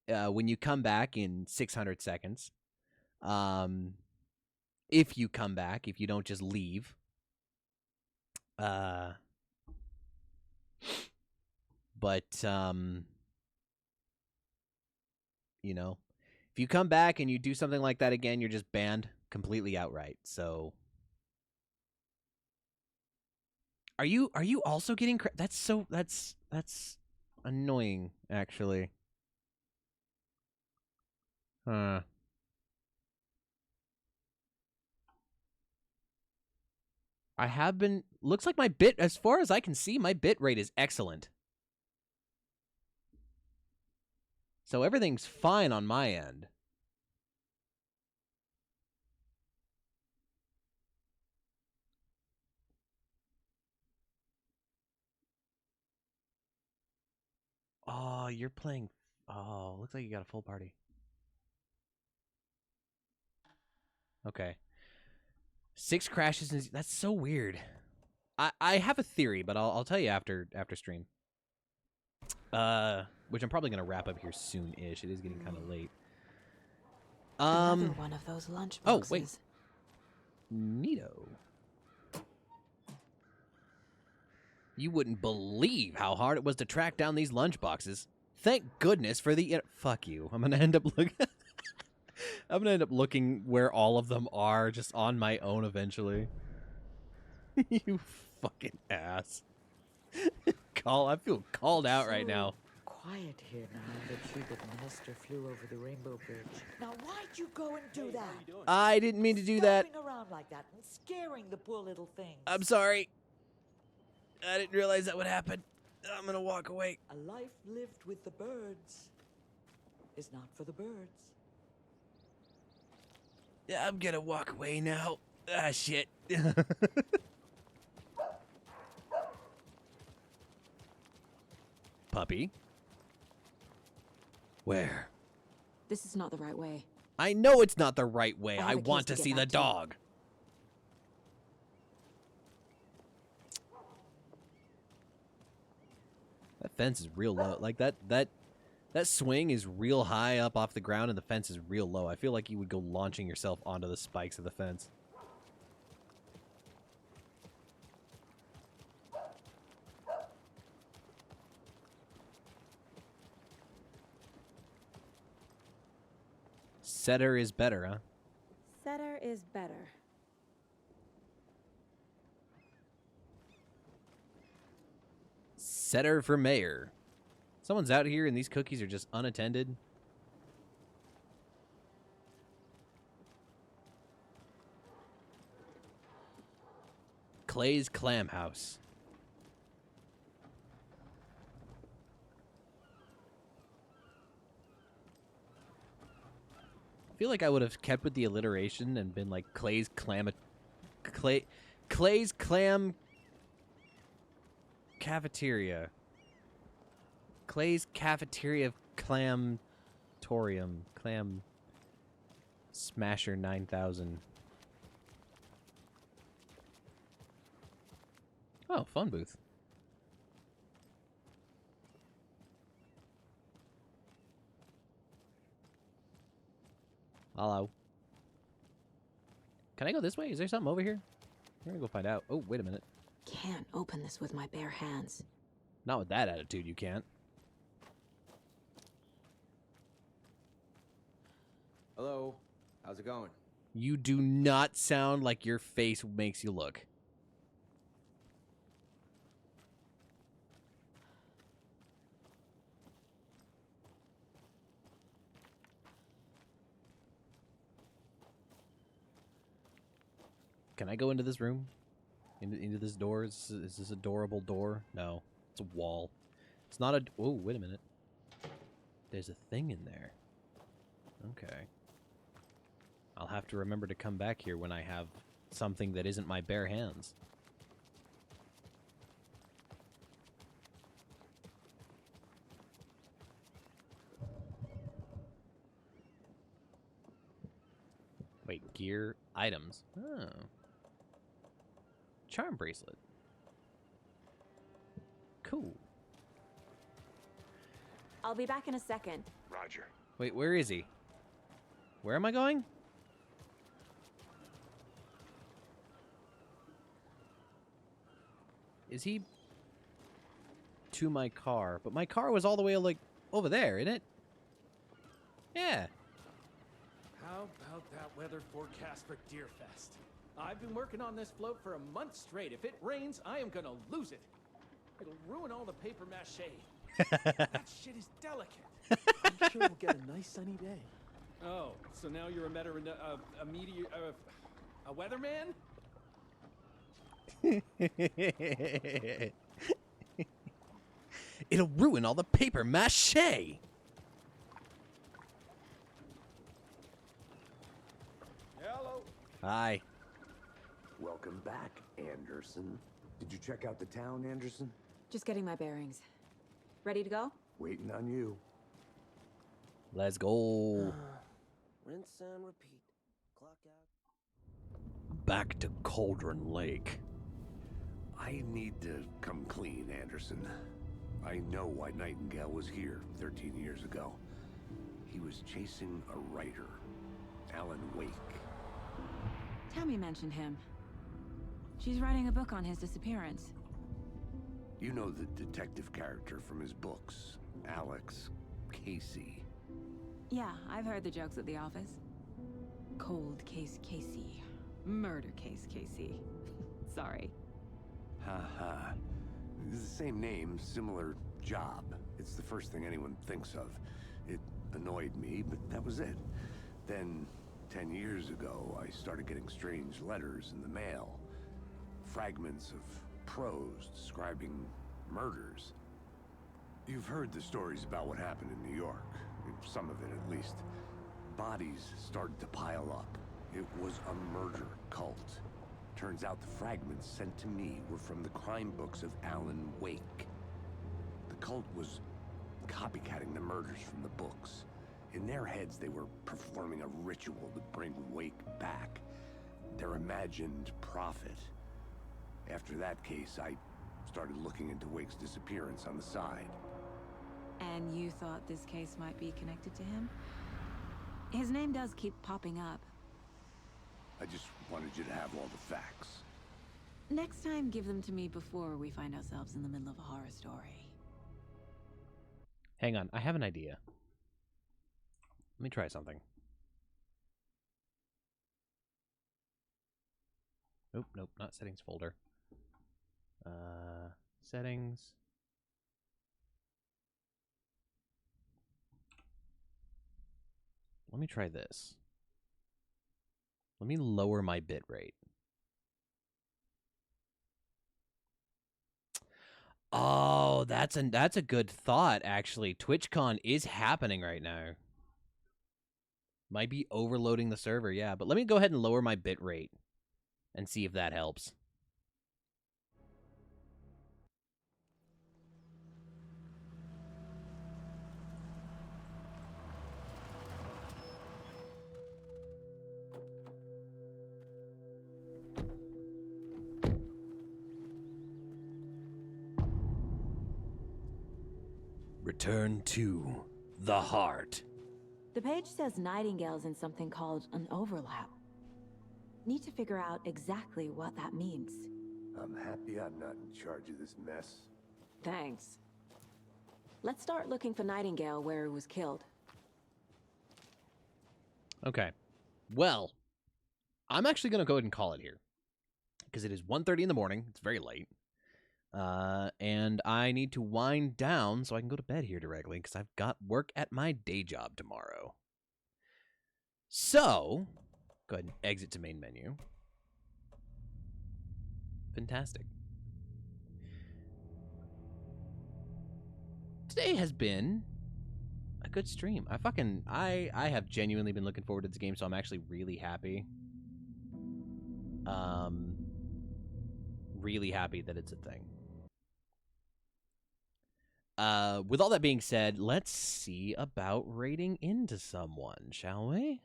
When you come back in 600 seconds. If you come back, if you don't just leave. But you know, if you come back and you do something like that again, you're just banned completely outright. So Are you also getting that's annoying, actually. I have been... Looks like my bit, as far as I can see, my bit rate is excellent. So everything's fine on my end. Oh, you're playing... Oh, looks like you got a full party. Okay. 6 crashes and... That's so weird. I have a theory, but I'll tell you after stream. Which I'm probably gonna wrap up here soon-ish. It is getting kind of late. Another one of those lunch Oh, boxes. wait. Neato. You wouldn't believe how hard it was to track down these lunchboxes. Thank goodness for the... Fuck you. I'm gonna end up looking... I'm gonna end up looking where all of them are just on my own eventually. You fucking ass. I feel called out right now. Quiet here now that Cupid and Hester flew over the Rainbow Bridge. Now, why'd you go and do that? I didn't mean to do that. Stomping around like that and scaring the poor little things. I'm sorry. I didn't realize that would happen. I'm gonna walk away. A life lived with the birds is not for the birds. Yeah, I'm gonna walk away now. Ah, shit. Puppy? Where? This is not the right way. I know it's not the right way. I have I a case want to to get see the back to. dog. That fence is real low. Like that swing is real high up off the ground and the fence is real low. I feel like you would go launching yourself onto the spikes of the fence. Setter is better, huh? Setter is better. Setter for mayor. Someone's out here and these cookies are just unattended. Clay's Clam House. I feel like I would have kept with the alliteration and been like Clay's Clam Cafeteria. Clay's Cafeteria Clamtorium. Clam Smasher 9000. Oh, phone booth. Hello. Can I go this way? Is there something over here? We're gonna go find out. Oh, wait a minute. Can't open this with my bare hands. Not with that attitude, you can't. Hello. How's it going? You do not sound like your face makes you look. Can I go into this room? Into this door? Is this a doorable door? No. It's a wall. It's not a... Oh, wait a minute. There's a thing in there. Okay. I'll have to remember to come back here when I have something that isn't my bare hands. Wait, gear, items. Oh. Charm bracelet. Cool. I'll be back in a second. Roger. Wait, where is he? Where am I going? Is he to my car? But my car was all the way like over there, isn't it? Yeah. How about that weather forecast for Deerfest? I've been working on this float for a month straight. If it rains, I am gonna lose it. It'll ruin all the paper mache. That shit is delicate. I'm sure we'll get a nice sunny day. Oh, so now you're a meteor, a weatherman? It'll ruin all the paper mache. Hello. Hi. Welcome back, Anderson. Did you check out the town, Anderson? Just getting my bearings. Ready to go? Waiting on you. Let's go. Rinse and repeat. Clock out. Back to Cauldron Lake. I need to come clean, Anderson. I know why Nightingale was here 13 years ago. He was chasing a writer, Alan Wake. Tammy mentioned him. She's writing a book on his disappearance. You know the detective character from his books, Alex Casey. Yeah, I've heard the jokes at the office. Cold case Casey. Murder case Casey. Sorry. Ha ha. It's the same name, similar job. It's the first thing anyone thinks of. It annoyed me, but that was it. Then, 10 years ago, I started getting strange letters in the mail. Fragments of prose describing murders. You've heard the stories about what happened in New York. Some of it, at least. Bodies started to pile up. It was a murder cult. Turns out the fragments sent to me were from the crime books of Alan Wake. The cult was copycatting the murders from the books. In their heads, they were performing a ritual to bring Wake back. Their imagined prophet. After that case, I started looking into Wake's disappearance on the side. And you thought this case might be connected to him? His name does keep popping up. I just wanted you to have all the facts. Next time, give them to me before we find ourselves in the middle of a horror story. Hang on, I have an idea. Let me try something. Nope, nope, not settings folder. Settings. Let me try this. Let me lower my bit rate. Oh, that's a good thought, actually. TwitchCon is happening right now. Might be overloading the server, yeah. But let me go ahead and lower my bit rate and see if that helps. Return to the heart. The page says Nightingale's in something called an overlap. Need to figure out exactly what that means. I'm happy I'm not in charge of this mess. Thanks. Let's start looking for Nightingale where he was killed. Okay. Well, I'm actually going to go ahead and call it here. Because it is 1:30 in the morning. It's very late. And I need to wind down so I can go to bed here directly because I've got work at my day job tomorrow. So, go ahead and exit to main menu. Fantastic. Today has been a good stream. I have genuinely been looking forward to this game, so I'm actually really happy. Really happy that it's a thing. With all that being said, let's see about raiding into someone, shall we?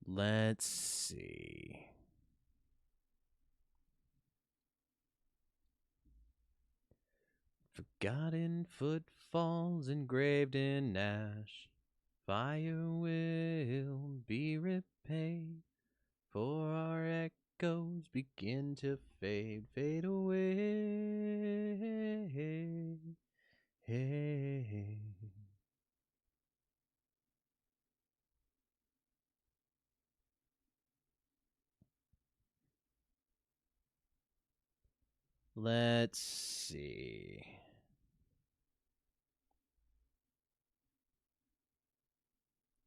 Let's see. Forgotten footfalls engraved in ash. Fire will be repaid, for our echoes begin to fade away. Hey. Let's see.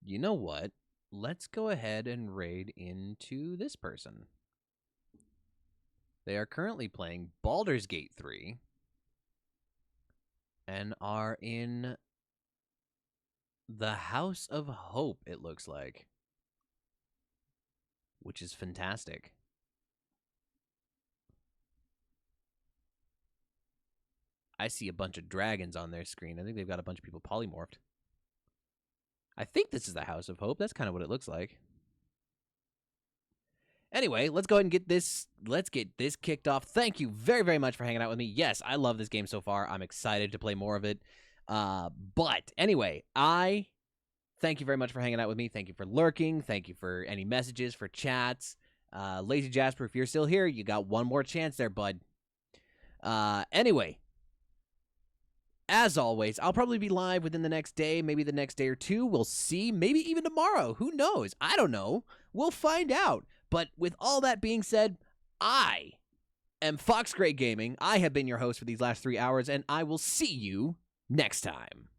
You know what? Let's go ahead and raid into this person. They are currently playing Baldur's Gate 3 and are in the House of Hope, it looks like, which is fantastic. I see a bunch of dragons on their screen. I think they've got a bunch of people polymorphed. I think this is the House of Hope. That's kind of what it looks like. Anyway, let's go ahead and get this kicked off. Thank you very, very much for hanging out with me. Yes, I love this game so far. I'm excited to play more of it. But anyway, I thank you very much for hanging out with me. Thank you for lurking. Thank you for any messages, for chats. Lazy Jasper, if you're still here, you got one more chance there, bud. Anyway, as always, I'll probably be live within the next day, maybe the next day or two. We'll see. Maybe even tomorrow. Who knows? I don't know. We'll find out. But with all that being said, I am Fox Grey Gaming. I have been your host for these last 3 hours, and I will see you next time.